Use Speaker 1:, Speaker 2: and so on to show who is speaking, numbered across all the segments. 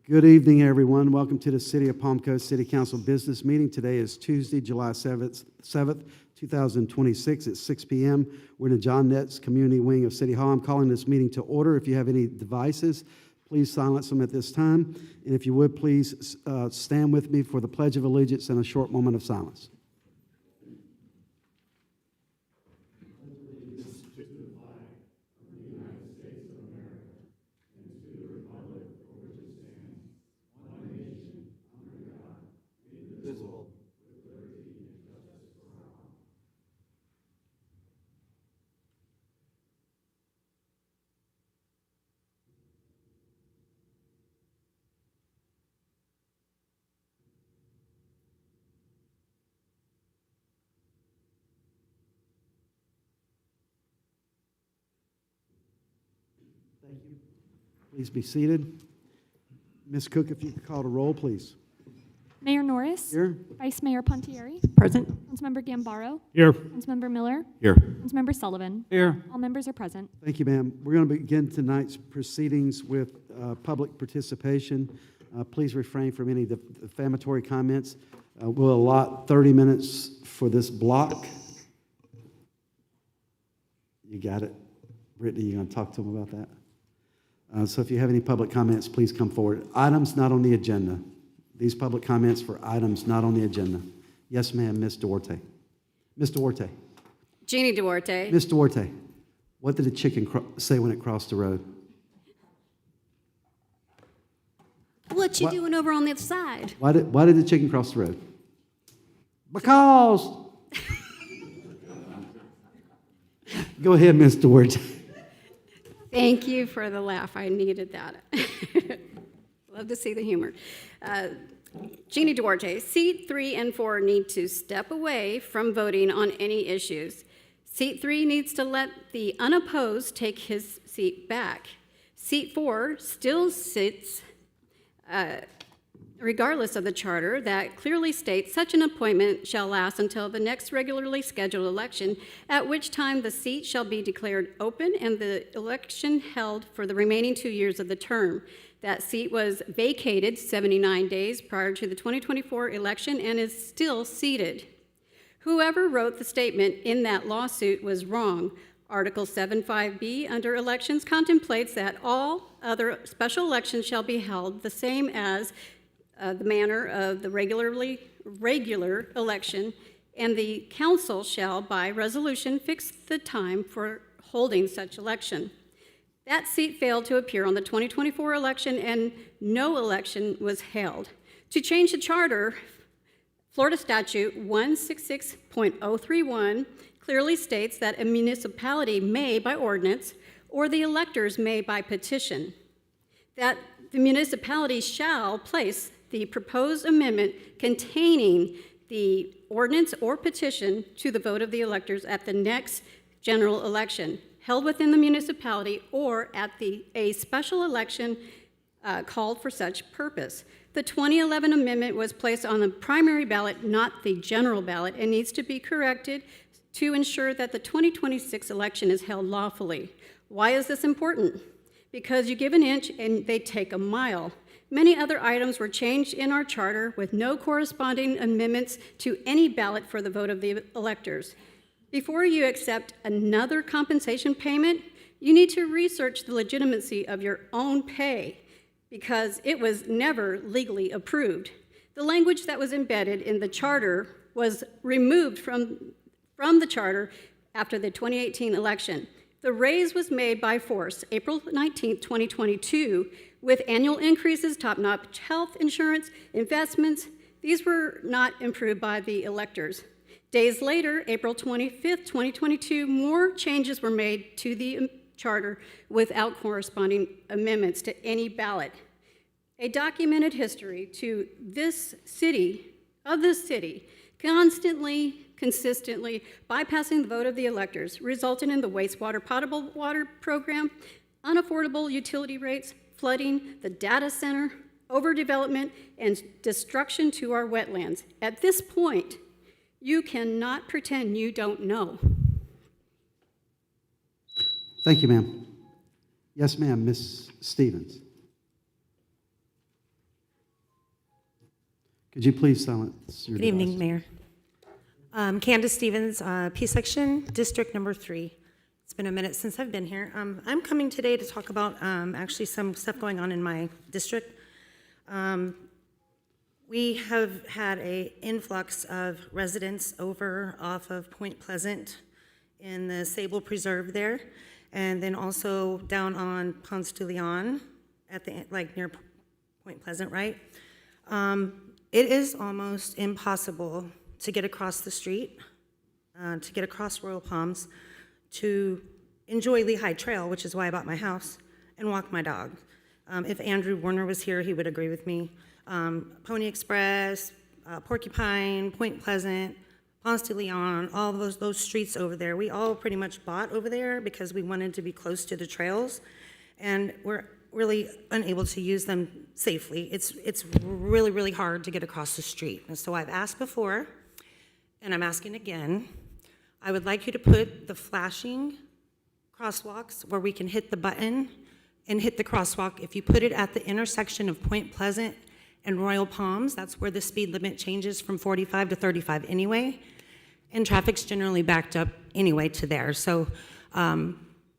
Speaker 1: Good evening, everyone. Welcome to the City of Palm Coast City Council Business Meeting. Today is Tuesday, July 7th, 2026 at 6 p.m. We're in the John Netz Community Wing of City Hall. I'm calling this meeting to order. If you have any devices, please silence them at this time. And if you would, please stand with me for the Pledge of Allegiance and a short moment of silence. Thank you. Please be seated. Ms. Cook, if you could call the roll, please.
Speaker 2: Mayor Norris.
Speaker 1: Here.
Speaker 2: Vice Mayor Pontieri.
Speaker 3: Present.
Speaker 2: Councilmember Gambaro.
Speaker 4: Here.
Speaker 2: Councilmember Miller.
Speaker 4: Here.
Speaker 2: Councilmember Sullivan.
Speaker 4: Here.
Speaker 2: All members are present.
Speaker 1: Thank you, ma'am. We're going to begin tonight's proceedings with public participation. Please refrain from any defamatory comments. We'll allot 30 minutes for this block. You got it. Brittany, you going to talk to them about that? So if you have any public comments, please come forward. Items not on the agenda. These public comments for items not on the agenda. Yes, ma'am, Ms. Duarte. Ms. Duarte.
Speaker 3: Jeannie Duarte.
Speaker 1: Ms. Duarte, what did the chicken say when it crossed the road?
Speaker 3: What you doing over on the other side?
Speaker 1: Why did the chicken cross the road? Because. Go ahead, Ms. Duarte.
Speaker 3: Thank you for the laugh. I needed that. Love to see the humor. Jeannie Duarte, seat 3 and 4 need to step away from voting on any issues. Seat 3 needs to let the unopposed take his seat back. Seat 4 still sits regardless of the charter that clearly states such an appointment shall last until the next regularly scheduled election, at which time the seat shall be declared open and the election held for the remaining 2 years of the term. That seat was vacated 79 days prior to the 2024 election and is still seated. Whoever wrote the statement in that lawsuit was wrong. Article 7.5b under elections contemplates that all other special elections shall be held the same as the manner of the regular election, and the council shall, by resolution, fix the time for holding such election. That seat failed to appear on the 2024 election, and no election was held. To change the charter, Florida Statute 166.031 clearly states that a municipality may by ordinance, or the electors may by petition, that the municipality shall place the proposed amendment containing the ordinance or petition to the vote of the electors at the next general election held within the municipality or at a special election called for such purpose. The 2011 amendment was placed on the primary ballot, not the general ballot, and needs to be corrected to ensure that the 2026 election is held lawfully. Why is this important? Because you give an inch and they take a mile. Many other items were changed in our charter with no corresponding amendments to any ballot for the vote of the electors. Before you accept another compensation payment, you need to research the legitimacy of your own pay because it was never legally approved. The language that was embedded in the charter was removed from the charter after the 2018 election. The raise was made by force April 19, 2022, with annual increases, top-notch health insurance, investments. These were not improved by the electors. Days later, April 25, 2022, more changes were made to the charter without corresponding amendments to any ballot. A documented history to this city, consistently bypassing the vote of the electors, resulting in the wastewater potable water program, unaffordable utility rates, flooding, the data center, overdevelopment, and destruction to our wetlands. At this point, you cannot pretend you don't know.
Speaker 1: Thank you, ma'am. Yes, ma'am, Ms. Stevens. Could you please silence your
Speaker 4: Good evening,
Speaker 1: devices?
Speaker 4: Mayor. Candace Stevens, P Section, District Number 3. It's been a minute since I've been here. I'm coming today to talk about actually some stuff going on in my district. We have had an influx of residents over off of Point Pleasant in the Sable Preserve there, and then also down on Ponce de Leon at the, like near Point Pleasant, right? It is almost impossible to get across the street, to get across Royal Palms, to enjoy Lehigh Trail, which is why I bought my house, and walk my dog. If Andrew Warner was here, he would agree with me. Pony Express, Porcupine, Point Pleasant, Ponce de Leon, all those streets over there, we all pretty much bought over there because we wanted to be close to the trails, and we're really unable to use them safely. It's really, really hard to get across the street. And so I've asked before, and I'm asking again, I would like you to put the flashing crosswalks where we can hit the button and hit the crosswalk. If you put it at the intersection of Point Pleasant and Royal Palms, that's where the speed limit changes from 45 to 35 anyway, and traffic's generally backed up anyway to there. So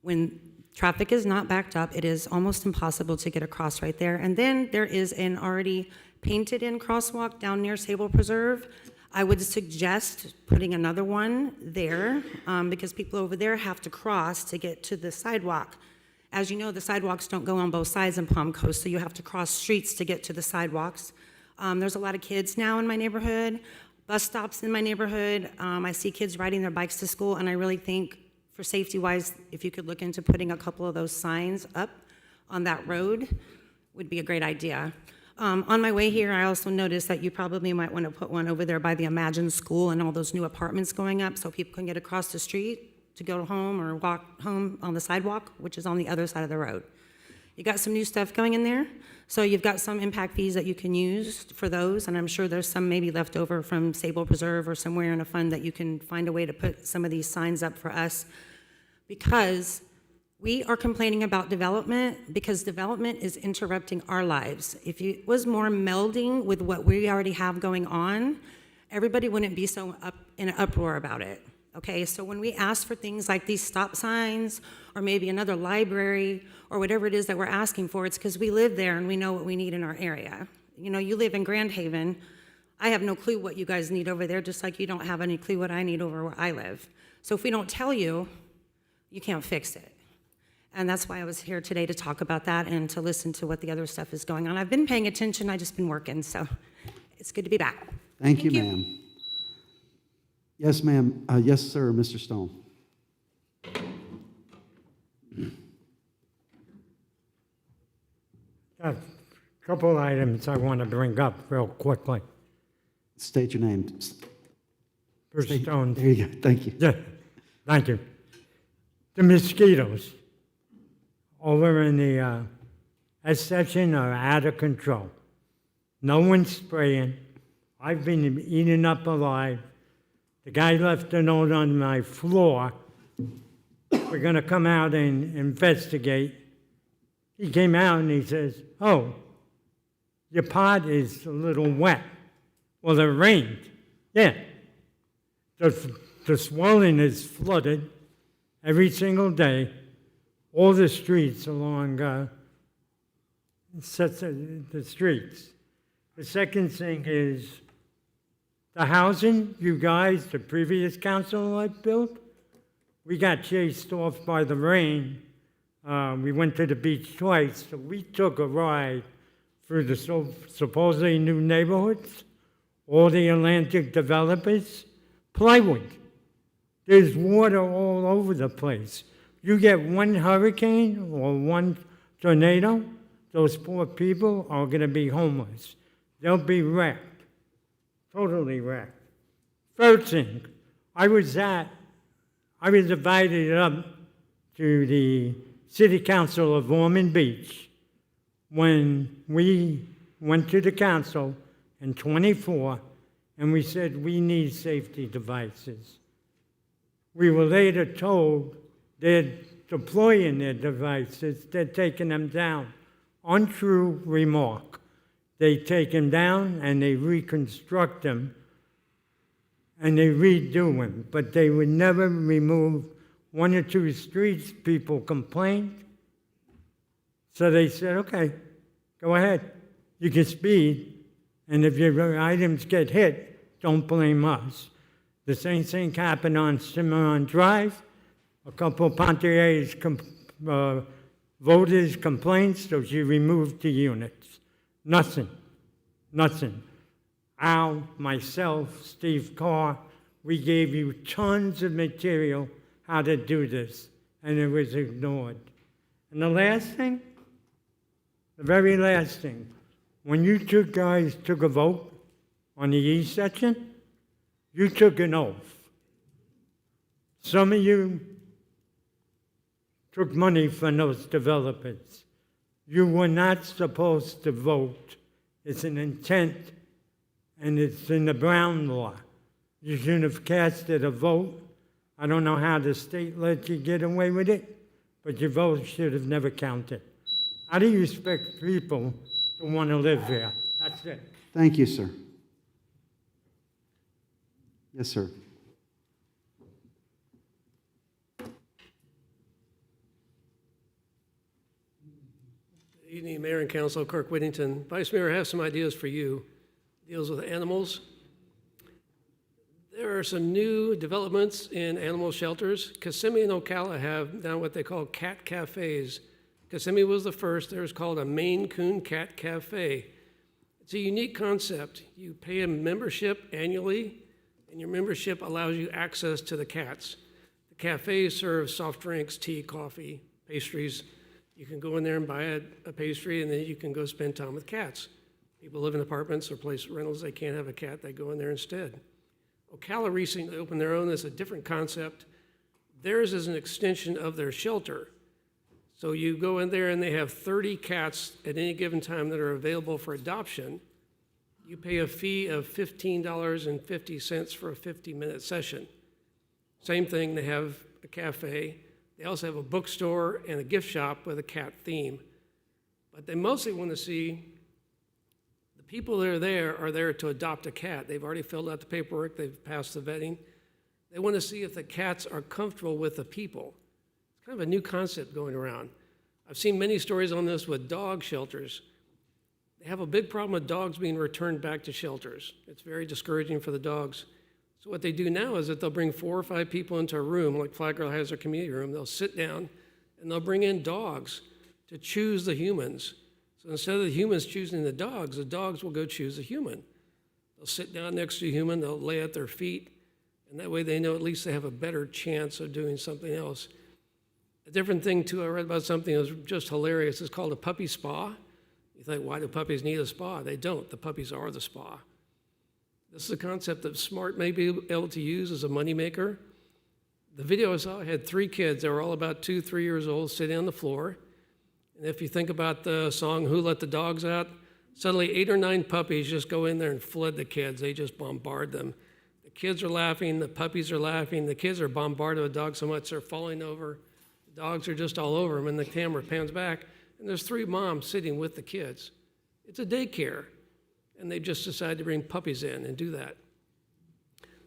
Speaker 4: when traffic is not backed up, it is almost impossible to get across right there. And then there is an already painted-in crosswalk down near Sable Preserve. I would suggest putting another one there because people over there have to cross to get to the sidewalk. As you know, the sidewalks don't go on both sides in Palm Coast, so you have to cross streets to get to the sidewalks. There's a lot of kids now in my neighborhood, bus stops in my neighborhood. I see kids riding their bikes to school, and I really think for safety-wise, if you could look into putting a couple of those signs up on that road, would be a great idea. On my way here, I also noticed that you probably might want to put one over there by the Imagine School and all those new apartments going up so people can get across the street to go home or walk home on the sidewalk, which is on the other side of the road. You got some new stuff going in there, so you've got some impact fees that you can use for those, and I'm sure there's some maybe left over from Sable Preserve or somewhere in a fund that you can find a way to put some of these signs up for us, because we are complaining about development because development is interrupting our lives. If it was more melding with what we already have going on, everybody wouldn't be so in an uproar about it. Okay, so when we ask for things like these stop signs or maybe another library or whatever it is that we're asking for, it's because we live there and we know what we need in our area. You know, you live in Grand Haven. I have no clue what you guys need over there, just like you don't have any clue what I need over where I live. So if we don't tell you, you can't fix it. And that's why I was here today to talk about that and to listen to what the other stuff is going on. I've been paying attention, I've just been working, so it's good to be back.
Speaker 1: Thank you, ma'am. Yes, ma'am. Yes, sir, Mr. Stone.
Speaker 5: A couple items I want to bring up real quickly.
Speaker 1: State your name.
Speaker 5: For Stones.
Speaker 1: There you go. Thank you.
Speaker 5: Yeah, thank you. The mosquitoes over in the S section are out of control. No one's spraying. I've been eaten up alive. The guy left a note on my floor. We're going to come out and investigate. He came out and he says, "Oh, your pot is a little wet." Well, it rained. Yeah. The swelling is flooded every single day. All the streets along the streets. The second thing is the housing, you guys, the previous council had built, we got chased off by the rain. We went to the beach twice, so we took a ride through the supposedly new neighborhoods, all the Atlantic developers, plywood. There's water all over the place. You get one hurricane or one tornado, those poor people are going to be homeless. They'll be wrecked, totally wrecked. Third thing, I was invited up to the City Council of Ormond Beach when we went to the council in '24 and we said we need safety devices. We were later told they're deploying their devices, they're taking them down. Untrue remark. they take them down and they reconstruct them and they redo them, but they would never remove one or two streets. People complained, so they said, okay, go ahead, you can speed, and if your items get hit, don't blame us. The same thing happened on Cimarron Drive. A couple of Pontiers voters complained, so she removed the units. Nothing. Al, myself, Steve Carr, we gave you tons of material how to do this, and it was ignored. And the last thing, the very last thing, when you two guys took a vote on the east section, you took an oath. Some of you took money from those developers. You were not supposed to vote. It's an intent, and it's in the Brown law. You shouldn't have casted a vote. I don't know how the state let you get away with it, but your vote should have never counted. How do you expect people to want to live here? That's it.
Speaker 1: Thank you, sir. Yes, sir.
Speaker 6: Good evening, Mayor and Council. Kirk Whittington. Vice Mayor, I have some ideas for you. Deals with animals. There are some new developments in animal shelters. Kissimmee and Ocala have now what they call cat cafes. Kissimmee was the first. There's called a Maine Coon Cat Cafe. It's a unique concept. You pay a membership annually, and your membership allows you access to the cats. The cafe serves soft drinks, tea, coffee, pastries. You can go in there and buy a pastry, and then you can go spend time with cats. People live in apartments or place rentals, they can't have a cat, they go in there instead. Ocala recently opened their own. It's a different concept. Theirs is an extension of their shelter. So you go in there and they have 30 cats at any given time that are available for adoption. You pay a fee of $15.50 for a 50-minute session. Same thing, they have a cafe. They also have a bookstore and a gift shop with a cat theme. But they mostly want to see the people that are there to adopt a cat. They've already filled out the paperwork, they've passed the vetting. They want to see if the cats are comfortable with the people. It's kind of a new concept going around. I've seen many stories on this with dog shelters. They have a big problem with dogs being returned back to shelters. It's very discouraging for the dogs. So what they do now is that they'll bring 4 or 5 people into a room, like Flat Girl has their community room. They'll sit down and they'll bring in dogs to choose the humans. So instead of the humans choosing the dogs will go choose a human. They'll sit down next to a human, they'll lay at their feet, and that way they know at least they have a better chance of doing something else. A different thing, too, I read about something that was just hilarious. It's called a puppy spa. You think, why do puppies need a spa? They don't. The puppies are the spa. This is a concept that Smart may be able to use as a moneymaker. The video I saw had 3 kids. They were all about 2, 3 years old, sitting on the floor. And if you think about the song, Who Let the Dogs Out? Suddenly 8 or 9 puppies just go in there and flood the kids. They just bombard them. The kids are laughing, the puppies are laughing, the kids are bombarded with dogs so much they're falling over. The dogs are just all over them, and the camera pans back, and there's 3 moms sitting with the kids. It's a daycare, and they just decided to bring puppies in and do that.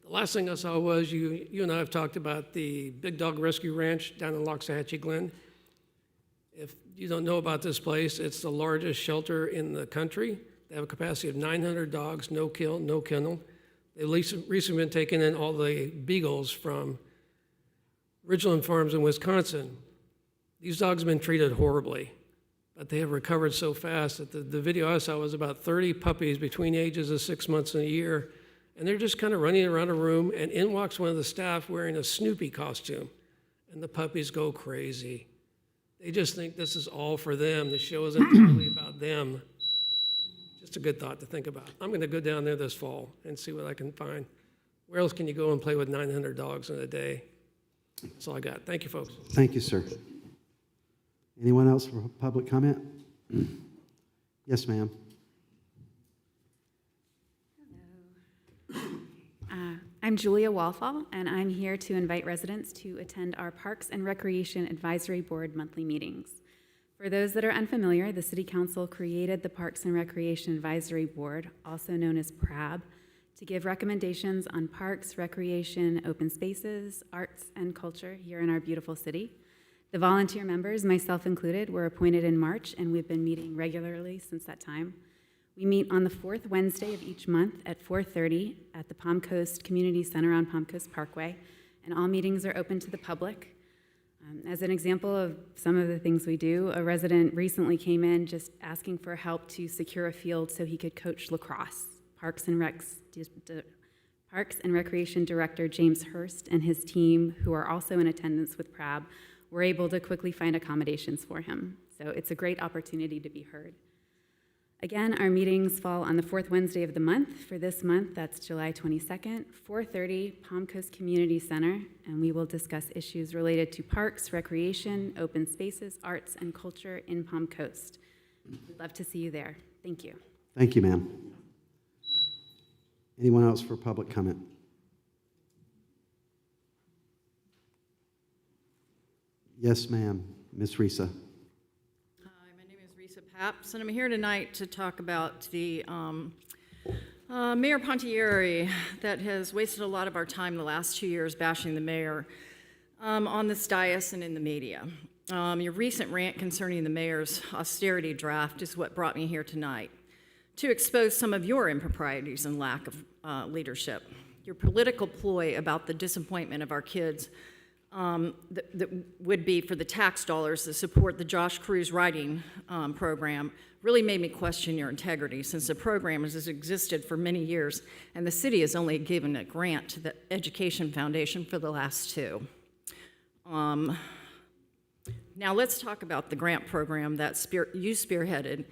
Speaker 6: The last thing I saw was you and I have talked about the Big Dog Rescue Ranch down in Loxahatchee Glen. If you don't know about this place, it's the largest shelter in the country. They have a capacity of 900 dogs, no kill, no kennel. They've recently been taking in all the beagles from Ridgeland Farms in Wisconsin. These dogs have been treated horribly, but they have recovered so fast that the video I saw was about 30 puppies between the ages of 6 months and a year, and they're just kind of running around a room, and in walks one of the staff wearing a Snoopy costume, and the puppies go crazy. They just think this is all for them. The show isn't really about them. Just a good thought to think about. I'm going to go down there this fall and see what I can find. Where else can you go and play with 900 dogs in a day? That's all I got. Thank you, folks.
Speaker 1: Thank you, sir. Anyone else for public comment? Yes, ma'am.
Speaker 7: I'm Julia Walfall, and I'm here to invite residents to attend our Parks and Recreation Advisory Board monthly meetings. For those that are unfamiliar, the City Council created the Parks and Recreation Advisory Board, also known as PRAB, to give recommendations on parks, recreation, open spaces, arts, and culture here in our beautiful city. The volunteer members, myself included, were appointed in March, and we've been meeting regularly since that time. We meet on the fourth Wednesday of each month at 4:30 at the Palm Coast Community Center on Palm Coast Parkway, and all meetings are open to the public. As an example of some of the things we do, a resident recently came in just asking for help to secure a field so he could coach lacrosse. Parks and Recreation Director James Hurst and his team, who are also in attendance with PRAB, were able to quickly find accommodations for him. So it's a great opportunity to be heard. Again, our meetings fall on the fourth Wednesday of the month. For this month, that's July 22nd, 4:30, Palm Coast Community Center, and we will discuss issues related to parks, recreation, open spaces, arts, and culture in Palm Coast. We'd love to see you there. Thank you.
Speaker 1: Thank you, ma'am. Anyone else for public comment? Yes, ma'am. Ms. Risa.
Speaker 8: Hi, my name is Risa Paps, and I'm here tonight to talk about the Mayor Pontieri that has wasted a lot of our time the last 2 years bashing the mayor on this dais and in the media. Your recent rant concerning the mayor's austerity draft is what brought me here tonight, to expose some of your improprieties and lack of leadership. Your political ploy about the disappointment of our kids that would be for the tax dollars to support the Josh Cruz writing program really made me question your integrity, since the program has existed for many years and the city has only given a grant to the Education Foundation for the last 2. Now let's talk about the grant program that you spearheaded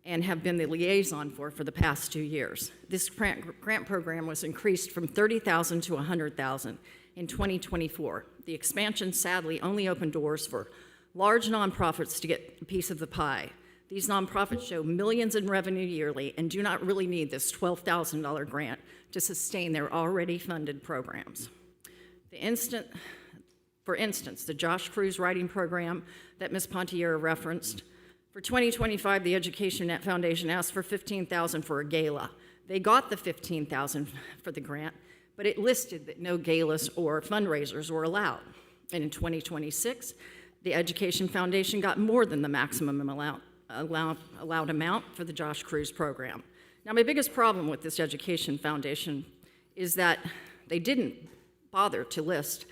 Speaker 8: and have been the liaison for the past 2 years. This grant program was increased from $30,000 to $100,000 in 2024. The expansion sadly only opened doors for large nonprofits to get a piece of the pie. These nonprofits show millions in revenue yearly and do not really need this $12,000 grant to sustain their already funded programs. For instance, the Josh Cruz writing program that Ms. Pontieri referenced, for 2025, the Education Foundation asked for $15,000 for a gala. They got the $15,000 for the grant, but it listed that no galas or fundraisers were allowed. And in 2026, the Education Foundation got more than the maximum allowed amount for the Josh Cruz program. Now, my biggest problem with this Education Foundation is that they didn't bother to list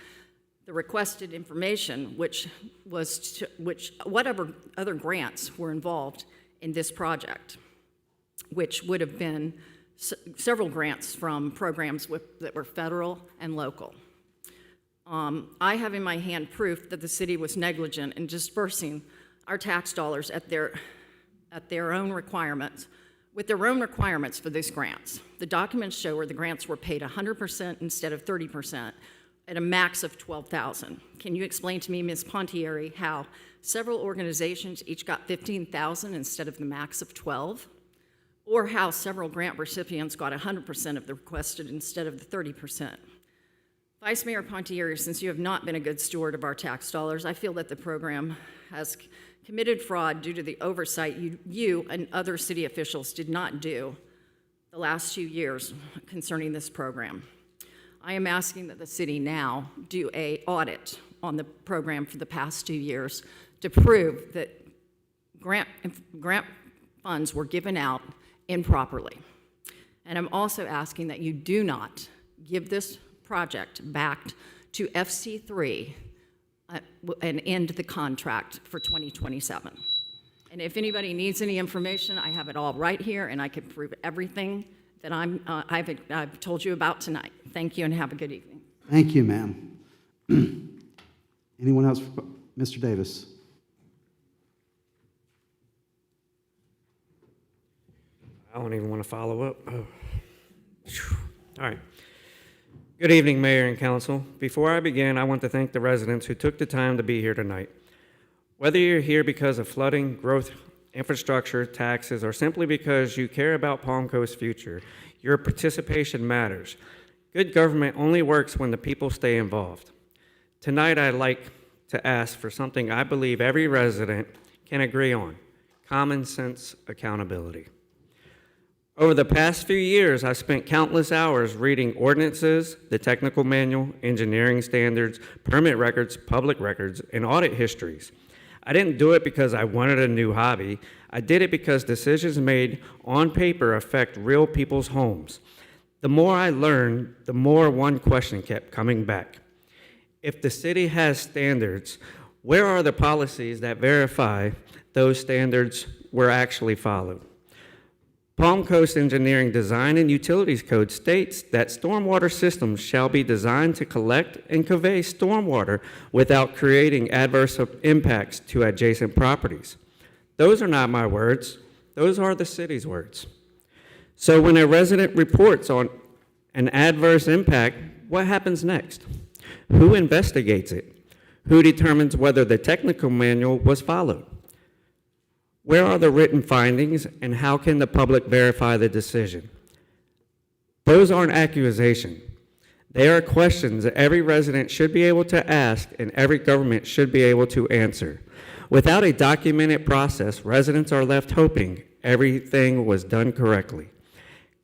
Speaker 8: the requested information, whatever other grants were involved in this project, which would have been several grants from programs that were federal and local. I have in my hand proof that the city was negligent in dispersing our tax dollars at their own requirements, with their own requirements for these grants. The documents show where the grants were paid 100% instead of 30%, at a max of $12,000. Can you explain to me, Ms. Pontieri, how several organizations each got $15,000 instead of the max of $12,000? Or how several grant recipients got 100% of the requested instead of the 30%? Vice Mayor Pontieri, since you have not been a good steward of our tax dollars, I feel that the program has committed fraud due to the oversight you and other city officials did not do the last 2 years concerning this program. I am asking that the city now do an audit on the program for the past 2 years to prove that grant funds were given out improperly. And I'm also asking that you do not give this project back to FC3 and end the contract for 2027. And if anybody needs any information, I have it all right here, and I can prove everything that I've told you about tonight. Thank you, and have a good evening.
Speaker 1: Thank you, ma'am. Anyone else? Mr. Davis.
Speaker 9: I don't even want to follow up. Oh. All right. Good evening, Mayor and Council. Before I begin, I want to thank the residents who took the time to be here tonight. Whether you're here because of flooding, growth, infrastructure, taxes, or simply because you care about Palm Coast's future, your participation matters. Good government only works when the people stay involved. Tonight, I'd like to ask for something I believe every resident can agree on: common sense accountability. Over the past few years, I've spent countless hours reading ordinances, the technical manual, engineering standards, permit records, public records, and audit histories. I didn't do it because I wanted a new hobby. I did it because decisions made on paper affect real people's homes. The more I learned, the more one question kept coming back. If the city has standards, where are the policies that verify those standards were actually followed? Palm Coast Engineering Design and Utilities Code states that stormwater systems shall be designed to collect and convey stormwater without creating adverse impacts to adjacent properties. Those are not my words. Those are the city's words. So when a resident reports on an adverse impact, what happens next? Who investigates it? Who determines whether the technical manual was followed? Where are the written findings, and how can the public verify the decision? Those aren't accusations. They are questions that every resident should be able to ask and every government should be able to answer. Without a documented process, residents are left hoping everything was done correctly.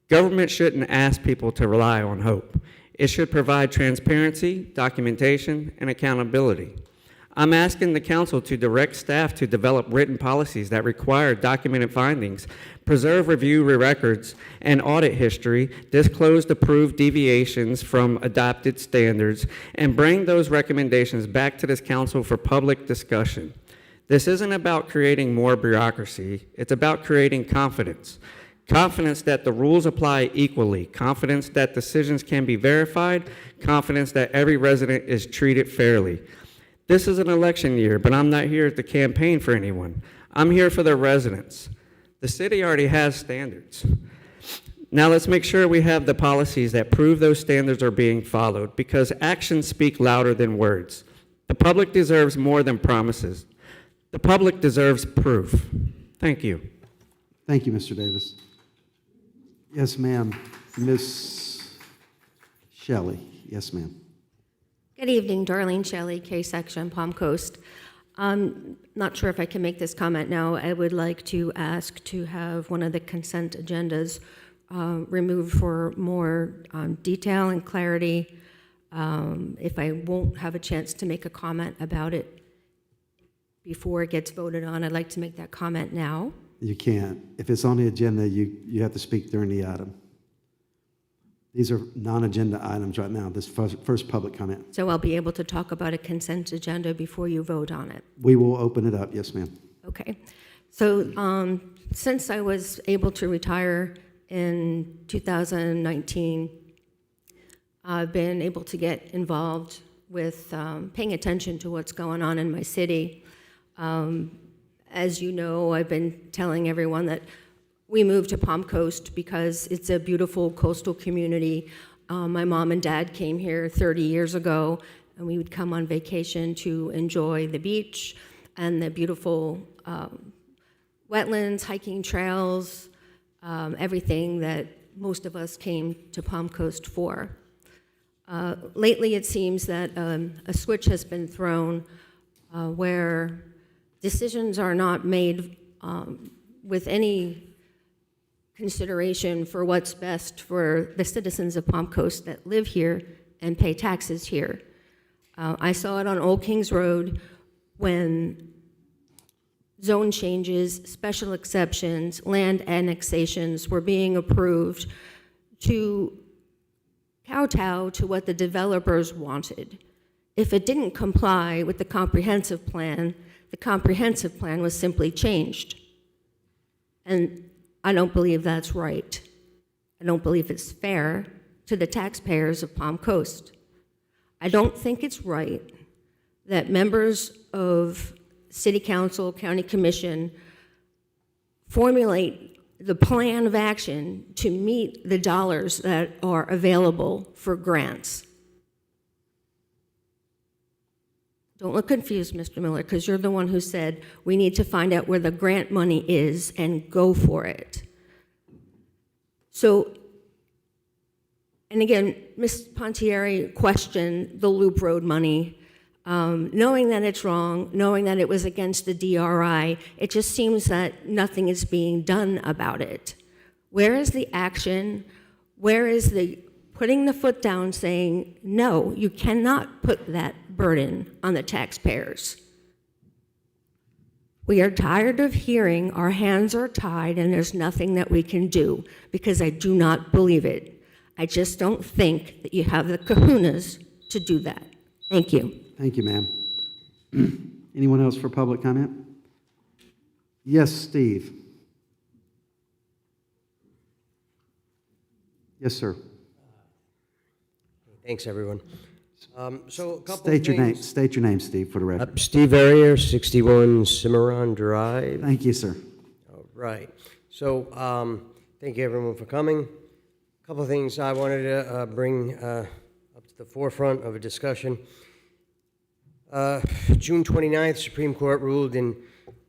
Speaker 9: Government shouldn't ask people to rely on hope. It should provide transparency, documentation, and accountability. I'm asking the council to direct staff to develop written policies that require documented findings, preserve review records and audit history, disclose approved deviations from adopted standards, and bring those recommendations back to this council for public discussion. This isn't about creating more bureaucracy, it's about creating confidence. Confidence that the rules apply equally, confidence that decisions can be verified, confidence that every resident is treated fairly. This is an election year, but I'm not here to campaign for anyone. I'm here for the residents. The city already has standards. Now let's make sure we have the policies that prove those standards are being followed, because actions speak louder than words. The public deserves more than promises. The public deserves proof. Thank you.
Speaker 1: Thank you, Mr. Davis. Yes, ma'am. Ms. Shelley. Yes, ma'am.
Speaker 10: Good evening, Darlene Shelley, K-Section, Palm Coast. Not sure if I can make this comment now. I would like to ask to have one of the consent agendas removed for more detail and clarity. If I won't have a chance to make a comment about it before it gets voted on, I'd like to make that comment now.
Speaker 1: You can't. If it's on the agenda, you have to speak during the item. These are non-agenda items right now, this first public comment.
Speaker 10: So I'll be able to talk about a consent agenda before you vote on it.
Speaker 1: We will open it up. Yes, ma'am.
Speaker 10: Okay. So since I was able to retire in 2019, I've been able to get involved with paying attention to what's going on in my city. As you know, I've been telling everyone that we moved to Palm Coast because it's a beautiful coastal community. My mom and dad came here 30 years ago, and we would come on vacation to enjoy the beach and the beautiful wetlands, hiking trails, everything that most of us came to Palm Coast for. Lately, it seems that a switch has been thrown where decisions are not made with any consideration for what's best for the citizens of Palm Coast that live here and pay taxes here. I saw it on Old Kings Road when zone changes, special exceptions, land annexations were being approved to kowtow to what the developers wanted. If it didn't comply with the comprehensive plan was simply changed. And I don't believe that's right. I don't believe it's fair to the taxpayers of Palm Coast. I don't think it's right that members of City Council, County Commission formulate the plan of action to meet the dollars that are available for grants. Don't look confused, Mr. Miller, because you're the one who said we need to find out where the grant money is and go for it. So, and again, Ms. Pontieri questioned the Loop Road money. knowing that it's wrong, knowing that it was against the DRI, it just seems that nothing is being done about it. Where is the action? Where is the putting the foot down saying, no, you cannot put that burden on the taxpayers? We are tired of hearing our hands are tied and there's nothing that we can do, because I do not believe it. I just don't think that you have the kahunas to do that. Thank you.
Speaker 1: Thank you, ma'am. Anyone else for public comment? Yes, Steve. Yes, sir.
Speaker 11: Thanks, everyone. So a couple
Speaker 1: State your name,
Speaker 11: things.
Speaker 1: state your name, Steve, for the record.
Speaker 11: Steve Verrier, 61 Cimarron Drive.
Speaker 1: Thank you, sir.
Speaker 11: All right. So thank you, everyone, for coming. A couple of things I wanted to bring up to the forefront of a discussion. June 29th, Supreme Court ruled in,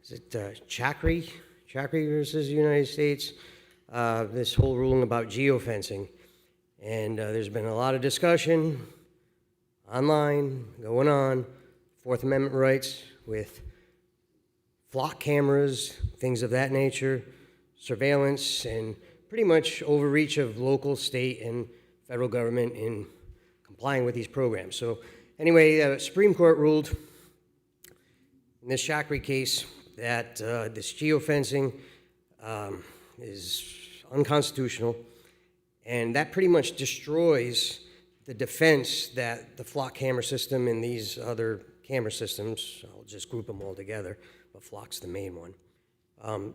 Speaker 11: is it Chakri versus the United States, this whole ruling about geofencing. And there's been a lot of discussion online, going on, Fourth Amendment rights with flock cameras, things of that nature, surveillance, and pretty much overreach of local, state, and federal government in complying with these programs. So anyway, the Supreme Court ruled in this Chakri case that this geofencing is unconstitutional, and that pretty much destroys the defense that the flock camera system and these other camera systems, I'll just group them all together, but flock's the main one.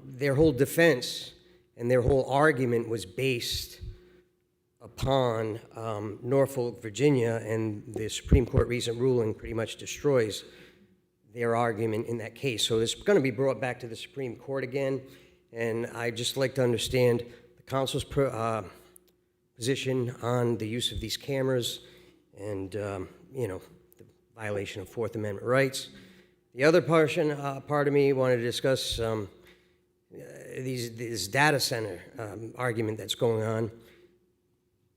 Speaker 11: Their whole defense and their whole argument was based upon Norfolk, Virginia, and the Supreme Court recent ruling pretty much destroys their argument in that case. So it's going to be brought back to the Supreme Court again, and I'd just like to understand the council's position on the use of these cameras and, you know, the violation of Fourth Amendment rights. The other part of me wanted to discuss this data center argument that's going on.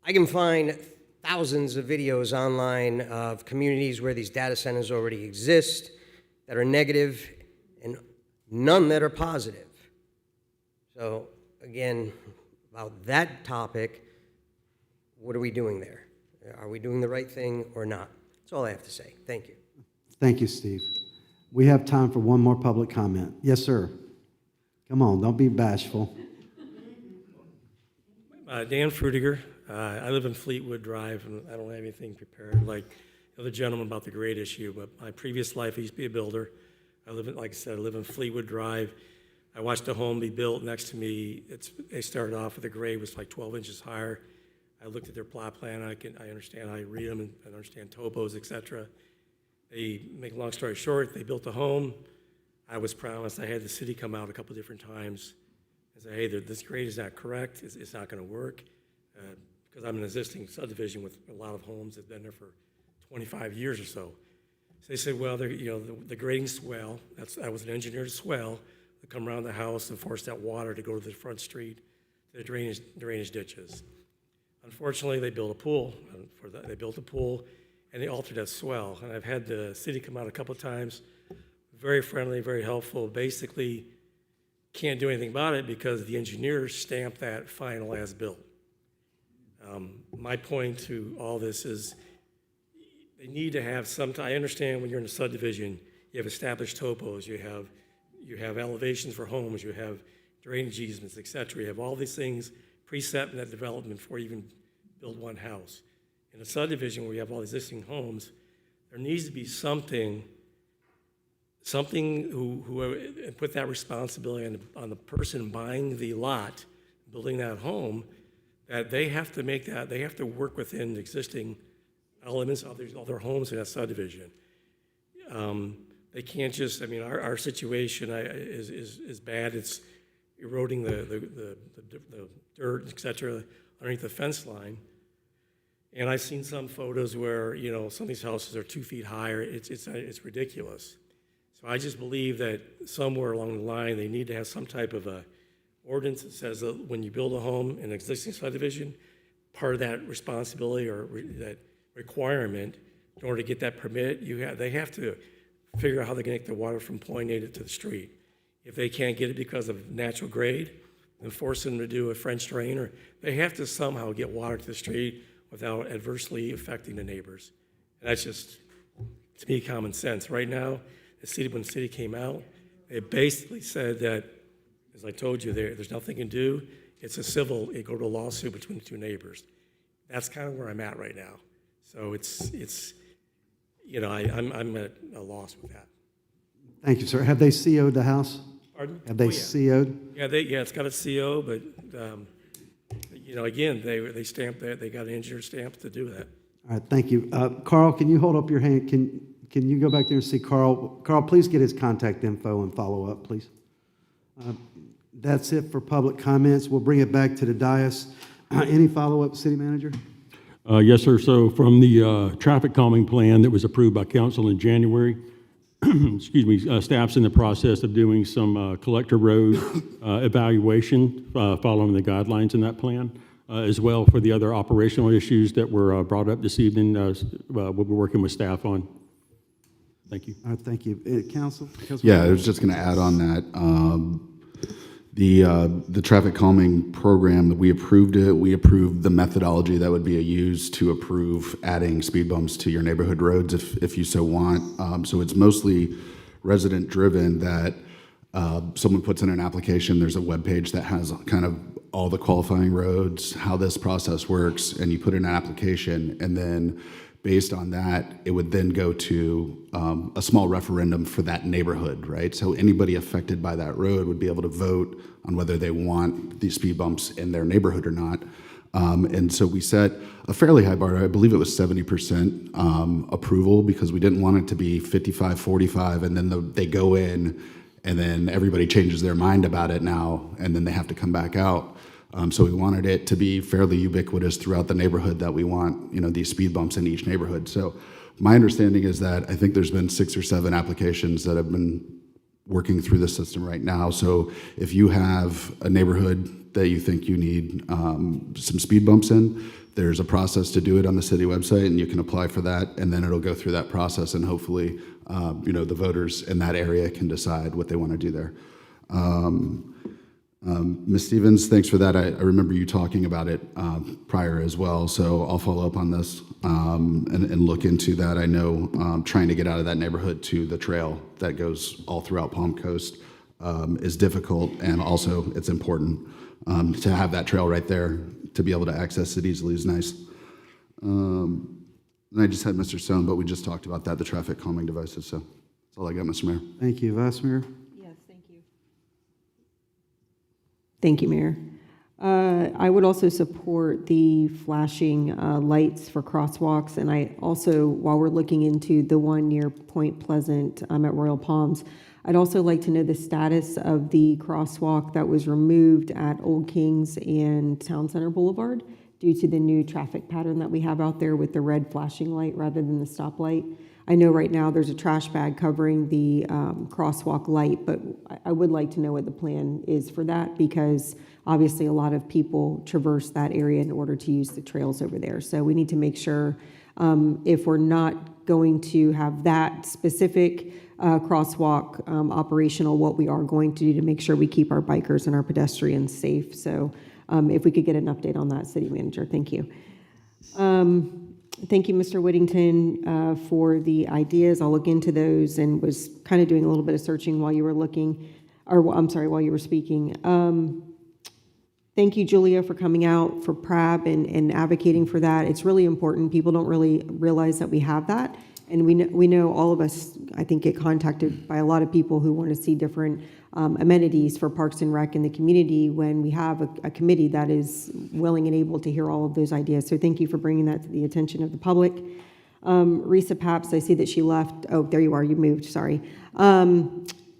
Speaker 11: I can find thousands of videos online of communities where these data centers already exist that are negative and none that are positive. So again, about that topic, what are we doing there? Are we doing the right thing or not? That's all I have to say. Thank you.
Speaker 1: Thank you, Steve. We have time for one more public comment. Yes, sir. Come on, don't be bashful.
Speaker 12: Dan Frudiger. I live in Fleetwood Drive, and I don't have anything prepared like the other gentleman about the grade issue, but my previous life, I used to be a builder. I live in, like I said, I live in Fleetwood Drive. I watched a home be built next to me. They started off with a grade was like 12 inches higher. I looked at their plot plan. I understand. I read them and I understand topos, etc. They make a long story short. They built a home. I was promised. I had the city come out a couple different times and say, "Hey, this grade is not correct. It's not going to work," because I'm an existing subdivision with a lot of homes that've been there for 25 years or so. So they said, "Well, the grading swell. I was an engineer to swell. They come around the house and force that water to go to the front street, to the drainage ditches." Unfortunately, they built a pool. They built a pool, and they altered that swell. And I've had the city come out a couple of times, very friendly, very helpful. Basically, can't do anything about it because the engineers stamped that final as built. My point to all this is they need to have some. I understand when you're in a subdivision, you have established topos, you have elevations for homes, you have drainage easements, etc. You have all these things preset in that development before you even build one house. In a subdivision where you have all existing homes, there needs to be something who put that responsibility on the person buying the lot, building that home, that they have to work within the existing elements of their homes in that subdivision. They can't just, our situation is bad. It's eroding the dirt, et cetera, underneath the fence line. And I've seen some photos where, some of these houses are 2 feet higher. It's ridiculous. So I just believe that somewhere along the line, they need to have some type of a ordinance that says that when you build a home in an existing subdivision, part of that responsibility or that requirement in order to get that permit, they have to figure out how they're going to get the water from point A to the street. If they can't get it because of natural grade, then force them to do a French drain, or they have to somehow get water to the street without adversely affecting the neighbors. And that's just, to me, common sense. Right now, when the city came out, they basically said that, as I told you, there's nothing you can do. It go to a lawsuit between the two neighbors. That's kind of where I'm at right now. So it's I'm at a loss with that.
Speaker 1: Thank you, sir. Have they CO'd the house?
Speaker 12: Pardon?
Speaker 1: Have they CO'd?
Speaker 12: Yeah, it's got a CO, but again, they stamped that. They got an engineer stamp to do that.
Speaker 1: All right, thank you. Carl, can you hold up your hand? Can you go back there and see Carl? Carl, please get his contact info and follow up, please. That's it for public comments. We'll bring it back to the dais. Any follow-up, City Manager?
Speaker 13: Yes, sir. So from the traffic calming plan that was approved by council in January, excuse me, staff's in the process of doing some collector road evaluation following the guidelines in that plan, as well for the other operational issues that were brought up this evening. We'll be working with staff on. Thank you.
Speaker 1: All right, thank you. Council?
Speaker 14: Yeah, I was just going to add on that. The traffic calming program, we approved it. We approved the methodology that would be used to approve adding speed bumps to your neighborhood roads if you so want. So it's mostly resident driven that someone puts in an application. There's a web page that has kind of all the qualifying roads, how this process works, and you put in an application, and then based on that, it would then go to a small referendum for that neighborhood, right? So anybody affected by that road would be able to vote on whether they want these speed bumps in their neighborhood or not. And so we set a fairly high bar. I believe it was 70% approval, because we didn't want it to be 55, 45, and then they go in, and then everybody changes their mind about it now, and then they have to come back out. So we wanted it to be fairly ubiquitous throughout the neighborhood, that we want, these speed bumps in each neighborhood. So my understanding is that I think there's been 6 or 7 applications that have been working through the system right now. So if you have a neighborhood that you think you need some speed bumps in, there's a process to do it on the city website, and you can apply for that, and then it'll go through that process, and hopefully, the voters in that area can decide what they want to do there. Ms. Stevens, thanks for that. I remember you talking about it prior as well, so I'll follow up on this and look into that. I know trying to get out of that neighborhood to the trail that goes all throughout Palm Coast is difficult, and also it's important to have that trail right there to be able to access it easily is nice. And I just had Mr. Stone, but we just talked about that, the traffic calming devices, so that's all I got, Mr. Mayor.
Speaker 1: Thank you. Vice Mayor?
Speaker 15: Thank you, Mayor. I would also support the flashing lights for crosswalks, and I also, while we're looking into the one near Point Pleasant at Royal Palms, I'd also like to know the status of the crosswalk that was removed at Old Kings and Town Center Boulevard due to the new traffic pattern that we have out there with the red flashing light rather than the stoplight. I know right now there's a trash bag covering the crosswalk light, but I would like to know what the plan is for that, because obviously a lot of people traverse that area in order to use the trails over there. So we need to make sure if we're not going to have that specific crosswalk operational, what we are going to do to make sure we keep our bikers and our pedestrians safe. So if we could get an update on that, City Manager, thank you. Thank you, Mr. Whittington, for the ideas. I'll look into those, and was kind of doing a little bit of searching while you were looking, or I'm sorry, while you were speaking. Thank you, Julia, for coming out for PRAB and advocating for that. It's really important. People don't really realize that we have that. And we know all of us, I think, get contacted by a lot of people who want to see different amenities for Parks and Rec in the community when we have a committee that is willing and able to hear all of those ideas. So thank you for bringing that to the attention of the public. Risa Paps, I see that she left. Oh, there you are. You moved. Sorry.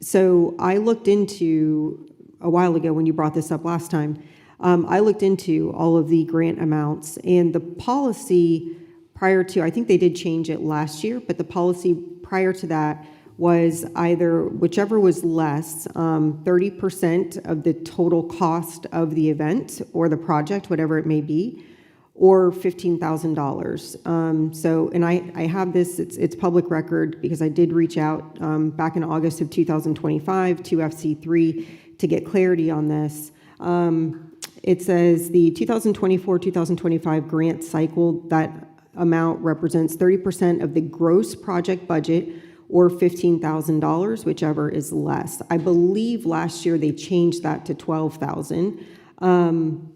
Speaker 15: So I looked into, a while ago when you brought this up last time, I looked into all of the grant amounts, and the policy prior to, I think they did change it last year, but the policy prior to that was either whichever was less, 30% of the total cost of the event or the project, whatever it may be, or $15,000. So, and I have this, it's public record because I did reach out back in August of 2025 to FC3 to get clarity on this. It says the 2024-2025 grant cycle, that amount represents 30% of the gross project budget or $15,000, whichever is less. I believe last year they changed that to $12,000.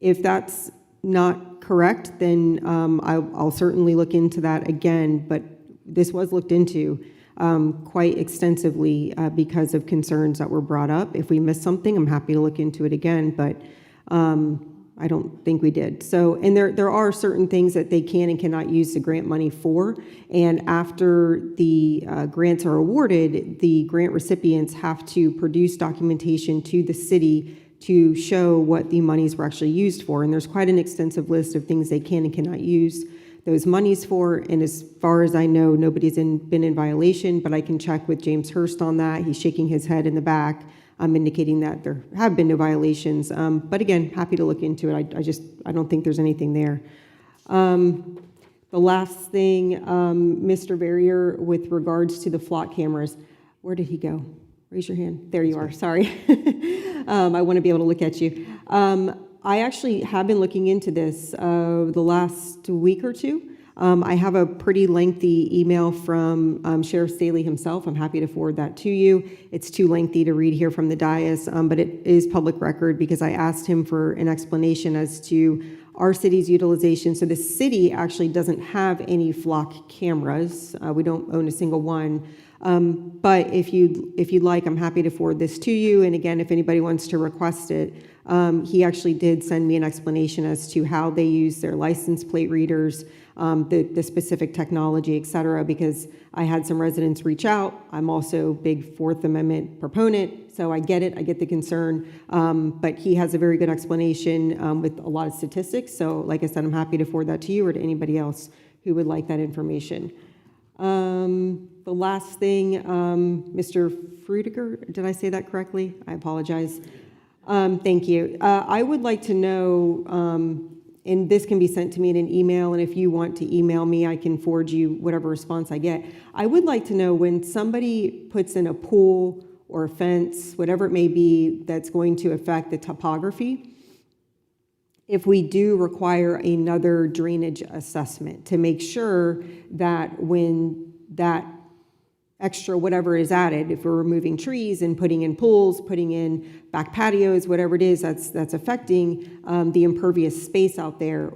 Speaker 15: If that's not correct, then I'll certainly look into that again, but this was looked into quite extensively because of concerns that were brought up. If we missed something, I'm happy to look into it again, but I don't think we did. So, and there are certain things that they can and cannot use the grant money for, and after the grants are awarded, the grant recipients have to produce documentation to the city to show what the monies were actually used for, and there's quite an extensive list of things they can and cannot use those monies for, and as far as I know, nobody's been in violation, but I can check with James Hurst on that. He's shaking his head in the back, indicating that there have been no violations. But again, happy to look into it. I don't think there's anything there. The last thing, Mr. Verrier, with regards to the flock cameras, where did he go? Raise your hand. There you are. Sorry. I want to be able to look at you. I actually have been looking into this the last week or two. I have a pretty lengthy email from Sheriff Staley himself. I'm happy to forward that to you. It's too lengthy to read here from the dais, but it is public record because I asked him for an explanation as to our city's utilization. So the city actually doesn't have any flock cameras. We don't own a single one. But if you'd like, I'm happy to forward this to you. And again, if anybody wants to request it, he actually did send me an explanation as to how they use their license plate readers, the specific technology, et cetera, because I had some residents reach out. I'm also a big Fourth Amendment proponent, so I get it. I get the concern. But he has a very good explanation with a lot of statistics. So like I said, I'm happy to forward that to you or to anybody else who would like that information. The last thing, Mr. Frutiger, did I say that correctly? I apologize. Thank you. I would like to know, and this can be sent to me in an email, and if you want to email me, I can forward you whatever response I get. I would like to know when somebody puts in a pool or a fence, whatever it may be, that's going to affect the topography, if we do require another drainage assessment to make sure that when that extra whatever is added, if we're removing trees and putting in pools, putting in back patios, whatever it is that's affecting the impervious space out there,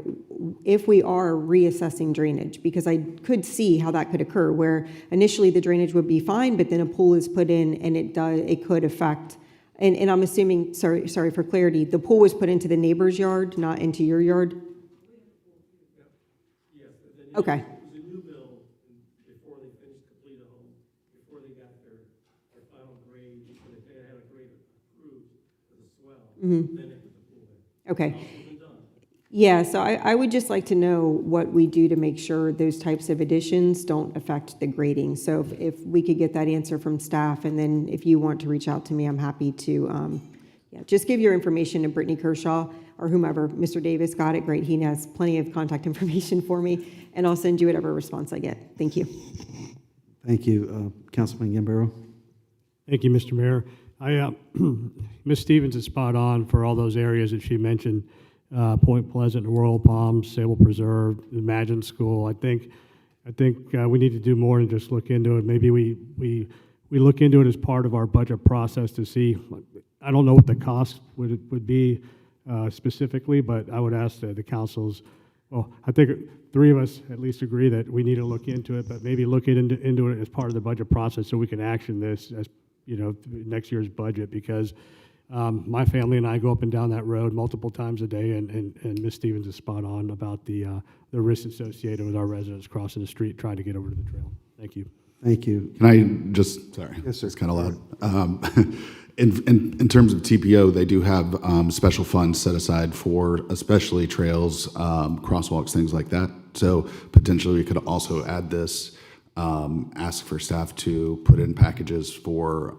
Speaker 15: if we are reassessing drainage, because I could see how that could occur, where initially the drainage would be fine, but then a pool is put in and it could affect. And I'm assuming, sorry for clarity, the pool was put into the neighbor's yard, not into your yard? Okay. Okay. Yeah, so I would just like to know what we do to make sure those types of additions don't affect the grading. So if we could get that answer from staff, and then if you want to reach out to me, I'm happy to just give your information to Brittany Kershaw or whomever. Mr. Davis got it, great. He has plenty of contact information for me, and I'll send you whatever response I get. Thank you.
Speaker 1: Thank you. Councilman Gambaro.
Speaker 16: Thank you, Mr. Mayor. Ms. Stevens is spot on for all those areas that she mentioned, Point Pleasant, Royal Palms, Sable Preserve, Imagine School. I think we need to do more than just look into it. Maybe we look into it as part of our budget process to see. I don't know what the cost would be specifically, but I would ask the councils. Well, I think three of us at least agree that we need to look into it, but maybe look into it as part of the budget process so we can action this as next year's budget, because my family and I go up and down that road multiple times a day, and Ms. Stevens is spot on about the risks associated with our residents crossing the street trying to get over to the trail. Thank you.
Speaker 1: Thank you.
Speaker 14: Can I just, sorry,
Speaker 1: yes, sir.
Speaker 14: It's kind of loud. In terms of TPO, they do have special funds set aside for especially trails, crosswalks, things like that. So potentially we could also add this, ask for staff to put in packages for,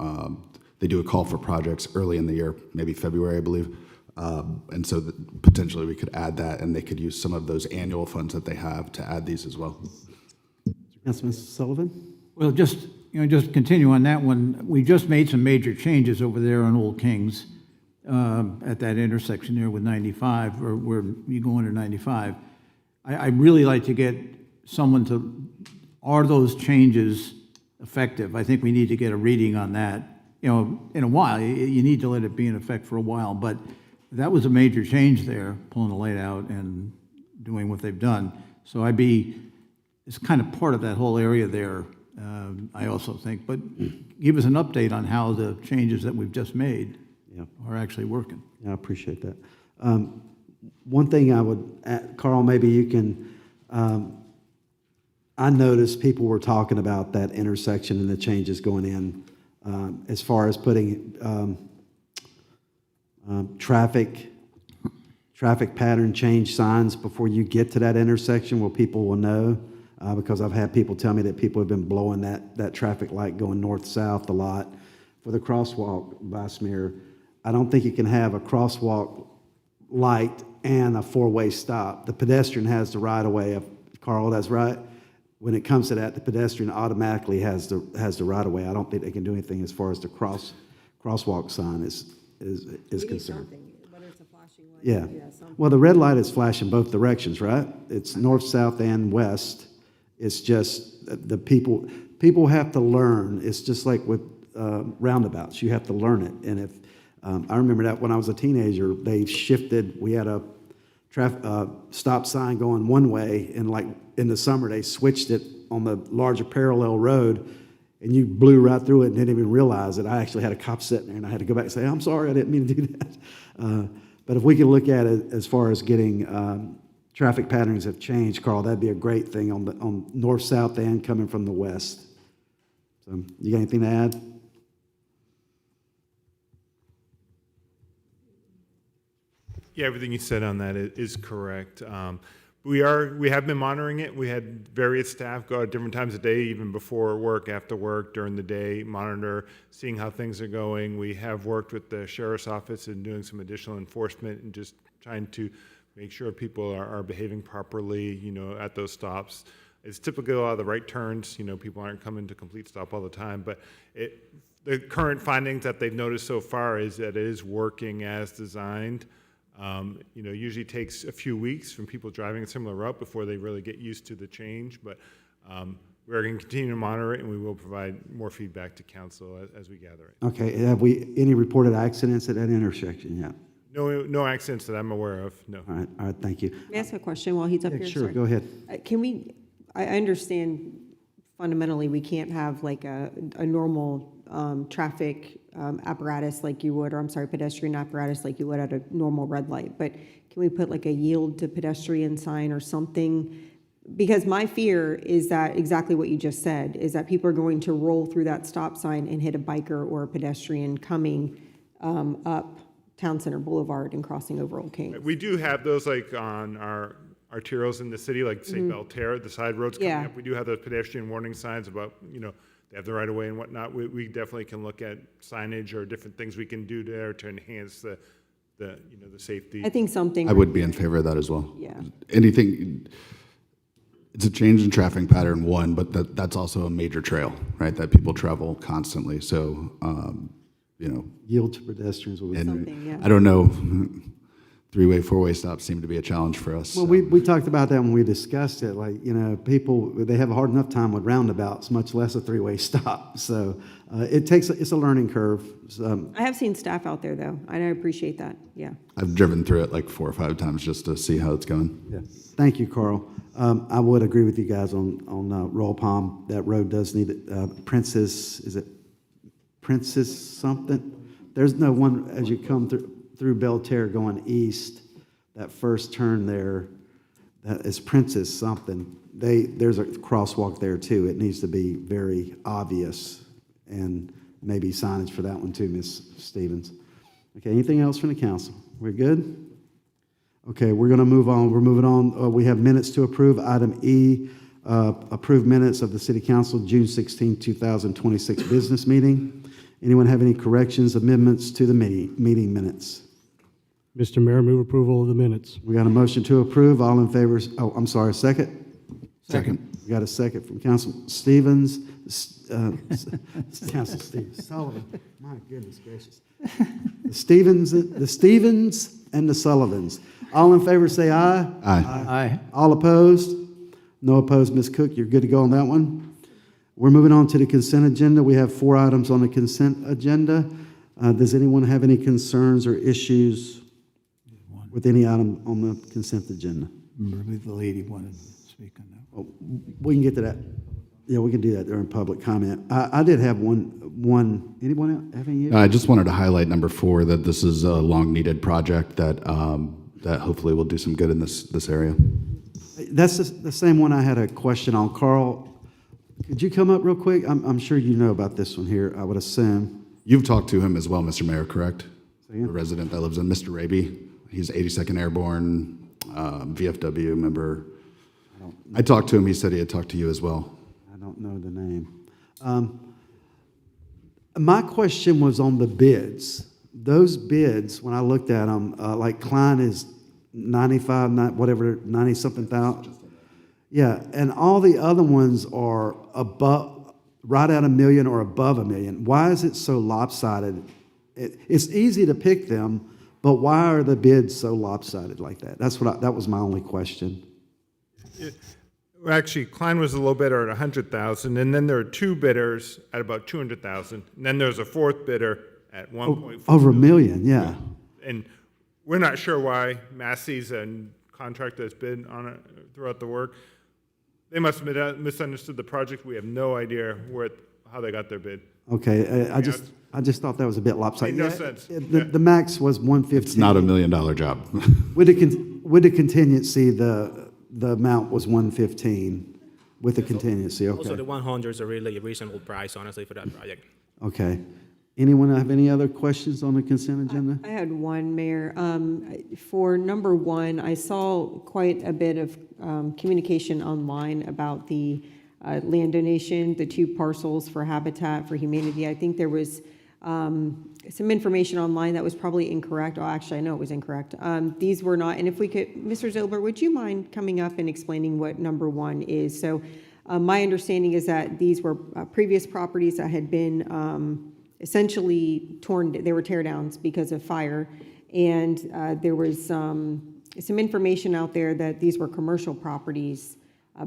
Speaker 14: they do a call for projects early in the year, maybe February, I believe, And so that potentially we could add that, and they could use some of those annual funds that they have to add these as well.
Speaker 1: Councilman Sullivan?
Speaker 17: Well, just continue on that one. We just made some major changes over there on Old Kings at that intersection there with 95, or where you go under 95. I'd really like to get someone to, are those changes effective? I think we need to get a reading on that. You know, in a while, you need to let it be in effect for a while, but that was a major change there, pulling the light out and doing what they've done. So it's kind of part of that whole area there, I also think. But give us an update on how the changes that we've just made are actually working.
Speaker 1: Yeah, I appreciate that. One thing I would, Carl, maybe you can, I noticed people were talking about that intersection and the changes going in as far as putting traffic pattern change signs before you get to that intersection where people will know. Because I've had people tell me that people have been blowing that traffic light going north-south a lot for the crosswalk by Smear. I don't think you can have a crosswalk light and a four-way stop. The pedestrian has the right-of-way of, Carl, that's right. When it comes to that, the pedestrian automatically has the right-of-way. I don't think they can do anything as far as the crosswalk sign is concerned. Yeah. Well, the red light is flashing both directions, right? It's north, south, and west. It's just the people have to learn. It's just like with roundabouts. You have to learn it. And if I remember that when I was a teenager, they shifted. We had a stop sign going one way, and like in the summer, they switched it on the larger parallel road, and you blew right through it and didn't even realize it. I actually had a cop sitting there, and I had to go back and say, "I'm sorry, I didn't mean to do that." But if we could look at it as far as getting traffic patterns have changed, Carl, that'd be a great thing on north-south and coming from the west. So, you got anything to add?
Speaker 18: Yeah, everything you said on that is correct. We have been monitoring it. We had various staff go at different times of day, even before work, after work, during the day, monitor, seeing how things are going. We have worked with the sheriff's office in doing some additional enforcement and just trying to make sure people are behaving properly, you know, at those stops. It's typically a lot of the right turns. You know, people aren't coming to complete stop all the time, but the current findings that they've noticed so far is that it is working as designed. You know, usually takes a few weeks from people driving a similar route before they really get used to the change, but we're going to continue to monitor it, and we will provide more feedback to council as we gather it.
Speaker 1: Okay, have we any reported accidents at that intersection yet?
Speaker 18: No accidents that I'm aware of, no.
Speaker 1: All right, thank you.
Speaker 15: May I ask a question while he's up here?
Speaker 1: Sure,
Speaker 15: Sorry.
Speaker 1: go ahead.
Speaker 15: I understand fundamentally we can't have like a normal traffic apparatus like you would, or I'm sorry, pedestrian apparatus like you would at a normal red light, but can we put like a yield to pedestrian sign or something? Because my fear is that exactly what you just said, is that people are going to roll through that stop sign and hit a biker or a pedestrian coming up Town Center Boulevard and crossing over Old Kings.
Speaker 18: We do have those like on our arterials in the city, like say Belterra, the side roads coming up. We do have those pedestrian warning signs about, you know, they have the right of way and whatnot. We definitely can look at signage or different things we can do there to enhance the safety.
Speaker 15: I think something.
Speaker 14: I would be in favor of that as well.
Speaker 15: Yeah.
Speaker 14: Anything, it's a change in traffic pattern, one, but that's also a major trail, right, that people travel constantly. So, you know.
Speaker 1: Yield to pedestrians.
Speaker 14: And I don't know, three-way, four-way stops seem to be a challenge for us.
Speaker 1: Well, we talked about that when we discussed it. Like, you know, people, they have a hard enough time with roundabouts, much less a three-way stop. So it's a learning curve.
Speaker 15: I have seen staff out there though, and I appreciate that, yeah.
Speaker 14: I've driven through it like 4 or 5 times just to see how it's going.
Speaker 1: Yeah. Thank you, Carl. I would agree with you guys on Royal Palm. That road does need Princess, is it Princess something? There's no one as you come through Belterra going east, that first turn there, that is Princess something. There's a crosswalk there too. It needs to be very obvious, and maybe signage for that one too, Ms. Stevens. Okay, anything else from the council? We're good? Okay, we're going to move on. We're moving on. We have minutes to approve. Item E, approved minutes of the City Council June 16, 2026 business meeting. Anyone have any corrections, amendments to the meeting minutes?
Speaker 16: Mr. Mayor, move approval of the minutes.
Speaker 1: We got a motion to approve. All in favor, I'm sorry, second?
Speaker 14: Second.
Speaker 1: We got a second from Council Stevens, Council Stevens, Sullivan. My goodness gracious. The Stevens and the Sullivans. All in favor, say aye.
Speaker 14: Aye.
Speaker 17: Aye.
Speaker 1: All opposed? No opposed, Ms. Cook, you're good to go on that one. We're moving on to the consent agenda. We have 4 items on the consent agenda. Does anyone have any concerns or issues with any item on the consent agenda?
Speaker 17: I believe the lady wanted to speak on that.
Speaker 1: Oh, we can get to that. Yeah, we can do that during public comment. I did have one. Anyone else have any?
Speaker 14: I just wanted to highlight number 4, that this is a long-needed project that, that hopefully will do some good in this area.
Speaker 1: That's the same one I had a question on. Carl, could you come up real quick? I'm sure you know about this one here, I would assume.
Speaker 14: You've talked to him as well, Mr. Mayor, correct?
Speaker 1: Say again?
Speaker 14: The resident that lives in, Mr. Raby. He's 82nd Airborne, VFW member. I talked to him. He said he had talked to you as well.
Speaker 1: I don't know the name. My question was on the bids. Those bids, when I looked at them, like Klein is 90-something thousand. Yeah, and all the other ones are above, right at $1 million or above $1 million. Why is it so lopsided? It's easy to pick them, but why are the bids so lopsided like that? That was my only question.
Speaker 18: Well, actually, Klein was a low bidder at 100,000, and then there are 2 bidders at about 200,000, and then there's a 4th bidder at 1.4.
Speaker 1: Over $1 million, yeah.
Speaker 18: And we're not sure why Massey's and contractor has bid on it throughout the work. They must have misunderstood the project. We have no idea how they got their bid.
Speaker 1: Okay, I just thought that was a bit lopsided.
Speaker 18: Made no
Speaker 1: Yeah,
Speaker 18: sense.
Speaker 1: The max was 115.
Speaker 14: It's not $1 million job.
Speaker 1: With the contingency, the amount was 115 with the contingency.
Speaker 19: Also,
Speaker 1: Okay.
Speaker 19: the 100 is a really reasonable price, honestly, for that project.
Speaker 1: Okay. Anyone have any other questions on the consent agenda?
Speaker 15: I had one, Mayor. For number 1, I saw quite a bit of communication online about the land donation, the 2 parcels for Habitat for Humanity. I think there was some information online that was probably incorrect. Oh, actually, I know it was incorrect. These were not, and if we could, Mr. Zilber, would you mind coming up and explaining what number 1 is? So my understanding is that these were previous properties that had been essentially torn, they were tear downs because of fire. And there was some information out there that these were commercial properties,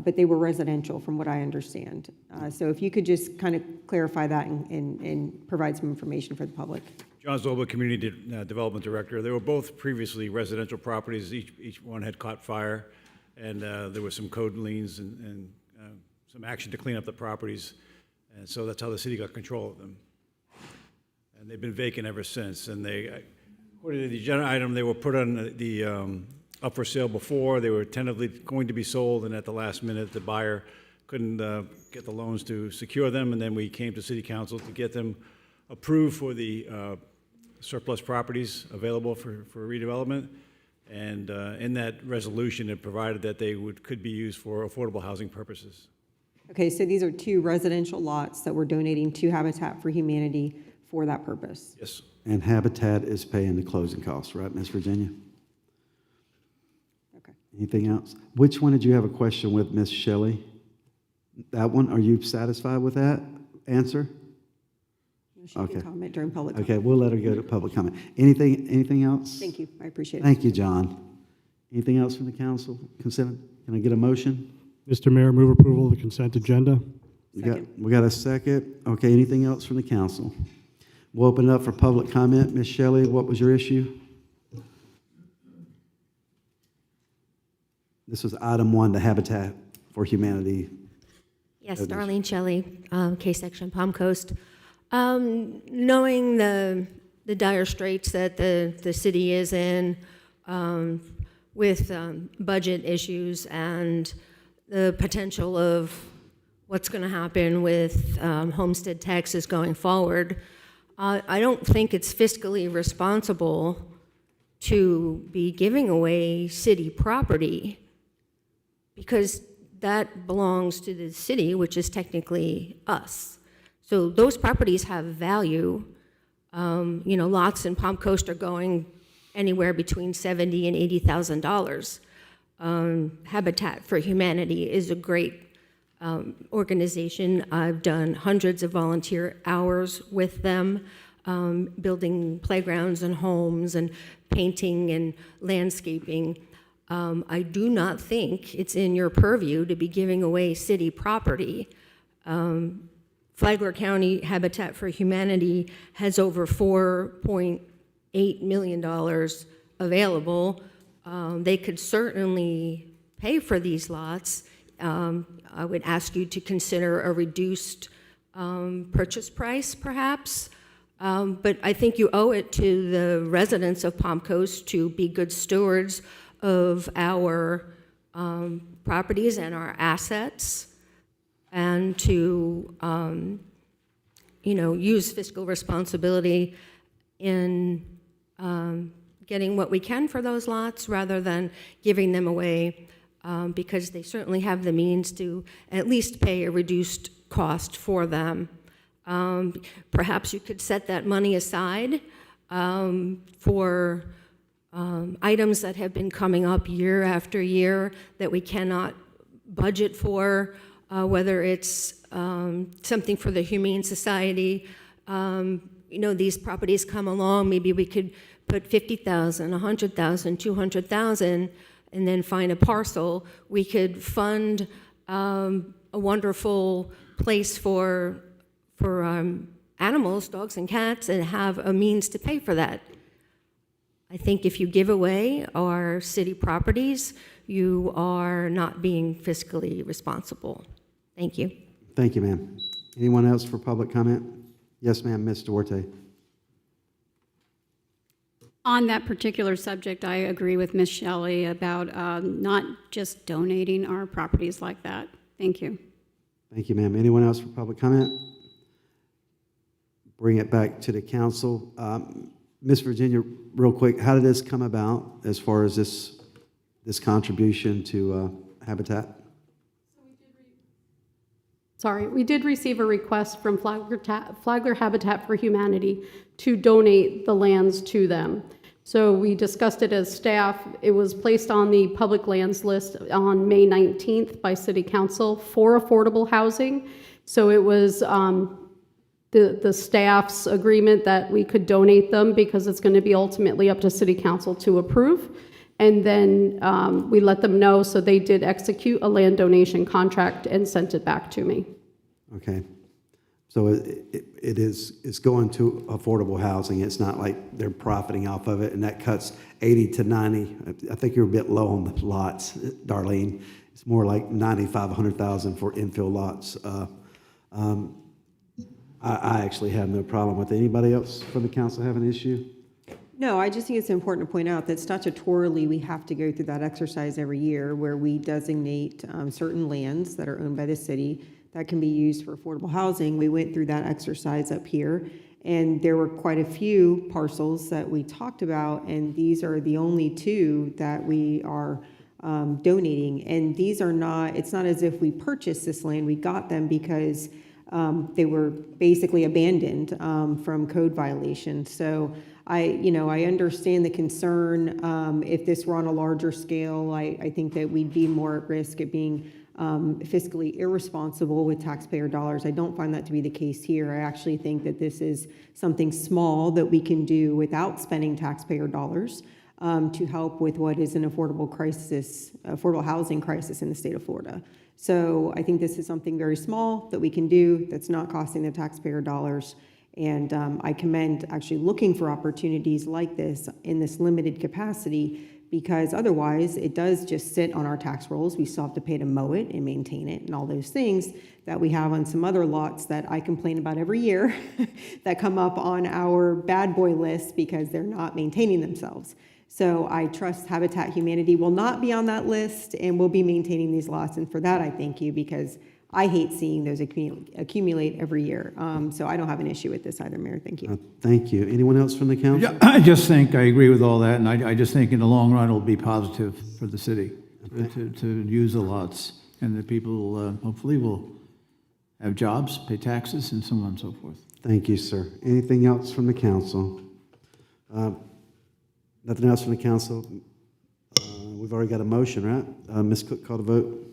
Speaker 15: but they were residential from what I understand. So if you could just kind of clarify that and provide some information for the public.
Speaker 20: John Zolba, Community Development Director. They were both previously residential properties. Each one had caught fire, and there were some code liens and some action to clean up the properties. And so that's how the city got control of them. And they've been vacant ever since. And according to the agenda item, they were put on the up for sale before. They were tentatively going to be sold, and at the last minute, the buyer couldn't get the loans to secure them, and then we came to City Council to get them approved for the surplus properties available for redevelopment. And in that resolution, it provided that they could be used for affordable housing purposes.
Speaker 15: Okay, so these are 2 residential lots that we're donating to Habitat for Humanity for that purpose.
Speaker 20: Yes.
Speaker 1: And Habitat is paying the closing costs, right, Ms. Virginia?
Speaker 15: Okay.
Speaker 1: Anything else? Which one did you have a question with, Ms. Shelley? That one, are you satisfied with that answer?
Speaker 15: She can comment during public comment.
Speaker 1: Okay, we'll let her go to public comment. Anything else?
Speaker 15: Thank you, I appreciate it.
Speaker 1: Thank you, John. Anything else from the council? Consent? Can I get a motion?
Speaker 16: Mr. Mayor, move approval of the consent agenda.
Speaker 1: We got a second. Okay, anything else from the council? We'll open it up for public comment. Ms. Shelley, what was your issue? This was item 1, the Habitat for Humanity.
Speaker 10: Yes, Darlene Shelley, K-Section, Palm Coast. Knowing the dire straits that the city is in with budget issues and the potential of what's going to happen with homestead taxes going forward, I don't think it's fiscally responsible to be giving away city property because that belongs to the city, which is technically us. So those properties have value. Lots in Palm Coast are going anywhere between $70,000 and $80,000. Habitat for Humanity is a great organization. I've done hundreds of volunteer hours with them, building playgrounds and homes and painting and landscaping. I do not think it's in your purview to be giving away city property. Flagler County Habitat for Humanity has over $4.8 million available. They could certainly pay for these lots. I would ask you to consider a reduced purchase price, perhaps. But I think you owe it to the residents of Palm Coast to be good stewards of our properties and our assets, and to use fiscal responsibility in getting what we can for those lots rather than giving them away, because they certainly have the means to at least pay a reduced cost for them. Perhaps you could set that money aside for items that have been coming up year after year that we cannot budget for, whether it's something for the Humane Society. These properties come along, maybe we could put $50,000, $100,000, $200,000, and then find a parcel. We could fund a wonderful place for animals, dogs and cats, and have a means to pay for that. I think if you give away our city properties, you are not being fiscally responsible. Thank you.
Speaker 1: Thank you, ma'am. Anyone else for public comment? Yes, ma'am, Ms. Duarte.
Speaker 3: On that particular subject, I agree with Ms. Shelley about not just donating our properties like that. Thank you.
Speaker 1: Thank you, ma'am. Anyone else for public comment? Bring it back to the council. Ms. Virginia, real quick, how did this come about as far as this contribution to Habitat?
Speaker 21: Sorry, we did receive a request from Flagler Habitat for Humanity to donate the lands to them. So we discussed it as staff. It was placed on the public lands list on May 19th by City Council for affordable housing. So it was the staff's agreement that we could donate them because it's going to be ultimately up to City Council to approve. And then we let them know, so they did execute a land donation contract and sent it back to me.
Speaker 1: Okay. So it's going to affordable housing. It's not like they're profiting off of it, and that cuts 80 to 90. I think you're a bit low on the lots, Darlene. It's more like 95, 100,000 for infill lots. I actually have no problem with it. Anybody else from the council have an issue?
Speaker 15: No, I just think it's important to point out that statutorily, we have to go through that exercise every year where we designate certain lands that are owned by the city that can be used for affordable housing. We went through that exercise up here, and there were quite a few parcels that we talked about, and these are the only two that we are donating. And these are not, it's not as if we purchased this land. We got them because they were basically abandoned from code violations. So I understand the concern. If this were on a larger scale, I think that we'd be more at risk at being fiscally irresponsible with taxpayer dollars. I don't find that to be the case here. I actually think that this is something small that we can do without spending taxpayer dollars to help with what is an affordable housing crisis in the state of Florida. So I think this is something very small that we can do that's not costing the taxpayer dollars. And I commend actually looking for opportunities like this in this limited capacity, because otherwise it does just sit on our tax rolls. We still have to pay to mow it and maintain it and all those things that we have on some other lots that I complain about every year that come up on our bad boy list because they're not maintaining themselves. So I trust Habitat Humanity will not be on that list and will be maintaining these lots. And for that, I thank you, because I hate seeing those accumulate every year. So I don't have an issue with this either, Mayor. Thank you.
Speaker 1: Thank you. Anyone else from the council?
Speaker 17: Yeah, I just think, I agree with all that, and I just think in the long run, it'll be positive for the city to use the lots, and the people hopefully will have jobs, pay taxes, and so on and so forth.
Speaker 1: Thank you, sir. Anything else from the council? Nothing else from the council? We've already got a motion, right? Ms. Cook, call the vote.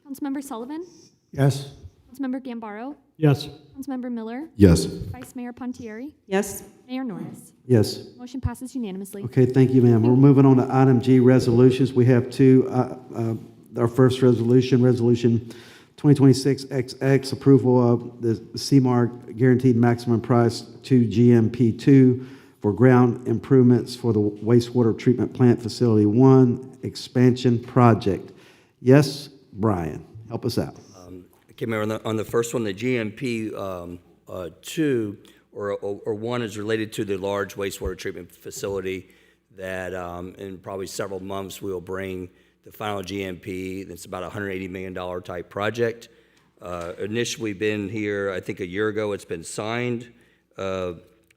Speaker 2: Councilmember Sullivan?
Speaker 17: Yes?
Speaker 2: Councilmember Gambaro?
Speaker 16: Yes.
Speaker 2: Councilmember Miller?
Speaker 14: Yes.
Speaker 2: Vice Mayor Pontieri?
Speaker 15: Yes?
Speaker 2: Mayor Norris?
Speaker 1: Yes.
Speaker 2: Motion passes unanimously.
Speaker 1: Okay, thank you, ma'am. We're moving on to item G, resolutions. We have two. Our first resolution, Resolution 2026XX, approval of the CMAR Guaranteed Maximum Price to GMP2 for ground improvements for the wastewater treatment plant Facility 1 expansion project. Yes, Brian, help us out.
Speaker 22: Okay, Mayor, on the first one, the GMP 2 or 1 is related to the large wastewater treatment facility that in probably several months we'll bring the final GMP. It's about a $180 million type project. Initially been here, I think a year ago, it's been signed. A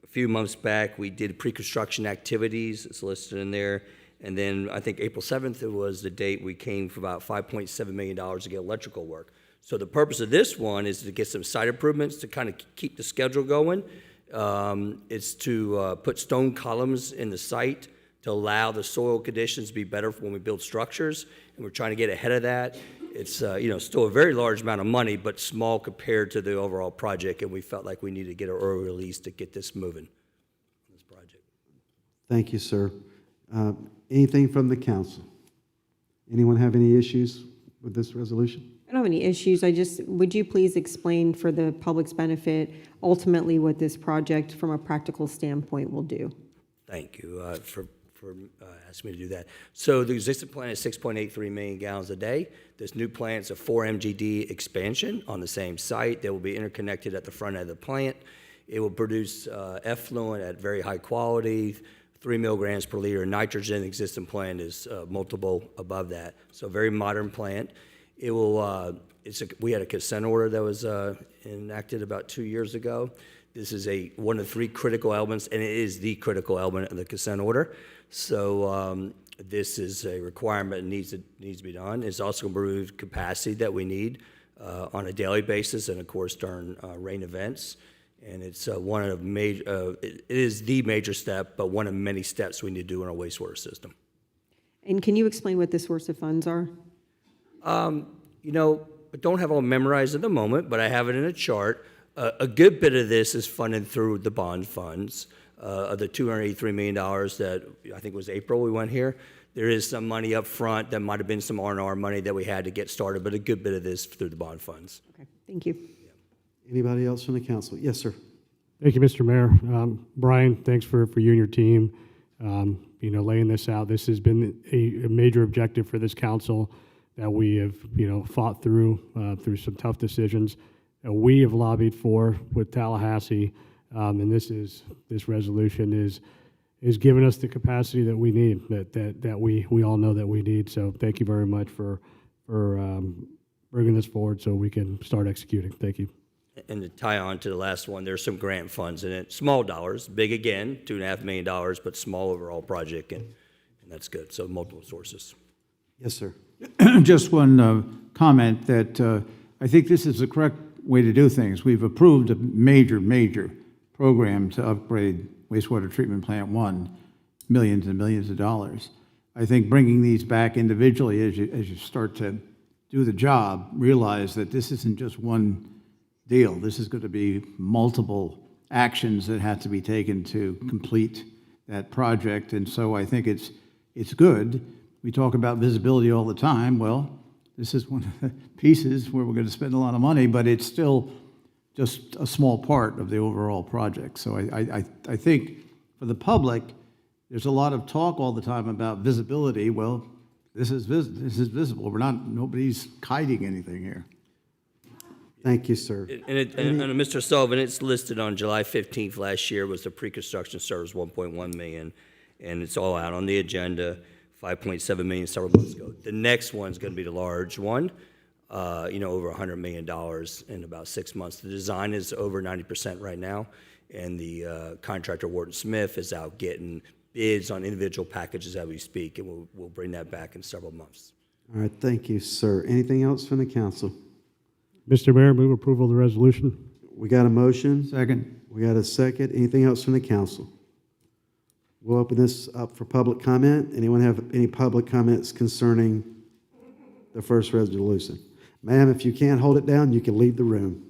Speaker 22: few months back, we did pre-construction activities, it's listed in there. And then I think April 7th, it was the date we came for about $5.7 million to get electrical work. So the purpose of this one is to get some site improvements to kind of keep the schedule going. It's to put stone columns in the site to allow the soil conditions to be better for when we build structures, and we're trying to get ahead of that. It's still a very large amount of money, but small compared to the overall project, and we felt like we needed to get an early release to get this moving on this project.
Speaker 1: Thank you, sir. Anything from the council? Anyone have any issues with this resolution?
Speaker 15: I don't have any issues. Would you please explain for the public's benefit ultimately what this project from a practical standpoint will do?
Speaker 22: Thank you for asking me to do that. So the existing plant is 6.83 million gallons a day. This new plant is a 4 MGD expansion on the same site. They will be interconnected at the front end of the plant. It will produce effluent at very high quality, 3 milligrams per liter. Nitrogen, the existing plant is multiple above that. So very modern plant. It will. We had a consent order that was enacted about 2 years ago. This is one of 3 critical elements, and it is the critical element of the consent order. So this is a requirement that needs to be done. It's also going to remove capacity that we need on a daily basis, and of course during rain events. And it's one of major. It is the major step, but one of many steps we need to do in our wastewater system.
Speaker 15: And can you explain what the source of funds are?
Speaker 22: I don't have all memorized at the moment, but I have it in a chart. A good bit of this is funded through the bond funds. Of the $283 million that I think was April we went here, there is some money up front that might have been some R&R money that we had to get started, but a good bit of this through the bond funds.
Speaker 15: Okay, thank you.
Speaker 1: Anybody else from the council? Yes, sir.
Speaker 16: Thank you, Mr. Mayor. Brian, thanks for you and your team, laying this out. This has been a major objective for this council that we have, fought through some tough decisions that we have lobbied for with Tallahassee. And this resolution is giving us the capacity that we need, that we all know that we need. So thank you very much for bringing this forward so we can start executing. Thank you.
Speaker 22: And to tie on to the last one, there's some grant funds in it. Small dollars, big again, $2.5 million, but small overall project, and that's good. So multiple sources.
Speaker 1: Yes, sir.
Speaker 17: Just one comment that I think this is the correct way to do things. We've approved a major program to upgrade wastewater treatment plant 1, millions and millions of dollars. I think bringing these back individually as you start to do the job, realize that this isn't just one deal. This is going to be multiple actions that have to be taken to complete that project. And so I think it's good. We talk about visibility all the time. Well, this is one of the pieces where we're going to spend a lot of money, but it's still just a small part of the overall project. So I think for the public, there's a lot of talk all the time about visibility. Well, this is visible. Nobody's hiding anything here.
Speaker 1: Thank you, sir.
Speaker 22: And Mr. Sullivan, it's listed on July 15th last year was the pre-construction service, 1.1 million, and it's all out on the agenda, 5.7 million several months ago. The next one's going to be the large one, over $100 million in about 6 months. The design is over 90% right now, and the contractor, Wharton Smith, is out getting bids on individual packages as we speak, and we'll bring that back in several months.
Speaker 1: All right, thank you, sir. Anything else from the council?
Speaker 16: Mr. Mayor, move approval of the resolution.
Speaker 1: We got a motion.
Speaker 17: Second.
Speaker 1: We got a second. Anything else from the council? We'll open this up for public comment. Anyone have any public comments concerning the first resolution? Ma'am, if you can't hold it down, you can leave the room.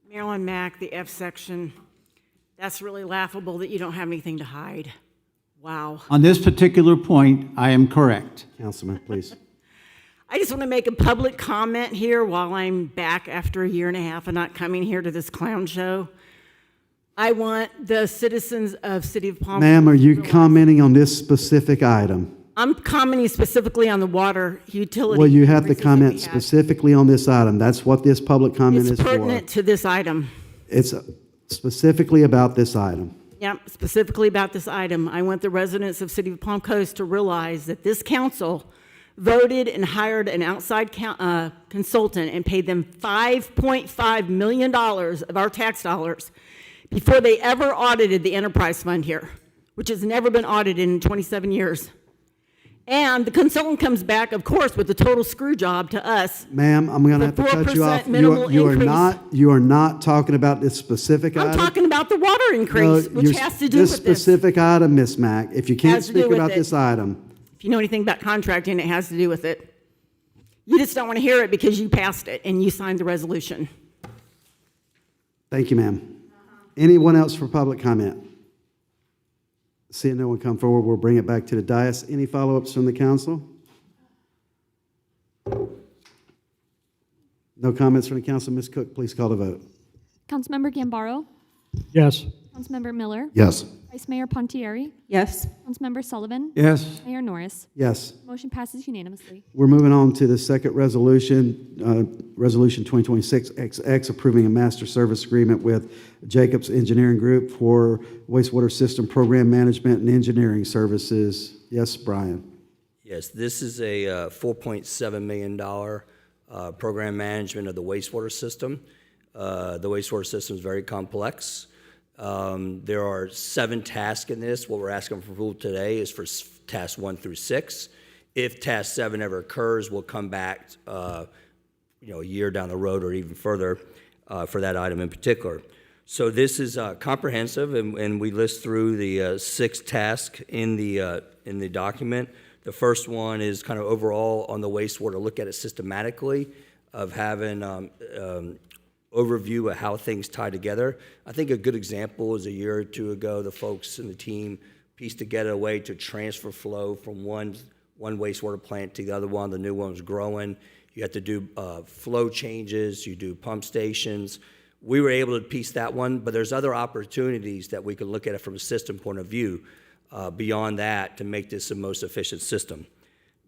Speaker 4: Marilyn Mack, the F section. That's really laughable that you don't have anything to hide. Wow.
Speaker 17: On this particular point, I am correct.
Speaker 1: Councilman, please.
Speaker 4: I just want to make a public comment here while I'm back after a year and a half of not coming here to this clown show. I want the citizens of City of Palm.
Speaker 1: Ma'am, are you commenting on this specific item?
Speaker 4: I'm commenting specifically on the water utility.
Speaker 1: Well, you have to
Speaker 4: increases that
Speaker 1: comment
Speaker 4: we had.
Speaker 1: specifically on this item. That's what this public comment
Speaker 4: It's
Speaker 1: is for.
Speaker 4: pertinent to this item.
Speaker 1: It's specifically about this item.
Speaker 4: Yep, specifically about this item. I want the residents of City of Palm Coast to realize that this council voted and hired an outside consultant and paid them $5.5 million of our tax dollars before they ever audited the enterprise fund here, which has never been audited in 27 years. And the consultant comes back, of course, with a total screw job to us.
Speaker 1: Ma'am, I'm going to have to cut you
Speaker 4: 4%
Speaker 1: off.
Speaker 4: minimal
Speaker 1: You are not talking about this specific item.
Speaker 4: I'm talking about the water increase,
Speaker 1: No,
Speaker 4: which has to do
Speaker 1: this
Speaker 4: with this.
Speaker 1: specific item, Ms. Mack. If you can't
Speaker 4: Has to do
Speaker 1: speak
Speaker 4: with
Speaker 1: about
Speaker 4: it.
Speaker 1: this item,
Speaker 4: If you know anything about contracting, it has to do with it. You just don't want to hear it because you passed it and you signed the resolution.
Speaker 1: thank you, ma'am. Anyone else for public comment? Seeing no one come forward, we'll bring it back to the dais. Any follow-ups from the council? No comments from the council. Ms. Cook, please call the vote.
Speaker 2: Councilmember Gambaro,
Speaker 16: Yes.
Speaker 2: Councilmember Miller,
Speaker 14: Yes.
Speaker 2: Vice Mayor Pontieri,
Speaker 15: Yes.
Speaker 2: Councilmember Sullivan,
Speaker 17: Yes.
Speaker 2: Mayor Norris.
Speaker 1: Yes.
Speaker 2: Motion passes unanimously.
Speaker 1: We're moving on to the second resolution, Resolution 2026-XX, approving a master service agreement with Jacobs Engineering Group for wastewater system program management and engineering services. Yes, Brian?
Speaker 22: Yes, this is a $4.7 million program management of the wastewater system. The wastewater system is very complex. There are 7 tasks in this. What we're asking for approval today is for tasks 1 through 6. If task 7 ever occurs, we'll come back, a year down the road or even further for that item in particular. So this is comprehensive, and we list through the 6 tasks in the document. The first one is kind of overall on the wastewater, look at it systematically, of having overview of how things tie together. I think a good example is a year or two ago, the folks in the team pieced together a way to transfer flow from one wastewater plant to the other one. The new one was growing. You have to do flow changes. You do pump stations. We were able to piece that one, but there's other opportunities that we can look at it from a system point of view beyond that to make this the most efficient system.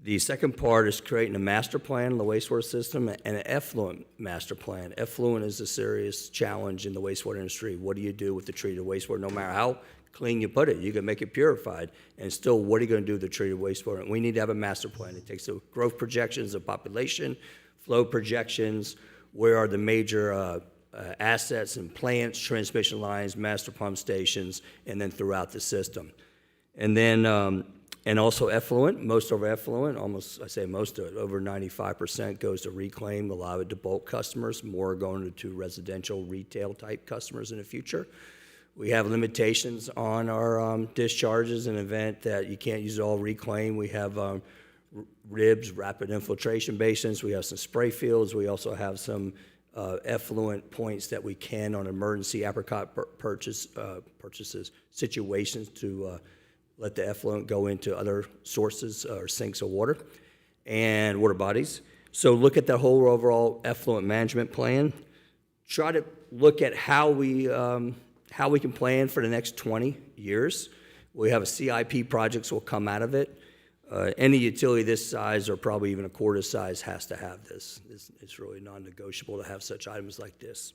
Speaker 22: The second part is creating a master plan in the wastewater system and an effluent master plan. Effluent is a serious challenge in the wastewater industry. What do you do with the treated wastewater? No matter how clean you put it, you can make it purified. And still, what are you going to do with the treated wastewater? And we need to have a master plan. It takes the growth projections of population, flow projections, where are the major assets and plants, transmission lines, master pump stations, and then throughout the system. And then, and also effluent, most of our effluent, almost, I say most of it, over 95% goes to reclaim, a lot of it to bulk customers, more going to residential retail type customers in the future. We have limitations on our discharges in the event that you can't use it all reclaim. We have RIBs, rapid infiltration basins. We have some spray fields. We also have some effluent points that we can on emergency apricot purchases situations to let the effluent go into other sources or sinks of water and water bodies. So look at the whole overall effluent management plan. Try to look at how we can plan for the next 20 years. We have a CIP projects will come out of it. Any utility this size or probably even a quarter size has to have this. It's really non-negotiable to have such items like this.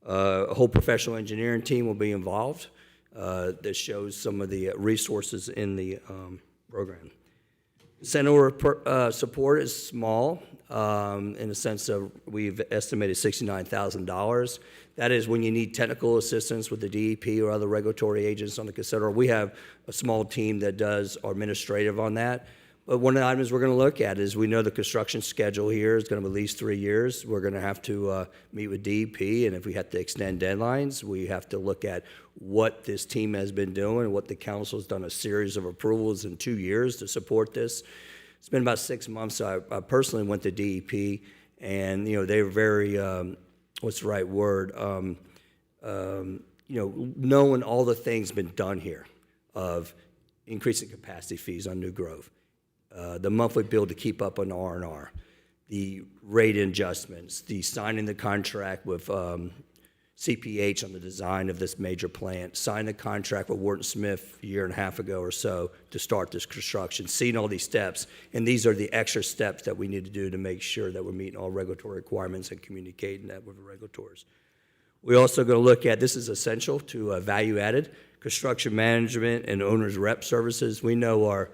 Speaker 22: A whole professional engineering team will be involved. That shows some of the resources in the program. Center support is small in the sense of we've estimated $69,000. That is when you need technical assistance with the DEP or other regulatory agents on the consider. We have a small team that does administrative on that, But one of the items we're going to look at is we know the construction schedule here is going to be at least 3 years. We're going to have to meet with DEP, and if we have to extend deadlines, we have to look at what this team has been doing and what the council's done a series of approvals in 2 years to support this. It's been about 6 months. So I personally went to DEP, and they were very, what's the right word? Knowing all the things been done here of increasing capacity fees on New Grove. The monthly bill to keep up on R&R, the rate adjustments, the signing the contract with CPH on the design of this major plant, signing the contract with Wharton Smith a year and a half ago or so to start this construction, seeing all these steps. And these are the extra steps that we need to do to make sure that we're meeting all regulatory requirements and communicating that with the regulators. We're also going to look at, this is essential to value-added, construction management and owner's rep services. We know our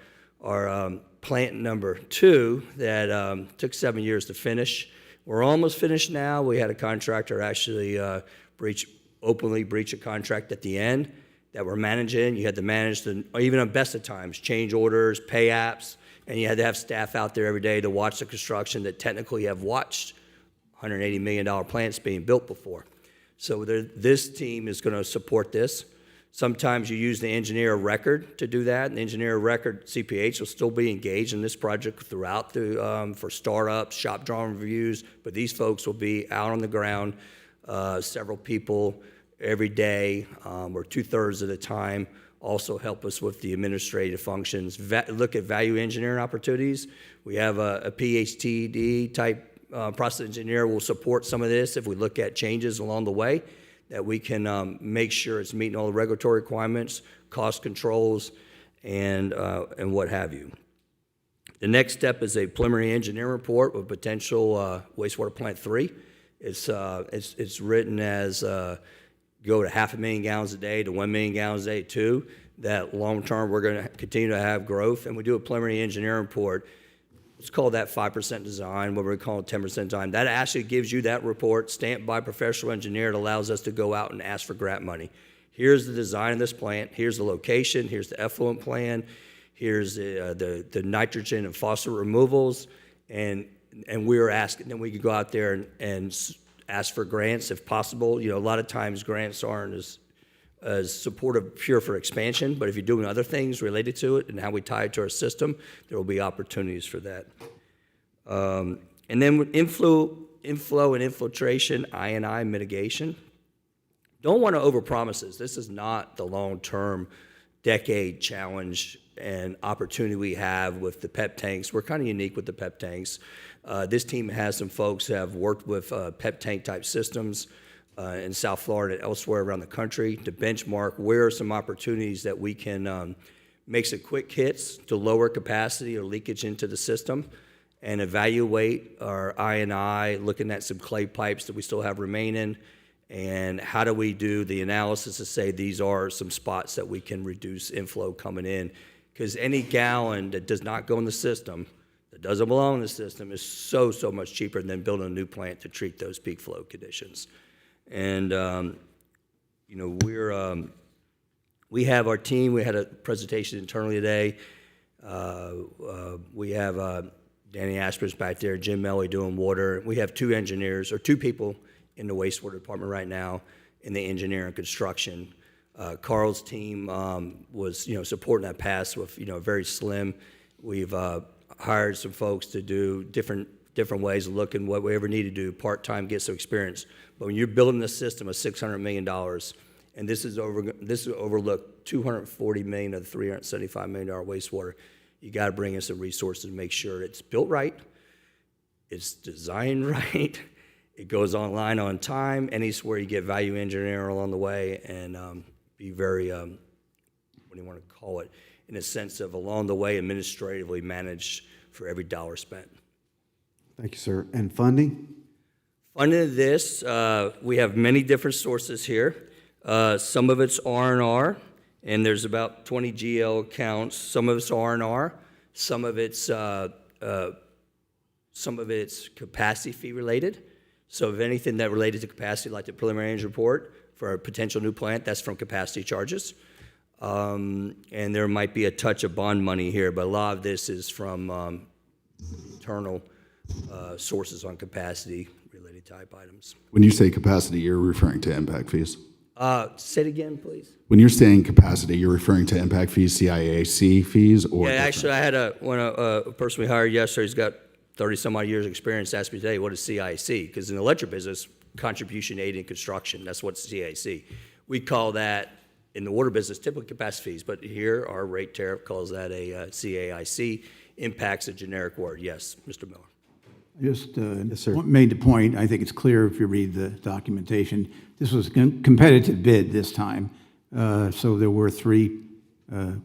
Speaker 22: plant number 2 that took 7 years to finish. We're almost finished now. We had a contractor actually openly breach a contract at the end that we're managing. You had to manage even on best of times, change orders, pay apps, and you had to have staff out there every day to watch the construction that technically have watched $180 million plants being built before. So this team is going to support this. Sometimes you use the engineer of record to do that, and the engineer of record, CPH, will still be engaged in this project throughout for startups, shop drawing reviews, but these folks will be out on the ground, several people every day, or 2/3 of the time, also help us with the administrative functions, look at value engineering opportunities. We have a PhD type process engineer will support some of this if we look at changes along the way, that we can make sure it's meeting all the regulatory requirements, cost controls, and what have you. The next step is a preliminary engineering report with potential wastewater plant 3. It's written as go to 500,000 gallons a day to 1 million gallons a day too. That long term we're going to continue to have growth, and we do a preliminary engineering report. Let's call that 5% design, what we call 10% design. That actually gives you that report stamped by a professional engineer. It allows us to go out and ask for grant money. Here's the design of this plant. Here's the location. Here's the effluent plan. Here's the nitrogen and phosphorus removals. And we were asking, then we could go out there and ask for grants if possible. A lot of times grants aren't as supportive pure for expansion, but if you're doing other things related to it and how we tie it to our system, there will be opportunities for that. And then with inflow and infiltration, I&I mitigation. Don't want to overpromise this. This is not the long-term decade challenge and opportunity we have with the PEP tanks. We're kind of unique with the PEP tanks. This team has some folks who have worked with PEP tank type systems in South Florida and elsewhere around the country to benchmark where are some opportunities that we can make some quick hits to lower capacity or leakage into the system, and evaluate our I&I, looking at some clay pipes that we still have remaining, and how do we do the analysis to say these are some spots that we can reduce inflow coming in, because any gallon that does not go in the system, that doesn't belong in the system, is so much cheaper than building a new plant to treat those peak flow conditions. And, we have our team. We had a presentation internally today. We have Danny Asper's back there, Jim Melly doing water. We have 2 engineers, or 2 people in the wastewater department right now in the engineering and construction. Carl's team was, supporting that pass with, very slim. We've hired some folks to do different ways of looking what we ever need to do, part-time, get some experience. But when you're building a system of $600 million, and this is overlooked $240 million of the $375 million wastewater, you got to bring in some resources to make sure it's built right, it's designed right, it goes online on time, anywhere you get value engineering along the way, and be very, what do you want to call it, in a sense of along the way administratively managed for every dollar spent.
Speaker 1: Thank you, sir. And funding?
Speaker 22: Funding this, we have many different sources here. Some of it's R&R, and there's about 20 GL accounts. Some of it's R&R. Some of it's capacity fee related. So if anything that related to capacity, like the preliminary engineering report for a potential new plant, that's from capacity charges. And there might be a touch of bond money here, but a lot of this is from internal sources on capacity-related type items.
Speaker 14: When you say capacity, you're referring to impact fees?
Speaker 22: Say it again, please.
Speaker 14: When you're saying capacity, you're referring to impact fees, CIAC fees, or?
Speaker 22: Yeah,
Speaker 14: different?
Speaker 22: actually, I had a person we hired yesterday who's got 30-some-odd years' experience asked me today, what is CIAC? Because in the electric business, contribution aid in construction, that's what CIAC. We call that, in the water business, typically capacity fees, but here, our rate tariff calls that a CAIC. Impact's a generic word. Yes, Mr. Miller.
Speaker 17: Just
Speaker 1: Yes, sir.
Speaker 17: made the point, I think it's clear if you read the documentation, this was a competitive bid this time, so there were 3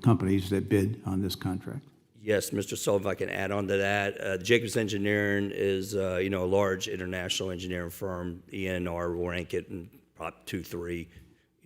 Speaker 17: companies that bid on this contract.
Speaker 22: Yes, Mr. Sullivan, if I can add on to that. Jacobs Engineering is, a large international engineering firm. ENR will rank it in top 2, 3,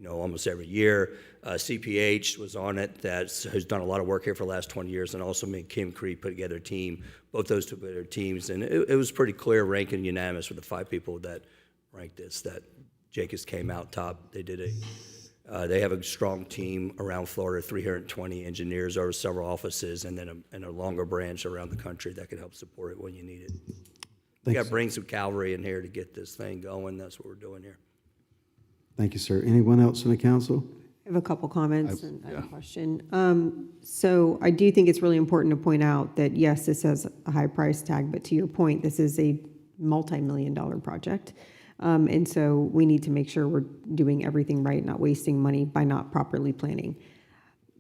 Speaker 22: almost every year. CPH was on it, has done a lot of work here for the last 20 years, and also made Kim Cree put together a team. Both those two put together teams, and it was pretty clear, ranking unanimous with the 5 people that ranked this, that Jacobs came out top. They have a strong team around Florida, 320 engineers over several offices, and then a longer branch around the country that can help support it when you need it. We got to bring some cavalry in here to get this thing going. That's what we're doing here.
Speaker 1: Thank you, sir. Anyone else in the council?
Speaker 15: I have a couple comments and I have a question. So I do think it's really important to point out that, yes, this has a high price tag, but to your point, this is a multi-million-dollar project. And so we need to make sure we're doing everything right, not wasting money by not properly planning.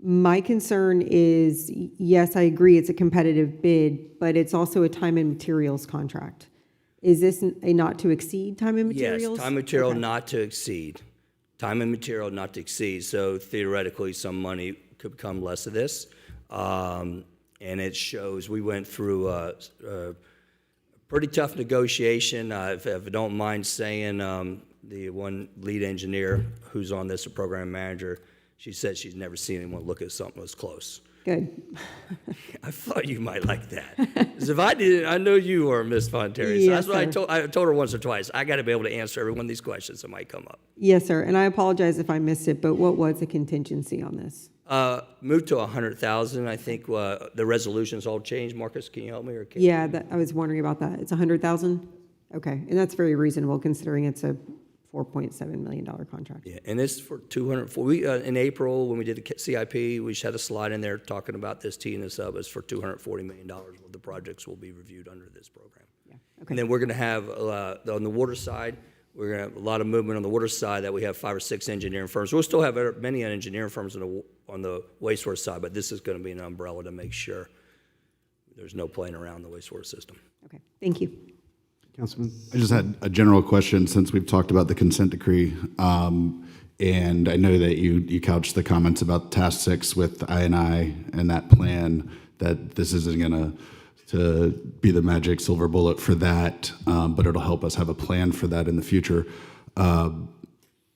Speaker 15: My concern is, yes, I agree it's a competitive bid, but it's also a time and materials contract. Is this a not to exceed time and materials?
Speaker 22: Yes, time and material
Speaker 15: Okay.
Speaker 22: not to exceed. Time and material not to exceed. So theoretically, some money could become less of this. And it shows we went through a pretty tough negotiation. If I don't mind saying, the one lead engineer who's on this, a program manager, she said she's never seen anyone look at something as close.
Speaker 15: Good.
Speaker 22: I thought you might like that. 'Cause if I didn't, I know you are, Ms. Fonteri. So
Speaker 15: Yes,
Speaker 22: that's what
Speaker 15: sir.
Speaker 22: I told her once or twice. I got to be able to answer every one of these questions that might come up.
Speaker 15: Yes, sir. And I apologize if I missed it, but what was the contingency on this?
Speaker 22: Moved to 100,000. I think the resolutions all changed. Marcus, can you help me? Or can
Speaker 15: Yeah, I was wondering about that. It's 100,000? Okay. And that's very reasonable considering it's a $4.7 million contract.
Speaker 22: Yeah, and it's for 204. We in April when we did the CIP, we just had a slide in there talking about this, teeing this up. It's for $240 million. What the projects will be reviewed under this program.
Speaker 15: Yeah.
Speaker 22: And
Speaker 15: Okay.
Speaker 22: then we're going to have on the water side. We're going to have a lot of movement on the water side. That we have 5 or 6 engineering firms. We'll still have many engineering firms on the wastewater side, but this is going to be an umbrella to make sure there's no playing around the wastewater system.
Speaker 15: Okay. Thank you.
Speaker 1: Councilman?
Speaker 14: I just had a general question since we've talked about the consent decree. And I know that you couched the comments about task 6 with I&I and that plan, that this isn't going to be the magic silver bullet for that, but it'll help us have a plan for that in the future.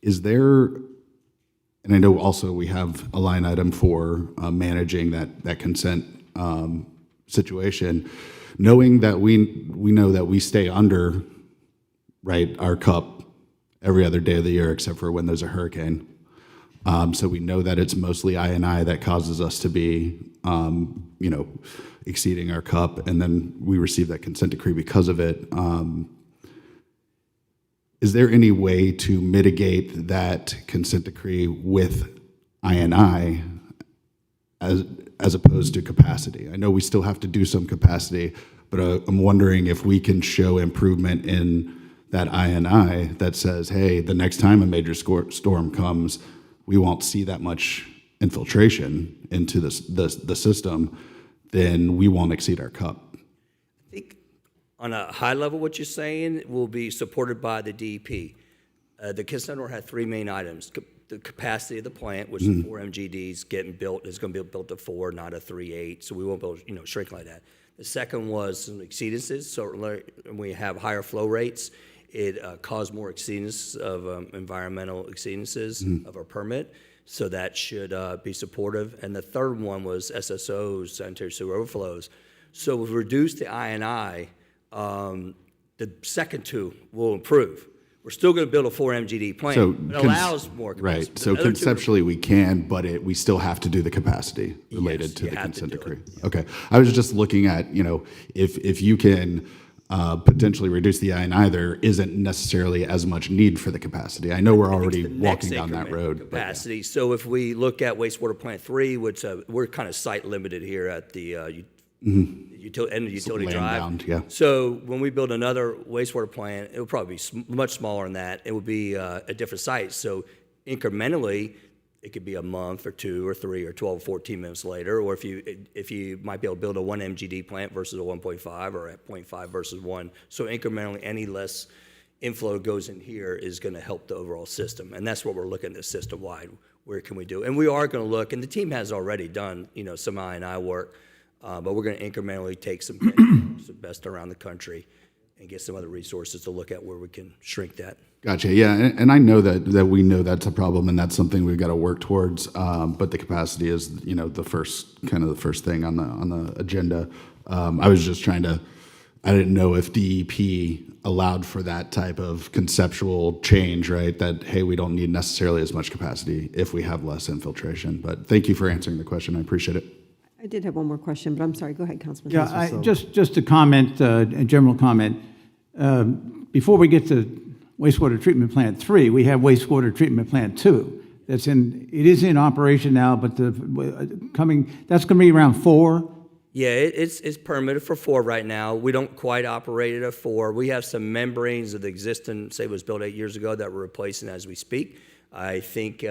Speaker 14: Is there, and I know also we have a line item for managing that consent situation, knowing that we know that we stay under, right, our cup every other day of the year except for when there's a hurricane. So we know that it's mostly I&I that causes us to be, exceeding our cup, and then we receive that consent decree because of it. Is there any way to mitigate that consent decree with I&I as opposed to capacity? I know we still have to do some capacity, but I'm wondering if we can show improvement in that I&I that says, hey, the next time a major storm comes, we won't see that much infiltration into the system, then we won't exceed our cup.
Speaker 22: I think on a high level, what you're saying will be supported by the DEP. The consent order had 3 main items. The capacity of the plant, which is 4 MGDs getting built, is going to be built to 4, not a 3.8, so we won't be able to, shrink like that. The second was some exceedances, so when we have higher flow rates, it caused more exceedance of environmental exceedances of our permit, so that should be supportive. And the third one was SSOs, sanitary sewer overflows. So we've reduced the I&I. The second 2 will improve. We're still going to build a 4 MGD plant.
Speaker 14: So
Speaker 22: but it allows more capacity.
Speaker 14: Right, so
Speaker 22: The other two are-
Speaker 14: conceptually we can, but we still have to do the capacity related
Speaker 22: Yes,
Speaker 14: to
Speaker 22: you
Speaker 14: the
Speaker 22: have to
Speaker 14: consent
Speaker 22: do
Speaker 14: decree.
Speaker 22: it.
Speaker 14: Okay, I was just looking at, if you can potentially reduce the I&I, there isn't necessarily as much need for the capacity. I know we're already
Speaker 22: the next
Speaker 14: walking down that
Speaker 22: increment
Speaker 14: road. but yeah.
Speaker 22: capacity. So if we look at wastewater plant 3, which we're kind of site limited here at the end of utility
Speaker 14: land
Speaker 22: drive.
Speaker 14: bound, yeah.
Speaker 22: So when we build another wastewater plant, it will probably be much smaller than that. It will be a different site. So incrementally, it could be a month or 2 or 3 or 12 or 14 minutes later, or if you might be able to build a 1 MGD plant versus a 1.5 or a 0.5 versus 1. So incrementally, any less inflow goes in here is going to help the overall system. And that's what we're looking at system-wide. Where can we do? And we are going to look, and the team has already done, some I&I work, but we're going to incrementally take some the best around the country and get some other resources to look at where we can shrink that.
Speaker 14: Gotcha. Yeah, and I know that we know that's a problem, and that's something we've got to work towards. But the capacity is, the first thing on the agenda. I was just I didn't know if DEP allowed for that type of conceptual change, right? That hey, we don't need necessarily as much capacity if we have less infiltration. But thank you for answering the question. I appreciate it.
Speaker 15: I did have one more question, but I'm sorry. Go ahead, Councilman.
Speaker 17: Yeah, just a comment, a general comment. Before we get to wastewater treatment plant 3, we have wastewater treatment plant 2. It is in operation now, but that's going to be around 4.
Speaker 22: Yeah, it's permitted for 4 right now. We don't quite operate it at 4. We have some membranes of the existing, say it was built 8 years ago, that we're replacing as we speak. I think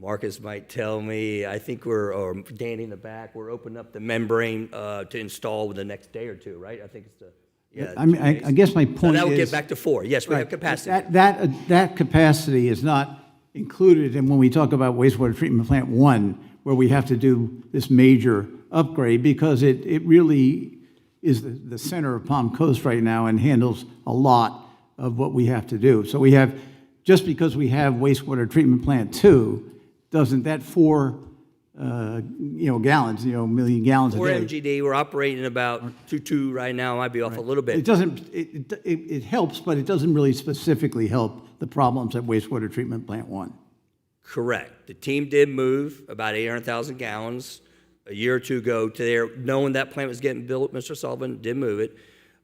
Speaker 22: Marcus might tell me, or Danny in the back, we're opening up the membrane to install within the next day or 2, right? I think it's the... Yeah,
Speaker 17: I mean, I guess my point is...
Speaker 22: So that would get back to 4. Yes, we have capacity.
Speaker 17: That capacity is not included in when we talk about wastewater treatment plant 1, where we have to do this major upgrade, because it really is the center of Palm Coast right now and handles a lot of what we have to do. So we have, just because we have wastewater treatment plant 2, doesn't that 4 gallons, million gallons a
Speaker 22: 4
Speaker 17: day.
Speaker 22: MGD, we're operating about 2.2 right now. Might be off a little bit.
Speaker 17: It helps, but it doesn't really specifically help the problems at wastewater treatment plant 1.
Speaker 22: Correct. The team did move about 800,000 gallons a year or 2 ago to there, knowing that plant was getting built. Mr. Sullivan did move it.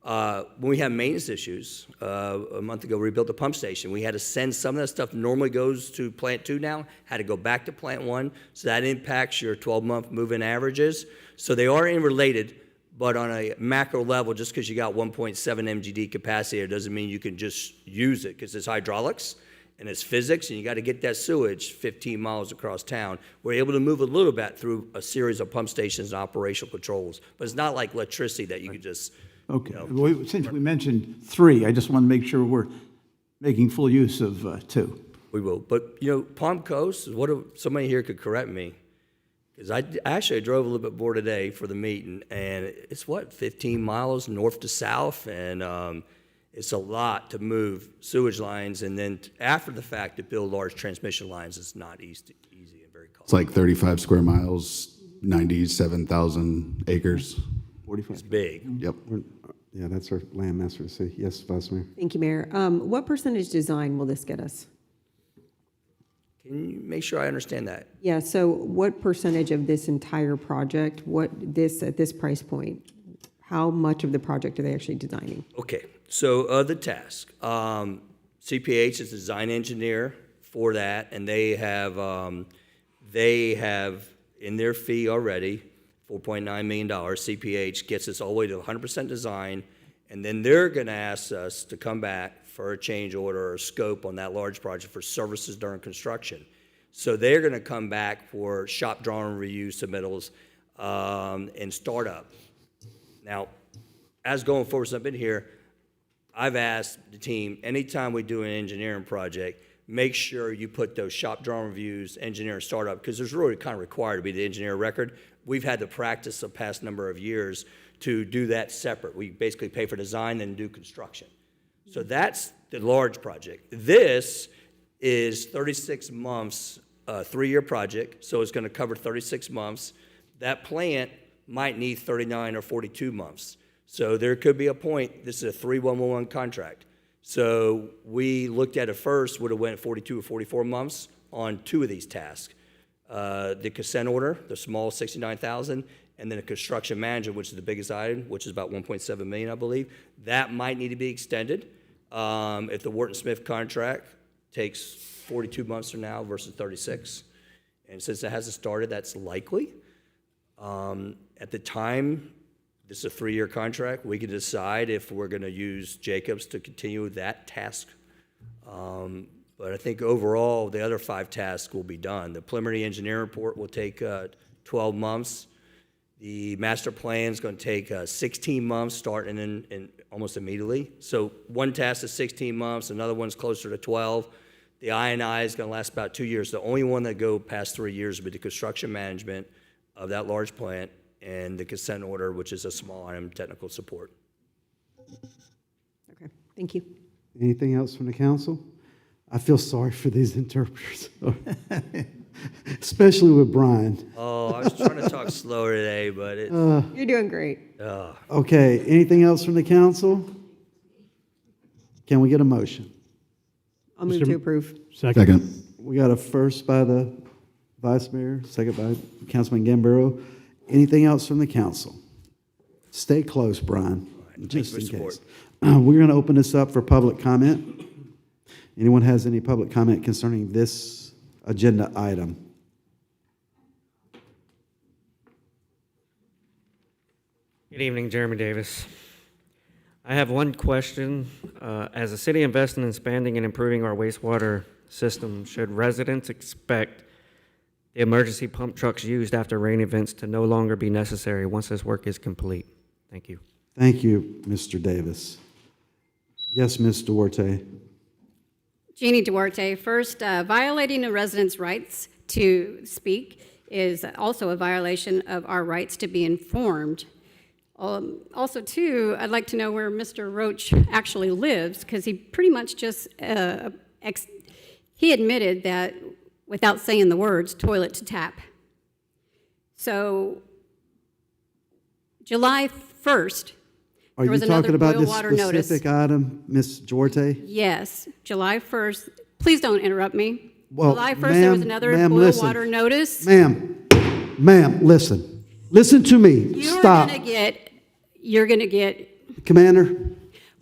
Speaker 22: When we had maintenance issues, a month ago, we rebuilt the pump station. We had to send some of that stuff normally goes to plant 2 now, had to go back to plant 1. So that impacts your 12-month move-in averages. So they are interrelated, but on a macro level, just because you got 1.7 MGD capacity, it doesn't mean you can just use it, because it's hydraulics and it's physics, and you got to get that sewage 15 miles across town. We're able to move a little bit through a series of pump stations and operational controls, but it's not like electricity that you could just...
Speaker 17: Okay. Since we mentioned 3, I just want to make sure we're making full use of 2.
Speaker 22: We will. But, Palm Coast, somebody here could correct me, because I actually drove a little bit more today for the meeting, and it's 15 miles north to south, and it's a lot to move sewage lines, and then after the fact to build large transmission lines is not easy and very costly.
Speaker 14: It's like 35 square miles, 97,000 acres.
Speaker 1: 45.
Speaker 22: It's big.
Speaker 14: Yep.
Speaker 1: Yeah, that's our landmaster to see. Yes, Vice Mayor.
Speaker 15: Thank you, Mayor. What percentage design will this get us?
Speaker 22: Can you make sure I understand that?
Speaker 15: Yeah, so what percentage of this entire project, at this price point, how much of the project are they actually designing?
Speaker 22: Okay, so the task. CPH is the design engineer for that, and they have in their fee already $4.9 million. CPH gets us all the way to 100% design, and then they're going to ask us to come back for a change order or scope on that large project for services during construction. So they're going to come back for shop drawing review submittals and startup. Now, as going forward, since I've been here, I've asked the team, anytime we do an engineering project, make sure you put those shop drawing reviews, engineering startup, because there's really kind of required to be the engineer record. We've had the practice the past number of years to do that separate. We basically pay for design and do construction. So that's the large project. This is 36 months, 3-year project, so it's going to cover 36 months. That plant might need 39 or 42 months. So there could be a point, this is a 3-1-1 contract. So we looked at it first, would have went 42 or 44 months on 2 of these tasks. The consent order, the small 69,000, and then a construction manager, which is the biggest item, which is about 1.7 million, I believe. That might need to be extended. If the Wharton Smith contract takes 42 months from now versus 36. And since it hasn't started, that's likely. At the time, this is a 3-year contract. We can decide if we're going to use Jacobs to continue that task. But I think overall, the other 5 tasks will be done. The preliminary engineering report will take 12 months. The master plan is going to take 16 months, starting in almost immediately. So one task is 16 months, another one's closer to 12. The I&I is going to last about 2 years. The only one that go past 3 years will be the construction management of that large plant and the consent order, which is a small item technical support.
Speaker 15: Okay, thank you.
Speaker 1: Anything else from the council? I feel sorry for these interpreters, especially with Brian.
Speaker 22: Oh, I was trying to talk slower today, but it.
Speaker 15: You're doing great.
Speaker 1: Okay, anything else from the council? Can we get a motion?
Speaker 15: I'll move to approve.
Speaker 13: Second.
Speaker 1: We got a first by the vice mayor, second by Councilman Gambaro. Anything else from the council? Stay close, Brian, just in case. We're going to open this up for public comment. Anyone has any public comment concerning this agenda item?
Speaker 9: Good evening, Jeremy Davis. I have one question. As a city investing in expanding and improving our wastewater system, should residents expect the emergency pump trucks used after rain events to no longer be necessary once this work is complete? Thank you.
Speaker 1: Thank you, Mr. Davis. Yes, Ms. Duarte.
Speaker 3: Jeannie Duarte, first, violating a resident's rights to speak is also a violation of our rights to be informed. Also, too, I'd like to know where Mr. Roach actually lives, because he pretty much just, he admitted that, without saying the words, toilet to tap. So, July 1st,
Speaker 1: Are
Speaker 3: there
Speaker 1: you
Speaker 3: was another
Speaker 1: talking about
Speaker 3: boil
Speaker 1: this
Speaker 3: water notice.
Speaker 1: specific item, Ms. Duarte?
Speaker 3: Yes, July 1st. Please don't interrupt me.
Speaker 1: Well,
Speaker 3: July 1st, there was another boil
Speaker 1: listen.
Speaker 3: water notice.
Speaker 1: Ma'am, listen. Listen to me. Stop.
Speaker 3: You're gonna get,
Speaker 1: Commander,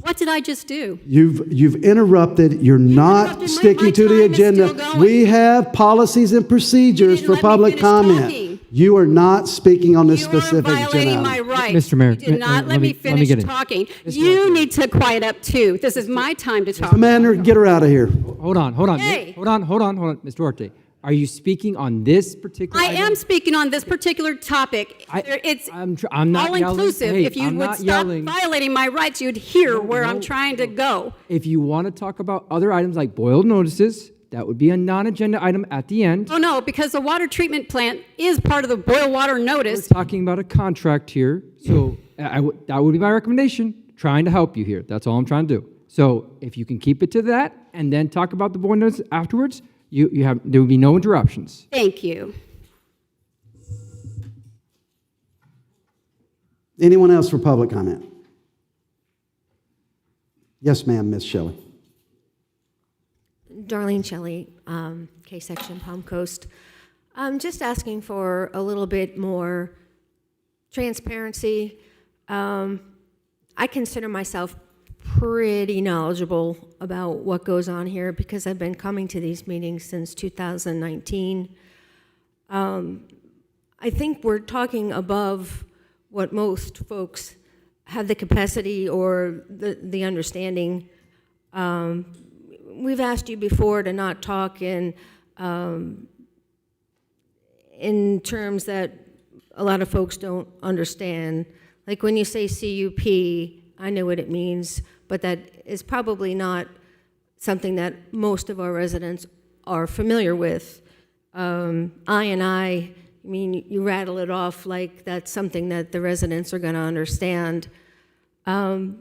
Speaker 3: what did I just do?
Speaker 1: you've interrupted. You're not
Speaker 3: interrupted.
Speaker 1: sticking
Speaker 3: My
Speaker 1: to the
Speaker 3: time is still
Speaker 1: agenda.
Speaker 3: going.
Speaker 1: We have policies and procedures
Speaker 3: didn't
Speaker 1: for
Speaker 3: let me
Speaker 1: public
Speaker 3: finish
Speaker 1: comment.
Speaker 3: talking.
Speaker 1: You are not speaking on this
Speaker 3: You are
Speaker 1: specific agenda
Speaker 3: violating
Speaker 1: item.
Speaker 3: my rights.
Speaker 5: Mr. Mayor,
Speaker 3: You did not let me
Speaker 5: let me
Speaker 3: finish
Speaker 5: get in.
Speaker 3: talking. You need to quiet up too. This is my time to talk.
Speaker 1: Commander, get her out of here.
Speaker 5: Hold on.
Speaker 3: Hey.
Speaker 5: Hold on. Ms. Duarte, are you speaking on this particular
Speaker 3: I
Speaker 5: item?
Speaker 3: am speaking on this particular topic. It's
Speaker 5: I'm not yelling.
Speaker 3: all-inclusive.
Speaker 5: Hey,
Speaker 3: If you
Speaker 5: I'm
Speaker 3: would
Speaker 5: not
Speaker 3: stop
Speaker 5: yelling.
Speaker 3: violating my rights, you'd hear where I'm trying to go.
Speaker 5: If you want to talk about other items like boiled notices, that would be a non-agenda item at the end.
Speaker 3: Oh, no, because the water treatment plant is part of the boil water notice.
Speaker 5: We're talking about a contract here, so that would be my recommendation, trying to help you here. That's all I'm trying to do. So if you can keep it to that and then talk about the boil notice afterwards, there would be no interruptions.
Speaker 3: Thank you.
Speaker 1: Anyone else for public comment? Yes, ma'am, Ms. Shelley.
Speaker 10: Darlene Shelley, K-Section, Palm Coast. I'm just asking for a little bit more transparency. I consider myself pretty knowledgeable about what goes on here because I've been coming to these meetings since 2019. I think we're talking above what most folks have the capacity or the understanding. We've asked you before to not talk in terms that a lot of folks don't understand. Like when you say CUP, I know what it means, but that is probably not something that most of our residents are familiar with. I mean, you rattle it off like that's something that the residents are going to understand. So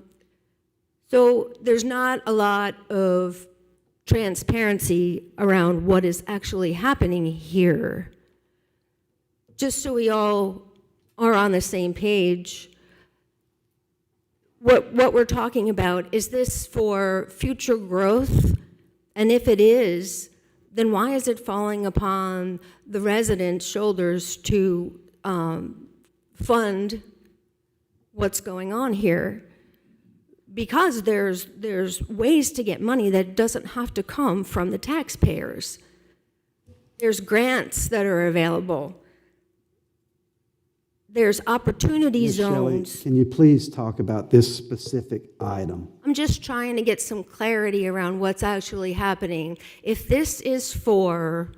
Speaker 10: there's not a lot of transparency around what is actually happening here. Just so we all are on the same page, what we're talking about, is this for future growth? And if it is, then why is it falling upon the residents' shoulders to fund what's going on here? Because there's ways to get money that doesn't have to come from the taxpayers. There's grants that are available. There's opportunity
Speaker 1: Ms. Shelley,
Speaker 10: zones.
Speaker 1: can you please talk about this specific item?
Speaker 10: I'm just trying to get some clarity around what's actually happening. If this is for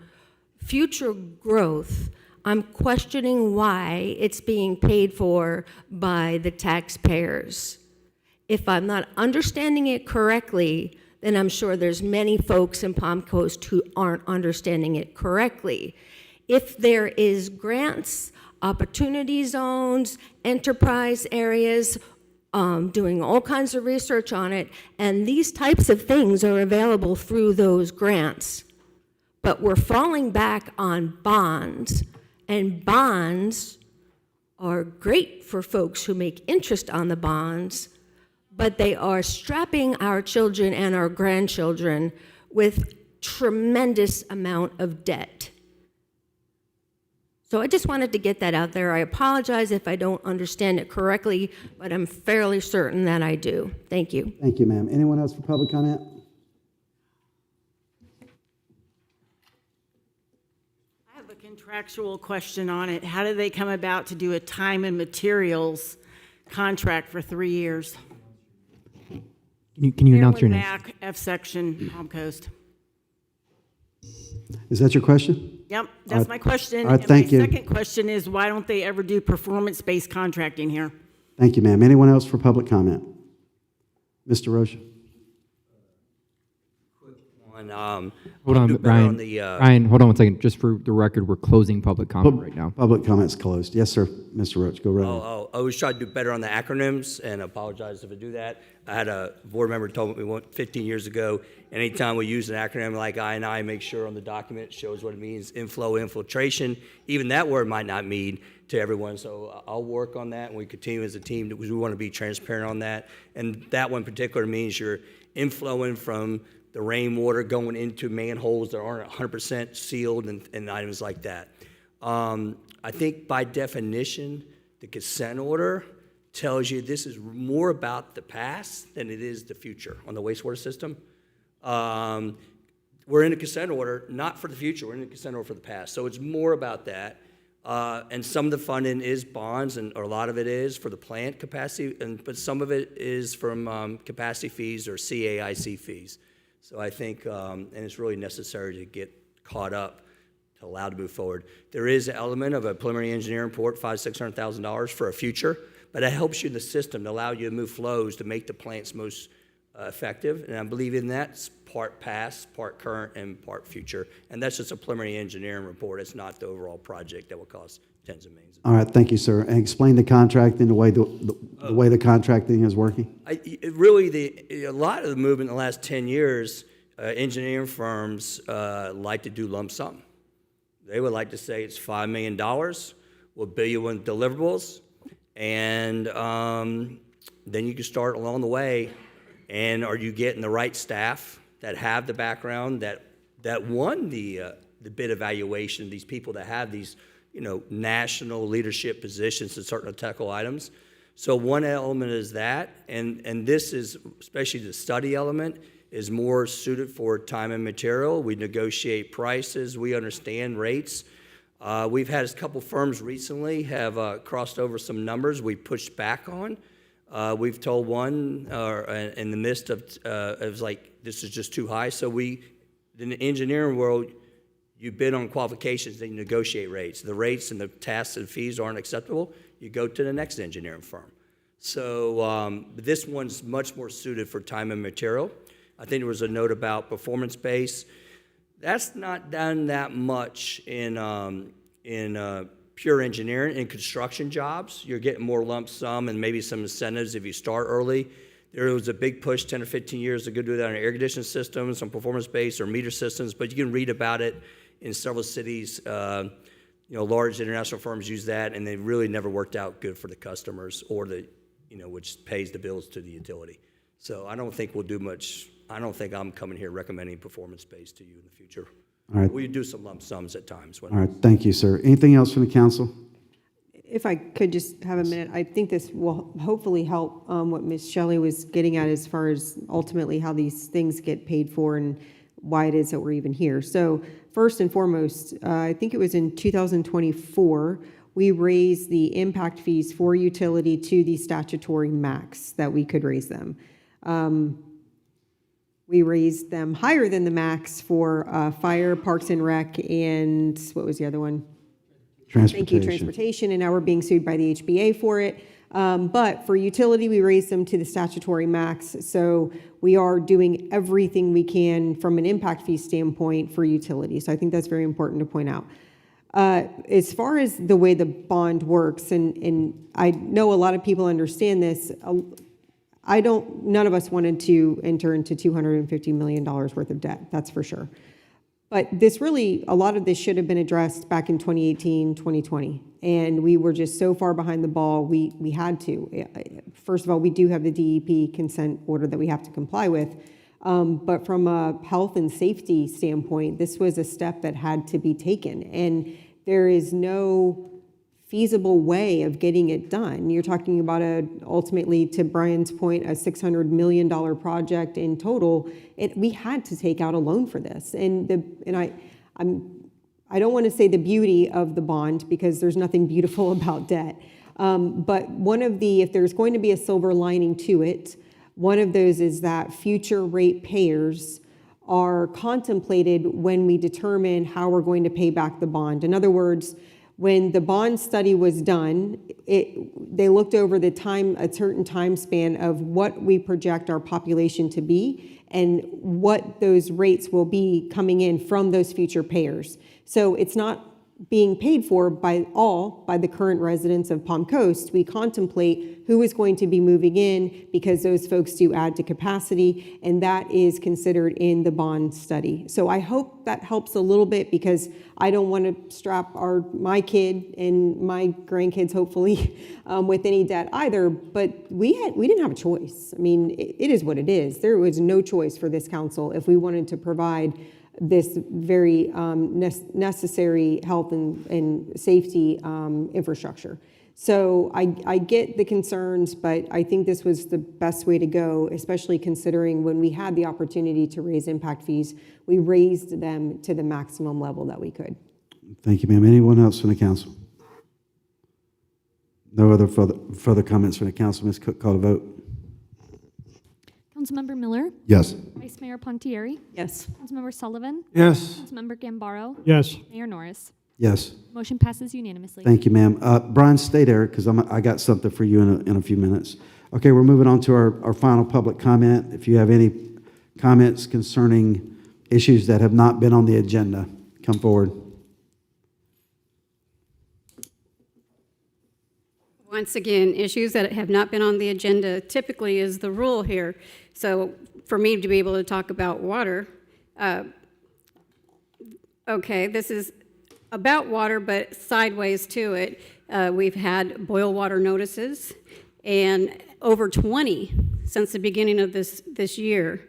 Speaker 10: future growth, I'm questioning why it's being paid for by the taxpayers. If I'm not understanding it correctly, then I'm sure there's many folks in Palm Coast who aren't understanding it correctly. If there is grants, opportunity zones, enterprise areas, doing all kinds of research on it, and these types of things are available through those grants. But we're falling back on bonds, and bonds are great for folks who make interest on the bonds, but they are strapping our children and our grandchildren with tremendous amount of debt. So I just wanted to get that out there. I apologize if I don't understand it correctly, but I'm fairly certain that I do. Thank you.
Speaker 1: Thank you, ma'am. Anyone else for public comment?
Speaker 4: I have a contractual question on it. How do they come about to do a time and materials contract for 3 years?
Speaker 5: Can you announce your
Speaker 4: Maryland
Speaker 5: name?
Speaker 4: Mac, F section, Palm Coast.
Speaker 1: Is that your question?
Speaker 4: Yep, that's my question.
Speaker 1: All right, thank you.
Speaker 4: And my second question is, why don't they ever do performance-based contracting here?
Speaker 1: Thank you, ma'am. Anyone else for public comment? Mr. Rocha?
Speaker 5: Hold on, Ryan. Ryan, hold on 1 second. Just for the record, we're closing public comment right now.
Speaker 1: Public comment's closed. Yes, sir, Mr. Roach, go right ahead.
Speaker 22: I always try to do better on the acronyms, and I apologize if I do that. I had a board member told me 15 years ago, anytime we use an acronym like I&I, make sure on the document it shows what it means, inflow, infiltration. Even that word might not mean to everyone, so I'll work on that, and we continue as a team because we want to be transparent on that. And that one in particular means you're inflowing from the rainwater going into manholes that aren't 100% sealed and items like that. I think by definition, the consent order tells you this is more about the past than it is the future on the wastewater system. We're in a consent order, not for the future, we're in a consent order for the past. So it's more about that. And some of the funding is bonds, or a lot of it is for the plant capacity, but some of it is from capacity fees or CAIC fees. So I think, and it's really necessary to get caught up to allow to move forward. There is an element of a preliminary engineering report, $500,000-$600,000 for a future, but it helps you in the system to allow you to move flows to make the plants most effective. And I believe in that's part past, part current, and part future. And that's just a preliminary engineering report. It's not the overall project that will cost tens of millions.
Speaker 1: All right, thank you, sir. And explain the contracting, the way the contracting is working.
Speaker 22: A lot of the movement in the last 10 years, engineering firms like to do lump sum. They would like to say it's $5 million, we'll bill you in deliverables, and then you can start along the way. And are you getting the right staff that have the background that won the bid evaluation? These people that have these national leadership positions in certain technical items. So one element is that, and this is, especially the study element, is more suited for time and material. We negotiate prices, we understand rates. We've had a couple firms recently have crossed over some numbers we pushed back on. We've told one in the midst of, it was like, this is just too high. So in the engineering world, you bid on qualifications, then you negotiate rates. The rates and the tasks and fees aren't acceptable, you go to the next engineering firm. So this one's much more suited for time and material. I think there was a note about performance-based. That's not done that much in pure engineering. In construction jobs, you're getting more lump sum and maybe some incentives if you start early. There was a big push 10 or 15 years ago to do that on air conditioning systems, some performance-based or meter systems, but you can read about it in several cities. Large international firms use that, and they really never worked out good for the customers or the which pays the bills to the utility. So I don't think we'll do much. I don't think I'm coming here recommending performance-based to you in the future.
Speaker 1: All right.
Speaker 22: We do some lump sums at times.
Speaker 1: All right, thank you, sir. Anything else from the council?
Speaker 15: If I could just have a minute, I think this will hopefully help what Ms. Shelley was getting at as far as ultimately how these things get paid for and why it is that we're even here. So first and foremost, I think it was in 2024, we raised the impact fees for utility to the statutory max that we could raise them. We raised them higher than the max for fire, parks and rec, and what was the other one? Thank you, transportation, and now we're being sued by the HBA for it. But for utility, we raised them to the statutory max, so we are doing everything we can from an impact fee standpoint for utility. So I think that's very important to point out. As far as the way the bond works, and I know a lot of people understand this, none of us wanted to enter into $250 million worth of debt, that's for sure. But this really, a lot of this should have been addressed back in 2018, 2020. And we were just so far behind the ball, we had to. First of all, we do have the DEP consent order that we have to comply with. But from a health and safety standpoint, this was a step that had to be taken. And there is no feasible way of getting it done. You're talking about ultimately, to Brian's point, a $600 million project in total. We had to take out a loan for this. And I don't want to say the beauty of the bond, because there's nothing beautiful about debt. But if there's going to be a silver lining to it, one of those is that future rate payers are contemplated when we determine how we're going to pay back the bond. In other words, when the bond study was done, they looked over a certain time span of what we project our population to be and what those rates will be coming in from those future payers. So it's not being paid for by the current residents of Palm Coast. We contemplate who is going to be moving in, because those folks do add to capacity, and that is considered in the bond study. So I hope that helps a little bit, because I don't want to strap my kid and my grandkids, hopefully, with any debt either. But we didn't have a choice. I mean, it is what it is. There was no choice for this council if we wanted to provide this very necessary health and safety infrastructure. So I get the concerns, but I think this was the best way to go, especially considering when we had the opportunity to raise impact fees, we raised them to the maximum level that we could.
Speaker 1: Thank you, ma'am. Anyone else from the council? No other further comments from the council. Ms. Cook, call the vote.
Speaker 2: Councilmember Miller?
Speaker 14: Yes.
Speaker 2: Vice Mayor Pontieri?
Speaker 4: Yes.
Speaker 2: Councilmember Sullivan?
Speaker 16: Yes.
Speaker 2: Councilmember Gambaro?
Speaker 16: Yes.
Speaker 2: Mayor Norris?
Speaker 1: Yes.
Speaker 2: Motion passes unanimously.
Speaker 1: Thank you, ma'am. Brian, stay there, because I got something for you in a few minutes. Okay, we're moving on to our final public comment. If you have any comments concerning issues that have not been on the agenda, come forward.
Speaker 3: Once again, issues that have not been on the agenda typically is the rule here. So for me to be able to talk about water, okay, this is about water, but sideways to it. We've had boil water notices, and over 20 since the beginning of this year.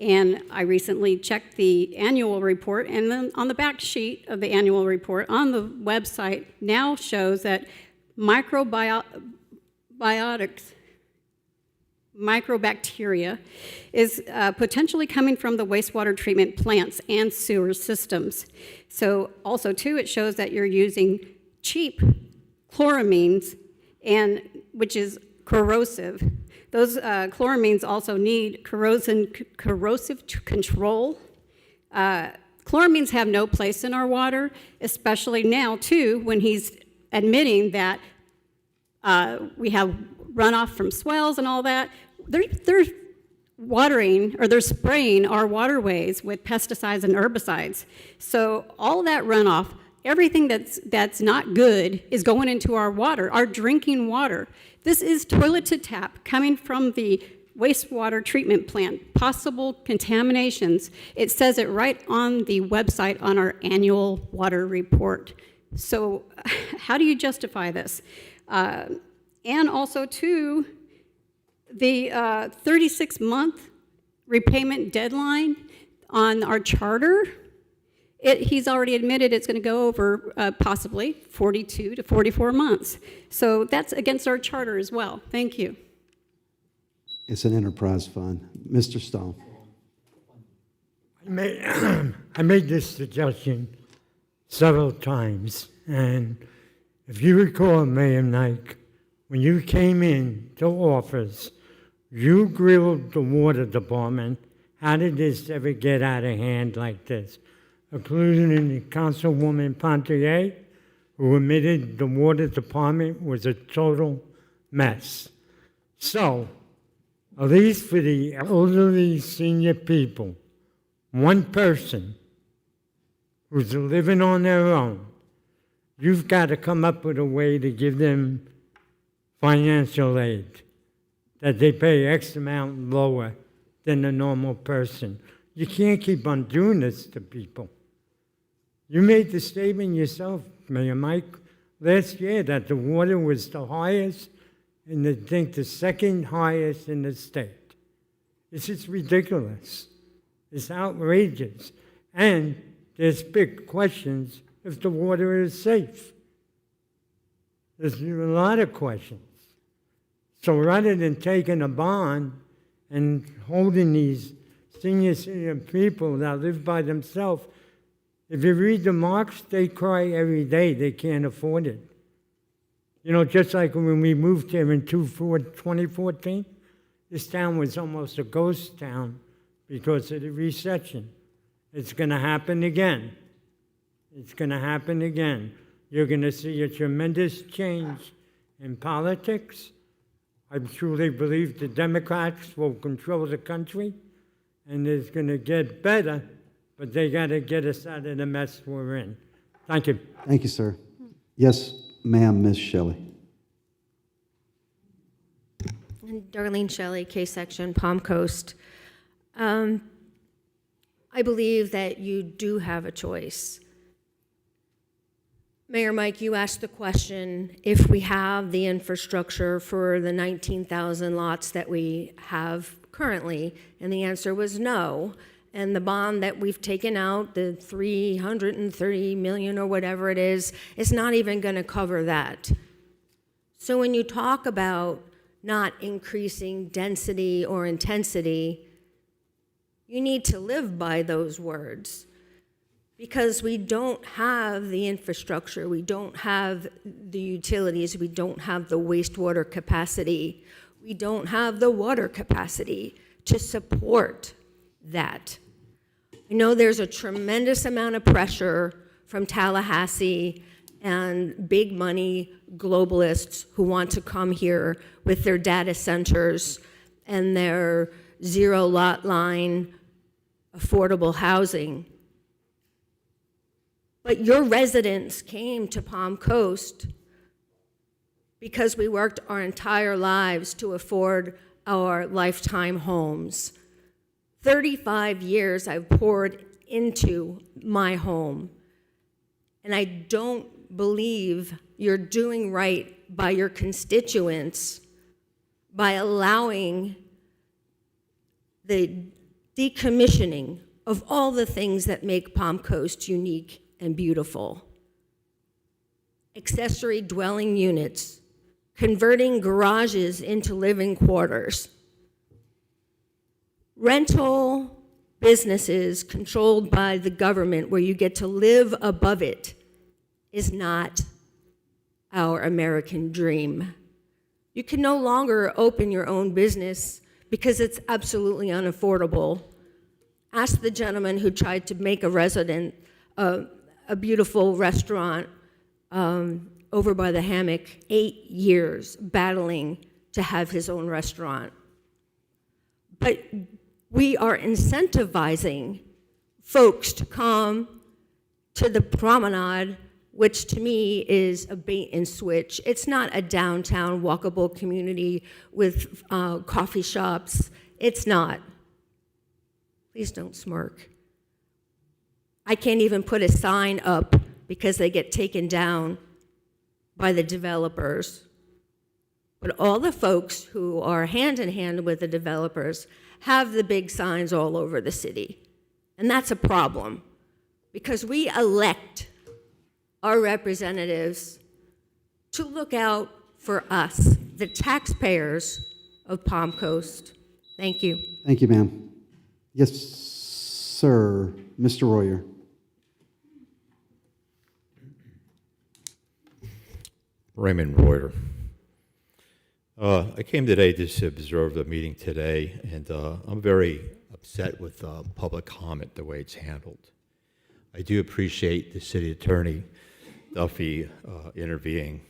Speaker 3: And I recently checked the annual report, and then on the back sheet of the annual report on the website now shows that microbacteria is potentially coming from the wastewater treatment plants and sewer systems. So also too, it shows that you're using cheap chloramines, which is corrosive. Those chloramines also need corrosive control. Chloramines have no place in our water, especially now too, when he's admitting that we have runoff from swells and all that. They're watering, or they're spraying our waterways with pesticides and herbicides. So all that runoff, everything that's not good is going into our water, our drinking water. This is toilet to tap coming from the wastewater treatment plant, possible contaminations. It says it right on the website on our annual water report. So how do you justify this? And also too, The 36-month repayment deadline on our charter, he's already admitted it's going to go over possibly 42 to 44 months. So that's against our charter as well. Thank you.
Speaker 1: It's an enterprise fund. Mr. Stone.
Speaker 6: I made this suggestion several times, and if you recall, Mayor Knight, when you came in to office, you grilled the water department. How did this ever get out of hand like this? Including Councilwoman Pontier, who admitted the water department was a total mess. So, at least for the elderly senior people, one person who's living on their own, you've got to come up with a way to give them financial aid, that they pay X amount lower than a normal person. You can't keep on doing this to people. You made the statement yourself, Mayor Mike, last year that the water was the highest and I think the second highest in the state. This is ridiculous. It's outrageous. And there's big questions if the water is safe. There's a lot of questions. So rather than taking a bond and holding these senior people that live by themselves, if you read the marks, they cry every day. They can't afford it. You know, just like when we moved here in 2014, this town was almost a ghost town because of the recession. It's going to happen again. It's going to happen again. You're going to see a tremendous change in politics. I truly believe the Democrats will control the country, and it's going to get better, but they got to get us out of the mess we're in. Thank you.
Speaker 1: Thank you, sir. Yes, ma'am, Ms. Shelley.
Speaker 10: And Darlene Shelley, K-Section, Palm Coast. I believe that you do have a choice. Mayor Mike, you asked the question, if we have the infrastructure for the 19,000 lots that we have currently, and the answer was no. And the bond that we've taken out, the $330 million or whatever it is not even going to cover that. So when you talk about not increasing density or intensity, you need to live by those words. Because we don't have the infrastructure, we don't have the utilities, we don't have the wastewater capacity, we don't have the water capacity to support that. I know there's a tremendous amount of pressure from Tallahassee and big money globalists who want to come here with their data centers and their zero lot line affordable housing. But your residents came to Palm Coast because we worked our entire lives to afford our lifetime homes. 35 years I've poured into my home, and I don't believe you're doing right by your constituents by allowing the decommissioning of all the things that make Palm Coast unique and beautiful. Accessory dwelling units, converting garages into living quarters, rental businesses controlled by the government where you get to live above it is not our American dream. You can no longer open your own business because it's absolutely unaffordable. Ask the gentleman who tried to make a resident a beautiful restaurant over by the hammock, 8 years battling to have his own restaurant. But we are incentivizing folks to come to the promenade, which to me is a bait and switch. It's not a downtown walkable community with coffee shops. It's not. Please don't smirk. I can't even put a sign up because they get taken down by the developers. But all the folks who are hand in hand with the developers have the big signs all over the city. And that's a problem, because we elect our representatives to look out for us, the taxpayers of Palm Coast. Thank you.
Speaker 1: Thank you, ma'am. Yes, sir. Mr. Royer.
Speaker 7: Raymond Reuter. I came today to observe the meeting today, and I'm very upset with public comment, the way it's handled. I do appreciate the city attorney, Duffy, intervening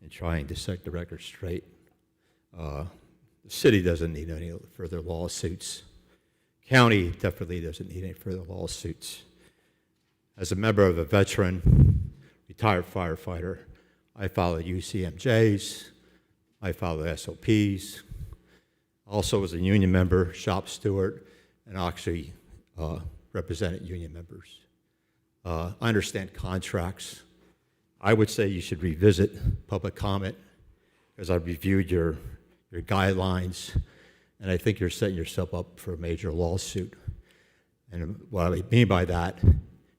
Speaker 7: and trying to set the record straight. The city doesn't need any further lawsuits. County definitely doesn't need any further lawsuits. As a member of a veteran, retired firefighter, I followed UCMJs, I followed SOPs, also was a union member, shop steward, and actually represented union members. I understand contracts. I would say you should revisit public comment, because I've reviewed your guidelines, and I think you're setting yourself up for a major lawsuit. And what I mean by that,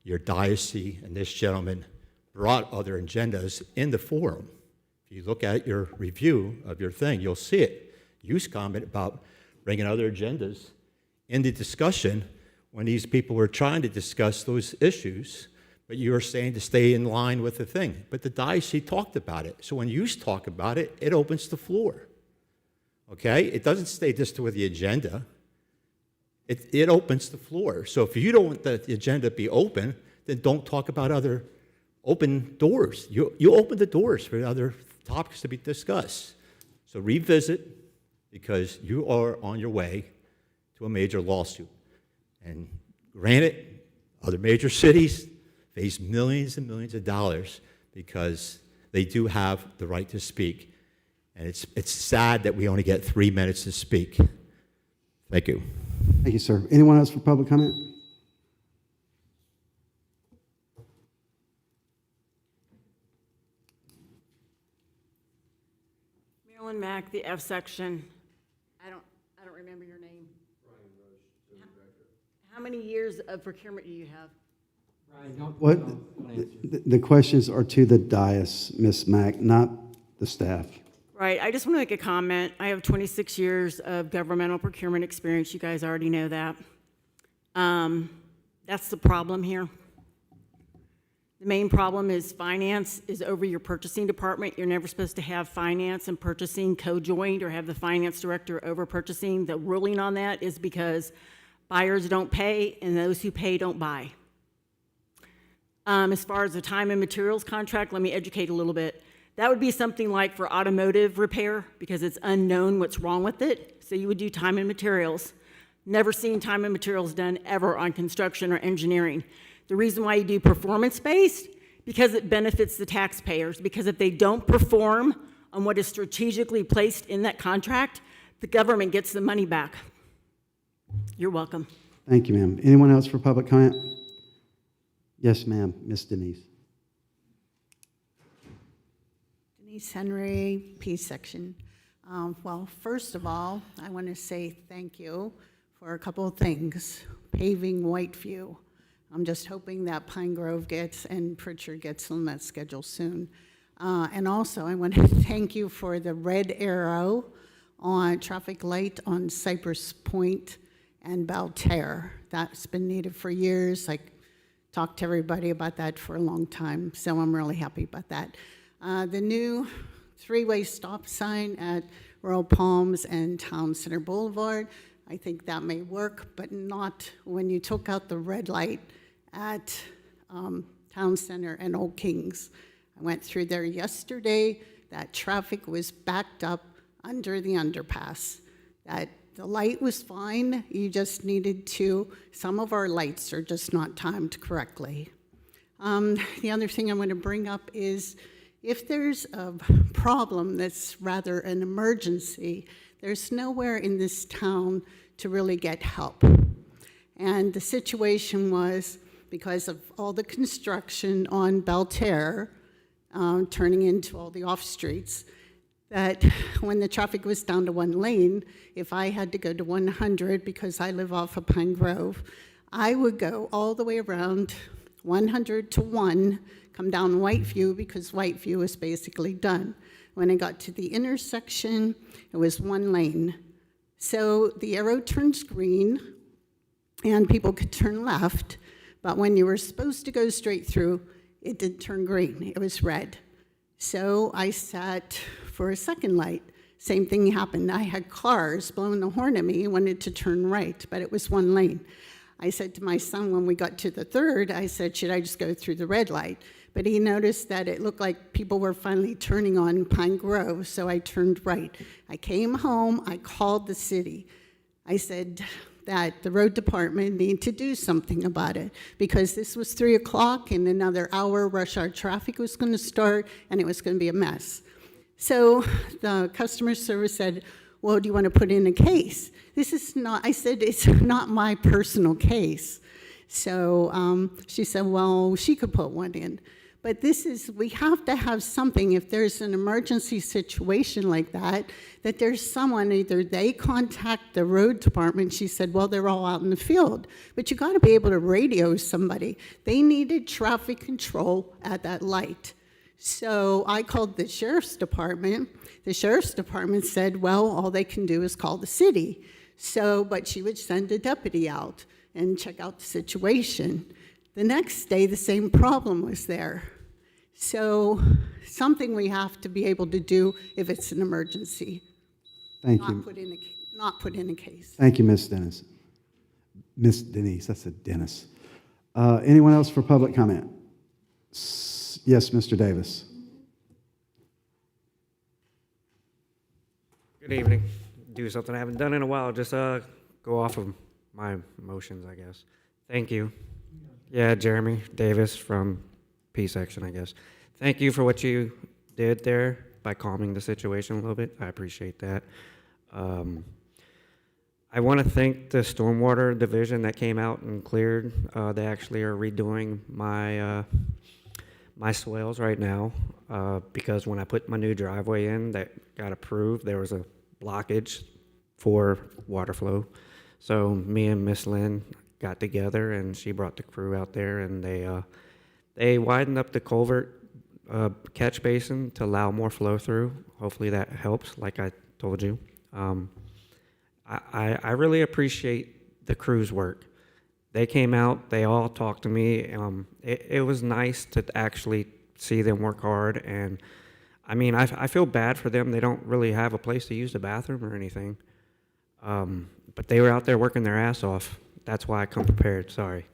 Speaker 7: your diocese and this gentleman brought other agendas in the forum. If you look at your review of your thing, you'll see it. Use comment about bringing other agendas in the discussion when these people were trying to discuss those issues, but you were saying to stay in line with the thing. But the diocese talked about it. So when you talk about it, it opens the floor. Okay? It doesn't stay just with the agenda. It opens the floor. So if you don't want the agenda to be open, then don't talk about other open doors. You open the doors for other topics to be discussed. So revisit, because you are on your way to a major lawsuit. And granted, other major cities face millions and millions of dollars because they do have the right to speak. And it's sad that we only get 3 minutes to speak. Thank you.
Speaker 1: Thank you, sir. Anyone else for public comment?
Speaker 4: Marilyn Mack, the F section. I don't remember your name. How many years of procurement do you have?
Speaker 1: What? The questions are to the dais, Ms. Mack, not the staff.
Speaker 4: Right, I just want to make a comment. I have 26 years of governmental procurement experience. You guys already know that. That's the problem here. The main problem is finance is over your purchasing department. You're never supposed to have finance and purchasing co-joined or have the finance director over purchasing. The ruling on that is because buyers don't pay and those who pay don't buy. As far as the time and materials contract, let me educate a little bit. That would be something like for automotive repair, because it's unknown what's wrong with it. So you would do time and materials. Never seen time and materials done ever on construction or engineering. The reason why you do performance-based, because it benefits the taxpayers. Because if they don't perform on what is strategically placed in that contract, the government gets the money back. You're welcome.
Speaker 1: Thank you, ma'am. Anyone else for public comment? Yes, ma'am. Ms. Denise.
Speaker 8: Denise Henry, P section. Well, first of all, I want to say thank you for a couple of things. Paving Whiteview. I'm just hoping that Pine Grove gets and Pritchard gets on that schedule soon. And also, I want to thank you for the red arrow on traffic light on Cypress Point and Belterre. That's been needed for years. I talked to everybody about that for a long time, so I'm really happy about that. The new three-way stop sign at Royal Palms and Town Center Boulevard, I think that may work, but not when you took out the red light at Town Center and Old Kings. I went through there yesterday. That traffic was backed up under the underpass. That the light was fine. You just needed to, some of our lights are just not timed correctly. The other thing I'm going to bring up is if there's a problem that's rather an emergency, there's nowhere in this town to really get help. And the situation was because of all the construction on Belterre, turning into all the off streets, that when the traffic was down to one lane, if I had to go to 100 because I live off of Pine Grove, I would go all the way around 100 to 1, come down Whiteview because Whiteview is basically done. When I got to the intersection, it was one lane. So the arrow turns green and people could turn left, but when you were supposed to go straight through, it didn't turn green, it was red. So I sat for a second light. Same thing happened. I had cars blowing the horn at me, wanted to turn right, but it was one lane. I said to my son when we got to the third, I said, should I just go through the red light? But he noticed that it looked like people were finally turning on Pine Grove, so I turned right. I came home, I called the city. I said that the road department needed to do something about it because this was 3 o'clock, in another hour rush hour traffic was going to start and it was going to be a mess. So the customer service said, well, do you want to put in a case? This is not, I said, it's not my personal case. So she said, well, she could put one in. But this is, we have to have something, if there's an emergency situation like that, that there's someone, either they contact the road department. She said, well, they're all out in the field. But you got to be able to radio somebody. They needed traffic control at that light. So I called the sheriff's department. The sheriff's department said, well, all they can do is call the city. So, but she would send a deputy out and check out the situation. The next day, the same problem was there. So something we have to be able to do if it's an emergency.
Speaker 1: Thank
Speaker 8: Not
Speaker 1: you.
Speaker 8: not put in a case.
Speaker 1: Thank you, Ms. Dennis. Ms. Denise, I said Dennis. Anyone else for public comment? Yes, Mr. Davis.
Speaker 9: Good evening. Do something I haven't done in a while. Just go off of my emotions, I guess. Thank you. Yeah, Jeremy Davis from P section, I guess. Thank you for what you did there by calming the situation a little bit. I appreciate that. I want to thank the stormwater division that came out and cleared. They actually are redoing my my swales right now because when I put my new driveway in that got approved, there was a blockage for water flow. So me and Miss Lynn got together and she brought the crew out there and they widened up the culvert catch basin to allow more flow through. Hopefully that helps, like I told you. I really appreciate the crew's work. They came out, they all talked to me. It was nice to actually see them work hard. And I mean, I feel bad for them. They don't really have a place to use the bathroom or anything. But they were out there working their ass off. That's why I come prepared, sorry.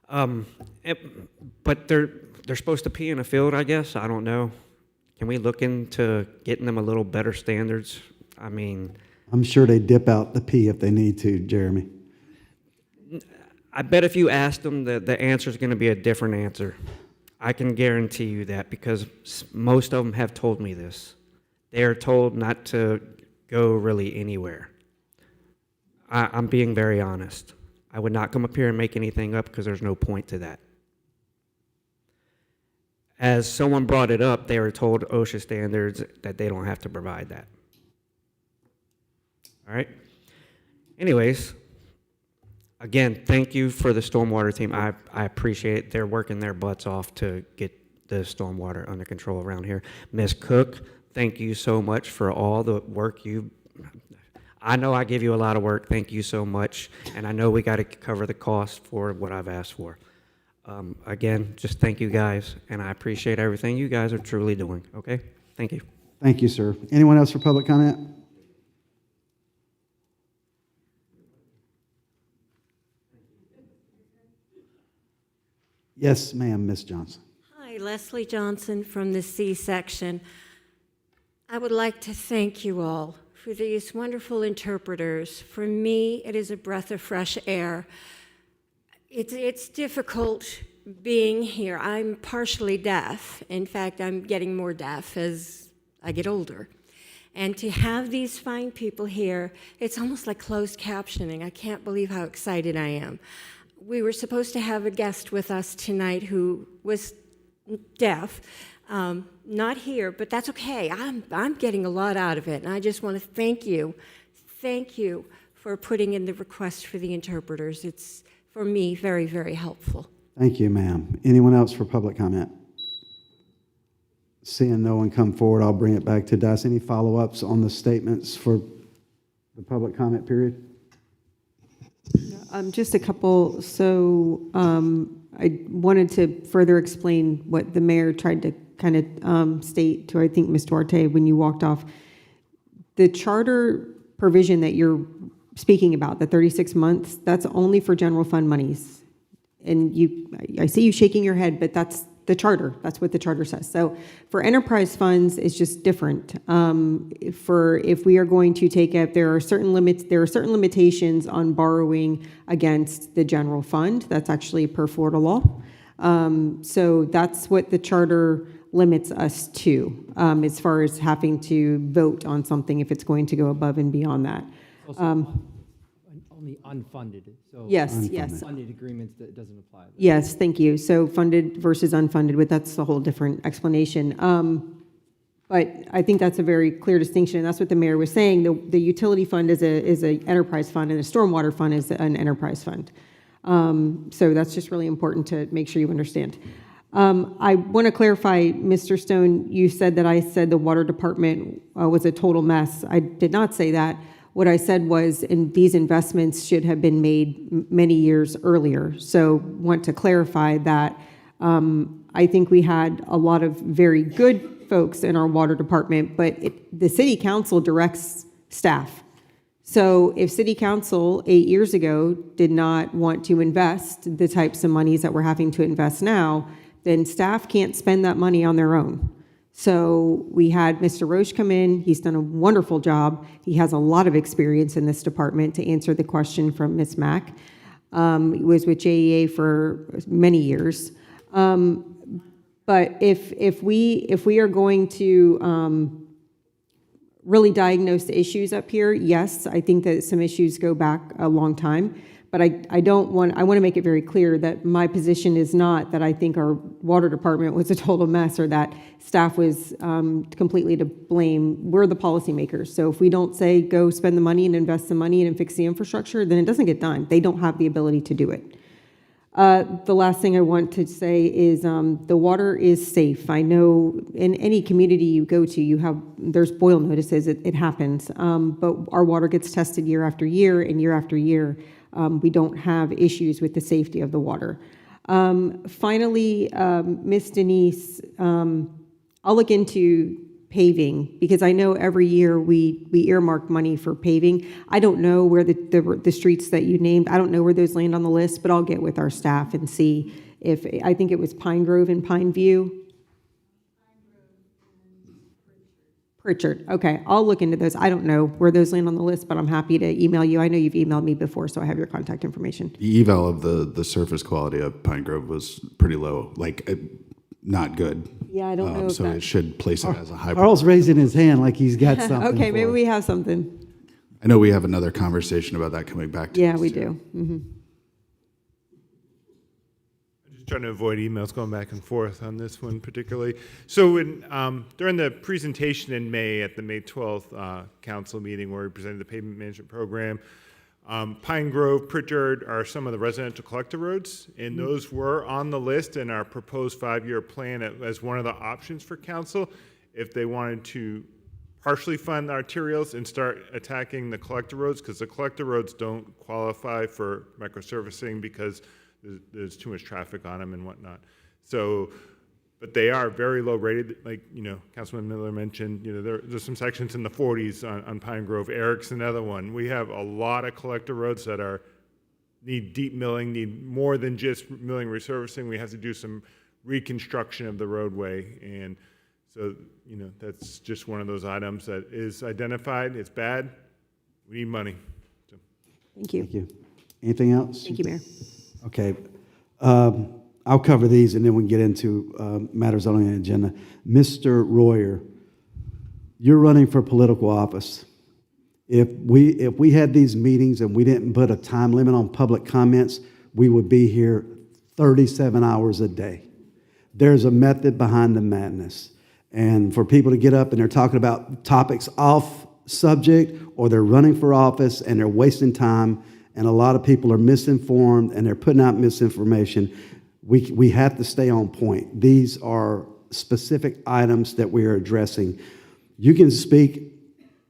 Speaker 9: But they're supposed to pee in a field, I guess. I don't know. Can we look into getting them a little better standards? I mean,
Speaker 1: I'm sure they dip out the pee if they need to, Jeremy.
Speaker 9: I bet if you ask them, the answer is going to be a different answer. I can guarantee you that because most of them have told me this. They are told not to go really anywhere. I'm being very honest. I would not come up here and make anything up because there's no point to that. As someone brought it up, they were told OSHA standards that they don't have to provide that. All right? Anyways, again, thank you for the stormwater team. I appreciate it. They're working their butts off to get the stormwater under control around here. Ms. Cook, thank you so much for all the work you. I know I give you a lot of work. Thank you so much. And I know we got to cover the cost for what I've asked for. Again, just thank you guys. And I appreciate everything you guys are truly doing. Okay? Thank you.
Speaker 1: Thank you, sir. Anyone else for public comment? Yes, ma'am, Ms. Johnson.
Speaker 11: Hi, Leslie Johnson from the C section. I would like to thank you all for these wonderful interpreters. For me, it is a breath of fresh air. It's difficult being here. I'm partially deaf. In fact, I'm getting more deaf as I get older. And to have these fine people here, it's almost like closed captioning. I can't believe how excited I am. We were supposed to have a guest with us tonight who was deaf, Not here, but that's okay. I'm getting a lot out of it, and I just want to thank you. Thank you for putting in the request for the interpreters. It's, for me, very, very helpful.
Speaker 1: Thank you, ma'am. Anyone else for public comment? Seeing no one come forward, I'll bring it back to Dice. Any follow-ups on the statements for the public comment period?
Speaker 15: Just a couple. So I wanted to further explain what the mayor tried to kind of state to, I think, Ms. Duarte, when you walked off. The charter provision that you're speaking about, the 36 months, that's only for general fund monies. And I see you shaking your head, but that's the charter. That's what the charter says. So for enterprise funds, it's just different. If we are going to take up, there are certain limitations on borrowing against the general fund. That's actually per Florida law. So that's what the charter limits us to, as far as having to vote on something if it's going to go above and beyond that.
Speaker 5: Only unfunded, so.
Speaker 15: Yes,
Speaker 5: unfunded.
Speaker 15: yes.
Speaker 5: Funded agreements, that doesn't apply.
Speaker 15: Yes, thank you. So funded versus unfunded, but that's a whole different explanation. But I think that's a very clear distinction, and that's what the mayor was saying. The utility fund is a enterprise fund, and the stormwater fund is an enterprise fund. So that's just really important to make sure you understand. I want to clarify, Mr. Stone, you said that I said the water department was a total mess. I did not say that. What I said was, these investments should have been made many years earlier. So want to clarify that. I think we had a lot of very good folks in our water department, but the city council directs staff. So if city council 8 years ago did not want to invest the types of monies that we're having to invest now, then staff can't spend that money on their own. So we had Mr. Roche come in. He's done a wonderful job. He has a lot of experience in this department to answer the question from Ms. Mack. He was with JEA for many years. But if we are going to really diagnose the issues up here, yes, I think that some issues go back a long time. But I want to make it very clear that my position is not that I think our water department was a total mess or that staff was completely to blame. We're the policymakers. So if we don't say go spend the money and invest the money and fix the infrastructure, then it doesn't get done. They don't have the ability to do it. The last thing I want to say is the water is safe. I know in any community you go to, there's boil notices. It happens. But our water gets tested year after year and year after year. We don't have issues with the safety of the water. Finally, Ms. Denise, I'll look into paving because I know every year we earmark money for paving. I don't know where the streets that you named, I don't know where those land on the list, but I'll get with our staff and see if, I think it was Pine Grove and Pine View. Pritchard. Okay, I'll look into those. I don't know where those land on the list, but I'm happy to email you. I know you've emailed me before, so I have your contact information.
Speaker 14: The eval of the surface quality of Pine Grove was pretty low, not good.
Speaker 15: Yeah, I don't know.
Speaker 14: So it should place it as a high.
Speaker 1: Carl's raising his hand like he's got something.
Speaker 15: Okay,
Speaker 1: for
Speaker 15: maybe
Speaker 1: us.
Speaker 15: we have something.
Speaker 14: I know we have another conversation about that coming back to
Speaker 15: Yeah,
Speaker 14: us,
Speaker 15: we
Speaker 14: too.
Speaker 15: do.
Speaker 12: Just trying to avoid emails going back and forth on this one particularly. So during the presentation in May at the May 12th council meeting where we presented the pavement management program, Pine Grove, Pritchard are some of the residential collector roads, and those were on the list in our proposed 5-year plan as one of the options for council if they wanted to partially fund the arterials and start attacking the collector roads, because the collector roads don't qualify for microservicing because there's too much traffic on them and whatnot. So, but they are very low rated, like, Councilman Miller mentioned, there's some sections in the 40s on Pine Grove. Eric's another one. We have a lot of collector roads that need deep milling, need more than just milling resurfacing. We have to do some reconstruction of the roadway. And so, that's just one of those items that is identified. It's bad. We need money. So.
Speaker 15: Thank you.
Speaker 1: Thank you. Anything else?
Speaker 15: Thank you, Mayor.
Speaker 1: Okay. I'll cover these and then we can get into matters on the agenda. Mr. Royer, you're running for political office. If we had these meetings and we didn't put a time limit on public comments, we would be here 37 hours a day. there's a method behind the madness. And for people to get up and they're talking about topics off subject, or they're running for office and they're wasting time, and a lot of people are misinformed and they're putting out misinformation, we have to stay on point. These are specific items that we are addressing. You can speak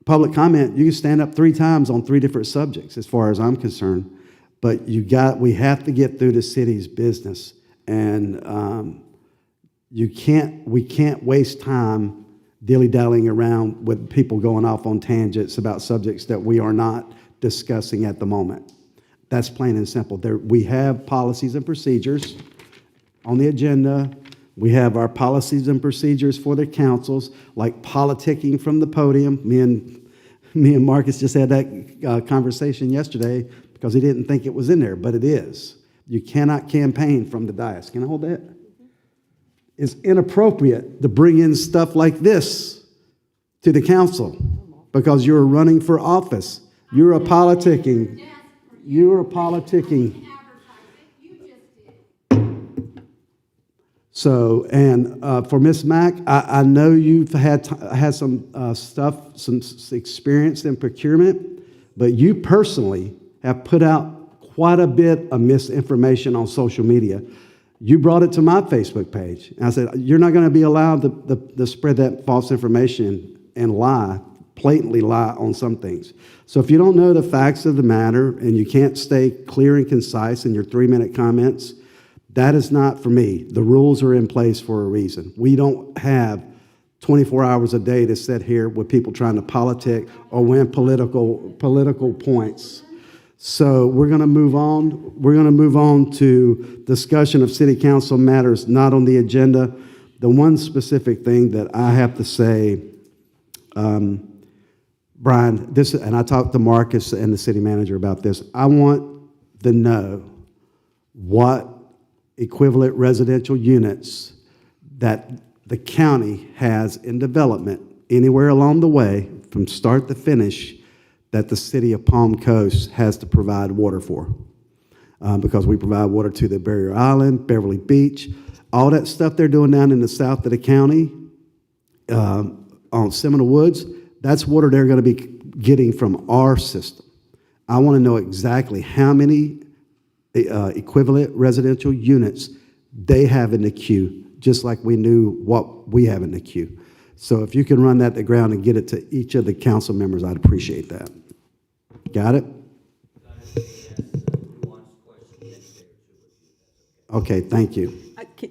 Speaker 1: public comment, you can stand up 3 times on 3 different subjects as far as I'm concerned, but we have to get through the city's business. And we can't waste time dilly-dallying around with people going off on tangents about subjects that we are not discussing at the moment. That's plain and simple. We have policies and procedures on the agenda. We have our policies and procedures for the councils, like politicking from the podium. Me and Marcus just had that conversation yesterday because he didn't think it was in there, but it is. You cannot campaign from the dais. Can I hold that? It's inappropriate to bring in stuff like this to the council because you're running for office. You're a politicking. So, and for Ms. Mack, I know you've had some some experience in procurement, but you personally have put out quite a bit of misinformation on social media. You brought it to my Facebook page. And I said, you're not going to be allowed to spread that false information and blatantly lie on some things. So if you don't know the facts of the matter and you can't stay clear and concise in your 3-minute comments, that is not for me. The rules are in place for a reason. We don't have 24 hours a day to sit here with people trying to politic or win political points. So we're going to move on. We're going to move on to discussion of city council matters not on the agenda. The one specific thing that I have to say, Brian, and I talked to Marcus and the city manager about this. I want to know what equivalent residential units that the county has in development anywhere along the way from start to finish that the city of Palm Coast has to provide water for. Because we provide water to the Barrier Island, Beverly Beach, all that stuff they're doing down in the south of the county, on Seminole Woods, that's water they're going to be getting from our system. I want to know exactly how many equivalent residential units they have in the queue, just like we knew what we have in the queue. So if you can run that to ground and get it to each of the council members, I'd appreciate that. Got it? Okay, thank you.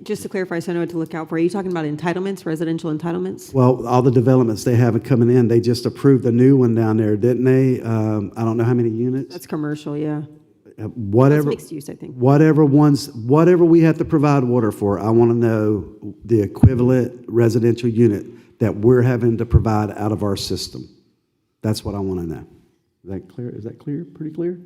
Speaker 15: Just to clarify, so I know what to look out for, are you talking about entitlements, residential entitlements?
Speaker 1: Well, all the developments they have coming in, they just approved a new one down there, didn't they? I don't know how many units.
Speaker 15: That's commercial, yeah.
Speaker 1: Whatever.
Speaker 15: That's mixed use, I think.
Speaker 1: Whatever we have to provide water for, I want to know the equivalent residential unit that we're having to provide out of our system. That's what I want to know. Is that clear? Is that clear? Pretty clear?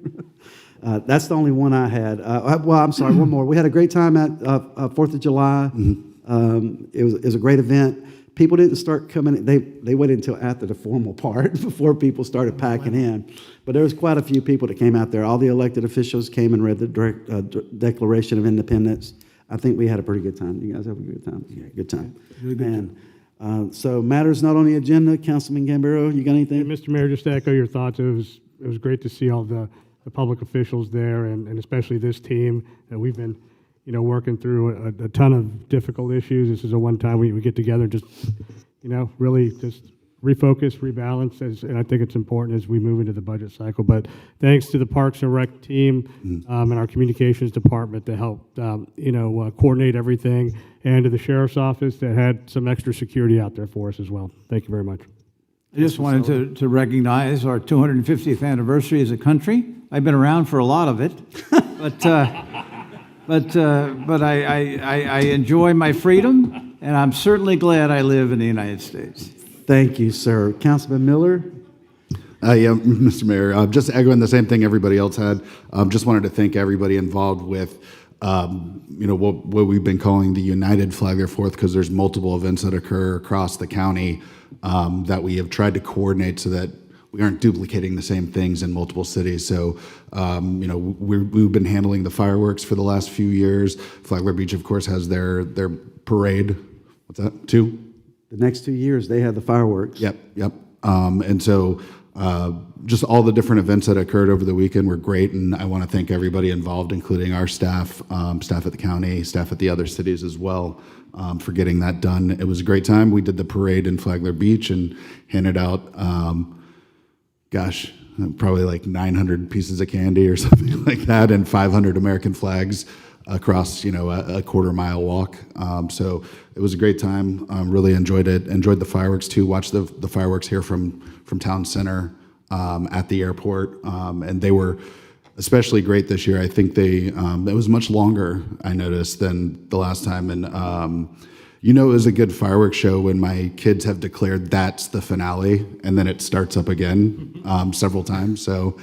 Speaker 1: That's the only one I had. Well, I'm sorry, one more. We had a great time at 4th of July. Mm-hmm. It was a great event. People didn't start coming. They waited until after the formal part before people started packing in. But there was quite a few people that came out there. All the elected officials came and read the Declaration of Independence. I think we had a pretty good time. You guys have a good time? Yeah, good time. Really good time. So matters not on the agenda. Councilman Gambaro, you got anything?
Speaker 16: Hey, Mr. Mayor, just to echo your thoughts, it was great to see all the public officials there, and especially this team that we've been, working through a ton of difficult issues. This is a one time we get together and just, really just refocus, rebalance, and I think it's important as we move into the budget cycle. But thanks to the Parks and Rec team and our communications department to help, coordinate everything, and to the sheriff's office that had some extra security out there for us as well. Thank you very much.
Speaker 17: I just wanted to recognize our 250th anniversary as a country. I've been around for a lot of it, but I enjoy my freedom, and I'm certainly glad I live in the United States.
Speaker 1: Thank you, sir. Councilman Miller?
Speaker 14: Yeah, Mr. Mayor, just echoing the same thing everybody else had. Just wanted to thank everybody involved with, what we've been calling the United Flagler Fourth, because there's multiple events that occur across the county that we have tried to coordinate so that we aren't duplicating the same things in multiple cities. So, you know, we've been handling the fireworks for the last few years. Flagler Beach, of course, has their parade. What's that? 2?
Speaker 1: The next 2 years, they have the fireworks.
Speaker 14: Yep. And so just all the different events that occurred over the weekend were great, and I want to thank everybody involved, including our staff, staff at the county, staff at the other cities as well, for getting that done. It was a great time. We did the parade in Flagler Beach and handed out, probably like 900 pieces of candy or something like that, and 500 American flags across, you know, a quarter-mile walk. So it was a great time. Really enjoyed it. Enjoyed the fireworks too. Watched the fireworks here from Town Center at the airport, and they were especially great this year. I think it was much longer, I noticed, than the last time. And you know, it was a good fireworks show when my kids have declared that's the finale, and then it starts up again several times. So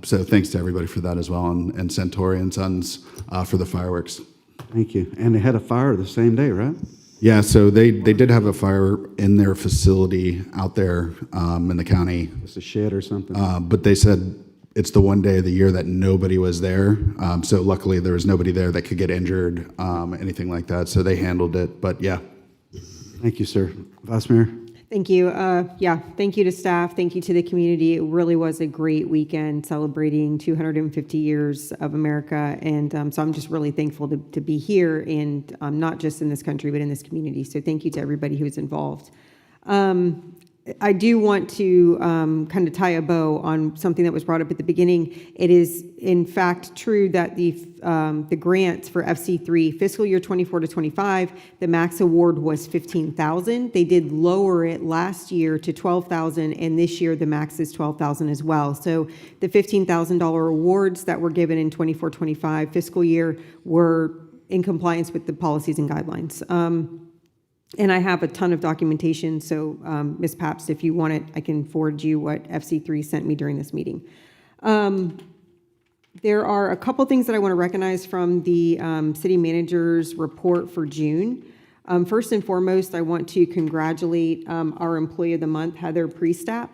Speaker 14: thanks to everybody for that as well, and Centauri and Sons for the fireworks.
Speaker 1: Thank you. And they had a fire the same day, right?
Speaker 14: Yeah, so they did have a fire in their facility out there in the county.
Speaker 1: It's a shed or something.
Speaker 14: But they said it's the one day of the year that nobody was there. So luckily there was nobody there that could get injured, anything like that. So they handled it. But yeah.
Speaker 1: Thank you, sir. Vice Mayor?
Speaker 15: Thank you. Thank you to staff. Thank you to the community. It really was a great weekend celebrating 250 years of America. And so I'm just really thankful to be here, and not just in this country, but in this community. So thank you to everybody who was involved. I do want to kind of tie a bow on something that was brought up at the beginning. It is, in fact, true that the grants for FC3 fiscal year 24 to 25, the max award was $15,000. They did lower it last year to $12,000, and this year the max is $12,000 as well. So the $15,000 awards that were given in 24-25 fiscal year were in compliance with the policies and guidelines. And I have a ton of documentation, so Ms. Pabst, if you want it, I can forward you what FC3 sent me during this meeting. There are a couple things that I want to recognize from the city manager's report for June. First and foremost, I want to congratulate our Employee of the Month, Heather Priestap.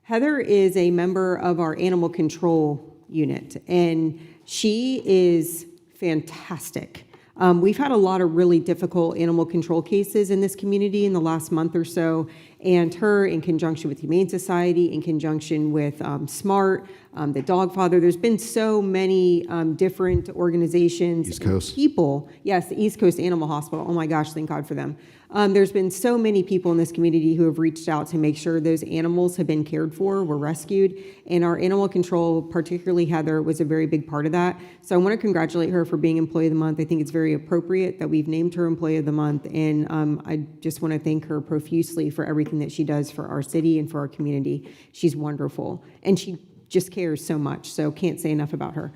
Speaker 15: Heather is a member of our animal control unit, and she is fantastic. We've had a lot of really difficult animal control cases in this community in the last month or so, and her, in conjunction with Humane Society, in conjunction with SMART, the Dog Father, there's been so many different organizations.
Speaker 14: East Coast.
Speaker 15: People, yes, the East Coast Animal Hospital, oh my gosh, thank God for them. There's been so many people in this community who have reached out to make sure those animals have been cared for, were rescued, and our animal control, particularly Heather, was a very big part of that. So I want to congratulate her for being Employee of the Month. I think it's very appropriate that we've named her Employee of the Month, and I just want to thank her profusely for everything that she does for our city and for our community. She's wonderful, and she just cares so much, so can't say enough about her.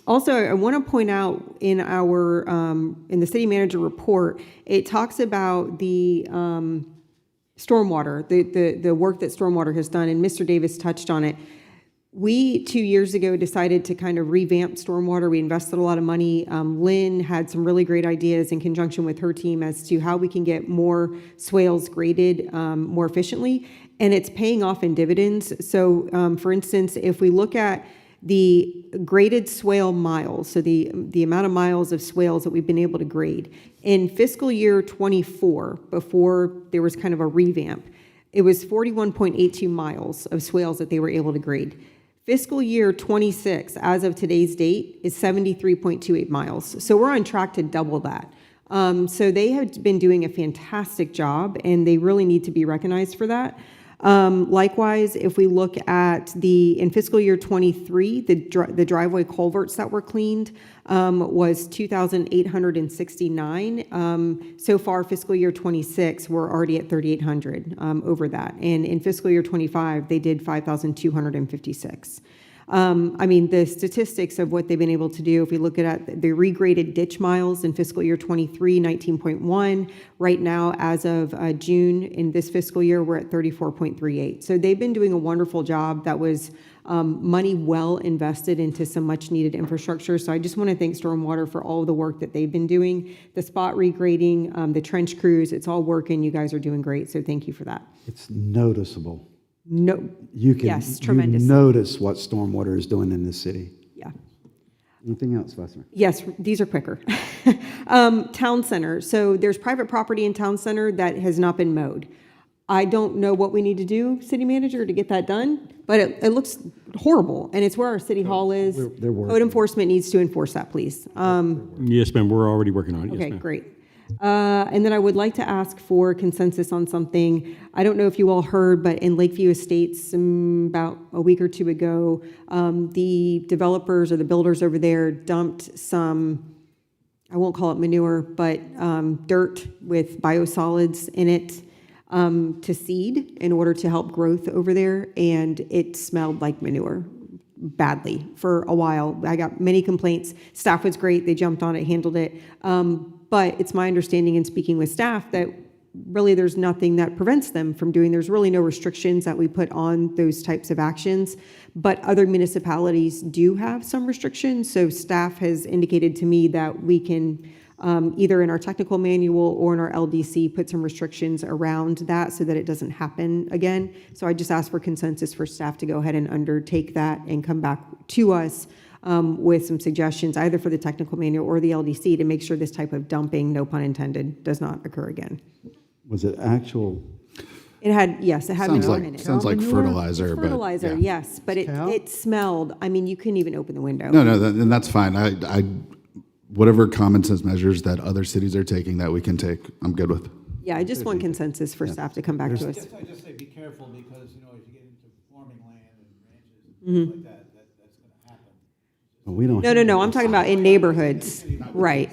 Speaker 15: Also, I want to point out in our in the city manager report, it talks about the stormwater, the work that stormwater has done, and Mr. Davis touched on it. We 2 years ago decided to kind of revamp stormwater. We invested a lot of money. Lynn had some really great ideas in conjunction with her team as to how we can get more swales graded more efficiently, and it's paying off in dividends. So, for instance, if we look at the graded swale miles, so the amount of miles of swales that we've been able to grade. In fiscal year 24, before there was kind of a revamp, it was 41.82 miles of swales that they were able to grade. Fiscal year 26, as of today's date, is 73.28 miles. So we're on track to double that. So they have been doing a fantastic job, and they really need to be recognized for that. Likewise, if we look at in fiscal year 23, the driveway culverts that were cleaned was 2,869. So far, fiscal year 26, we're already at 3,800 over that. And in fiscal year 25, they did 5,256. I mean, the statistics of what they've been able to do, if we look at the regraded ditch miles in fiscal year 23, 19.1. Right now, as of June in this fiscal year, we're at 34.38. So they've been doing a wonderful job. That was money well invested into some much needed infrastructure. So I just want to thank Stormwater for all of the work that they've been doing. The spot regrading, the trench crews, it's all working. You guys are doing great. So thank you for that.
Speaker 1: It's noticeable.
Speaker 15: No,
Speaker 1: You can
Speaker 15: yes,
Speaker 1: you
Speaker 15: tremendous.
Speaker 1: notice what stormwater is doing in this city.
Speaker 15: Yeah.
Speaker 1: Anything else, Vice Mayor?
Speaker 15: Yes, these are quicker. Town center. So there's private property in town center that has not been mowed. I don't know what we need to do, city manager, to get that done, but it looks horrible, and it's where our city hall is.
Speaker 1: They're working.
Speaker 15: Code enforcement needs to enforce that, please.
Speaker 13: Yes, ma'am, we're already working on it. Yes,
Speaker 15: Okay,
Speaker 13: ma'am.
Speaker 15: great. And then I would like to ask for consensus on something. I don't know if you all heard, but in Lakeview Estates, about a week or two ago, the developers or the builders over there dumped some, I won't call it manure, but dirt with biosolids in it to seed in order to help growth over there, and it smelled like manure badly for a while. I got many complaints. Staff was great. They jumped on it, handled it. But it's my understanding in speaking with staff that really there's nothing that prevents them from doing. There's really no restrictions that we put on those types of actions. But other municipalities do have some restrictions. So staff has indicated to me that we can either in our technical manual or in our LDC put some restrictions around that so that it doesn't happen again. So I just ask for consensus for staff to go ahead and undertake that and come back to us with some suggestions, either for the technical manual or the LDC, to make sure this type of dumping, no pun intended, does not occur again.
Speaker 1: Was it actual?
Speaker 15: It had, yes, it had
Speaker 14: Sounds
Speaker 15: manure
Speaker 14: like-
Speaker 15: in it.
Speaker 14: sounds like
Speaker 15: Manure?
Speaker 14: fertilizer, but
Speaker 15: Fertilizer,
Speaker 14: yeah.
Speaker 15: yes, but it smelled, I mean, you couldn't even open the window.
Speaker 14: No, and that's fine. I whatever common sense measures that other cities are taking that we can take, I'm good with.
Speaker 15: Yeah, I just want consensus for staff to come back to us.
Speaker 17: I just say be careful because, you know, as you get into farming land and ranches and
Speaker 15: Mhm.
Speaker 17: things like that, that's going to happen.
Speaker 1: We don't.
Speaker 15: No, I'm talking about in neighborhoods. Right,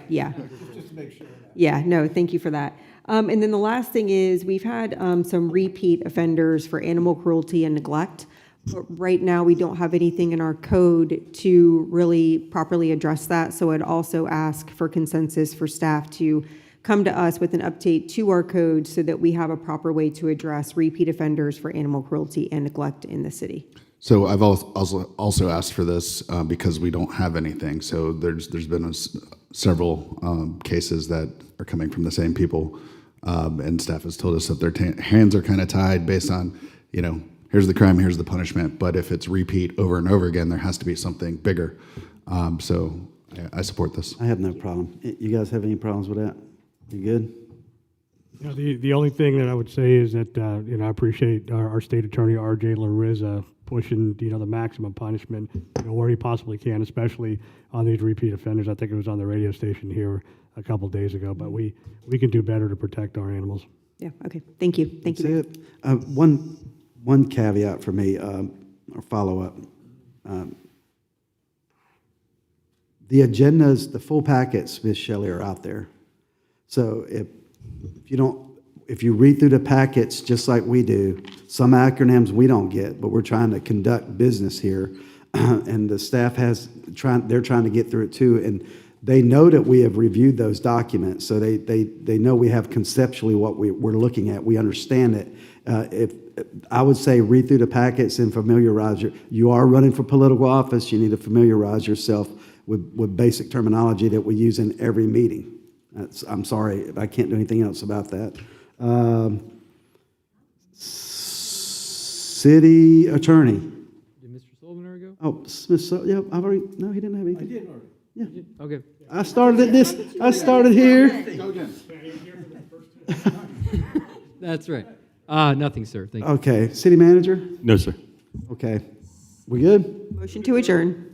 Speaker 15: yeah.
Speaker 17: Just to make sure that.
Speaker 15: Yeah, no, thank you for that. And then the last thing is, we've had some repeat offenders for animal cruelty and neglect. But right now, we don't have anything in our code to really properly address that. So I'd also ask for consensus for staff to come to us with an update to our code so that we have a proper way to address repeat offenders for animal cruelty and neglect in the city.
Speaker 14: So I've also asked for this because we don't have anything. So there's been several cases that are coming from the same people, and staff has told us that their hands are kind of tied based on, you know, here's the crime, here's the punishment. But if it's repeat over and over again, there has to be something bigger. So I support this.
Speaker 1: I have no problem. You guys have any problems with that? You good?
Speaker 16: You know, the only thing that I would say is that, you know, I appreciate our state attorney, R.J. Larissa, pushing, you know, the maximum punishment, you know, where he possibly can, especially on these repeat offenders. I think it was on the radio station here a couple days ago, but we can do better to protect our animals.
Speaker 15: Yeah, okay, thank you. Thank you.
Speaker 1: That's it. One caveat for me, or follow-up. The agendas, the full packets, Ms. Shelley, are out there. So if you read through the packets just like we do, some acronyms we don't get, but we're trying to conduct business here, and the staff they're trying to get through it too, and they know that we have reviewed those documents, so they know we have conceptually what we're looking at. We understand it. If I would say read through the packets and familiarize you are running for political office, you need to familiarize yourself with basic terminology that we use in every meeting. I'm sorry, I can't do anything else about that. City attorney.
Speaker 5: Did Mr. Sullivan already go?
Speaker 1: Oh, yeah, I've already, no, he didn't have anything.
Speaker 17: I did already.
Speaker 1: Yeah.
Speaker 5: Okay.
Speaker 1: I started here.
Speaker 17: Go again.
Speaker 5: That's right. Nothing, sir. Thank you.
Speaker 1: Okay, city manager?
Speaker 13: No, sir.
Speaker 1: Okay. We good?
Speaker 15: Motion to adjourn.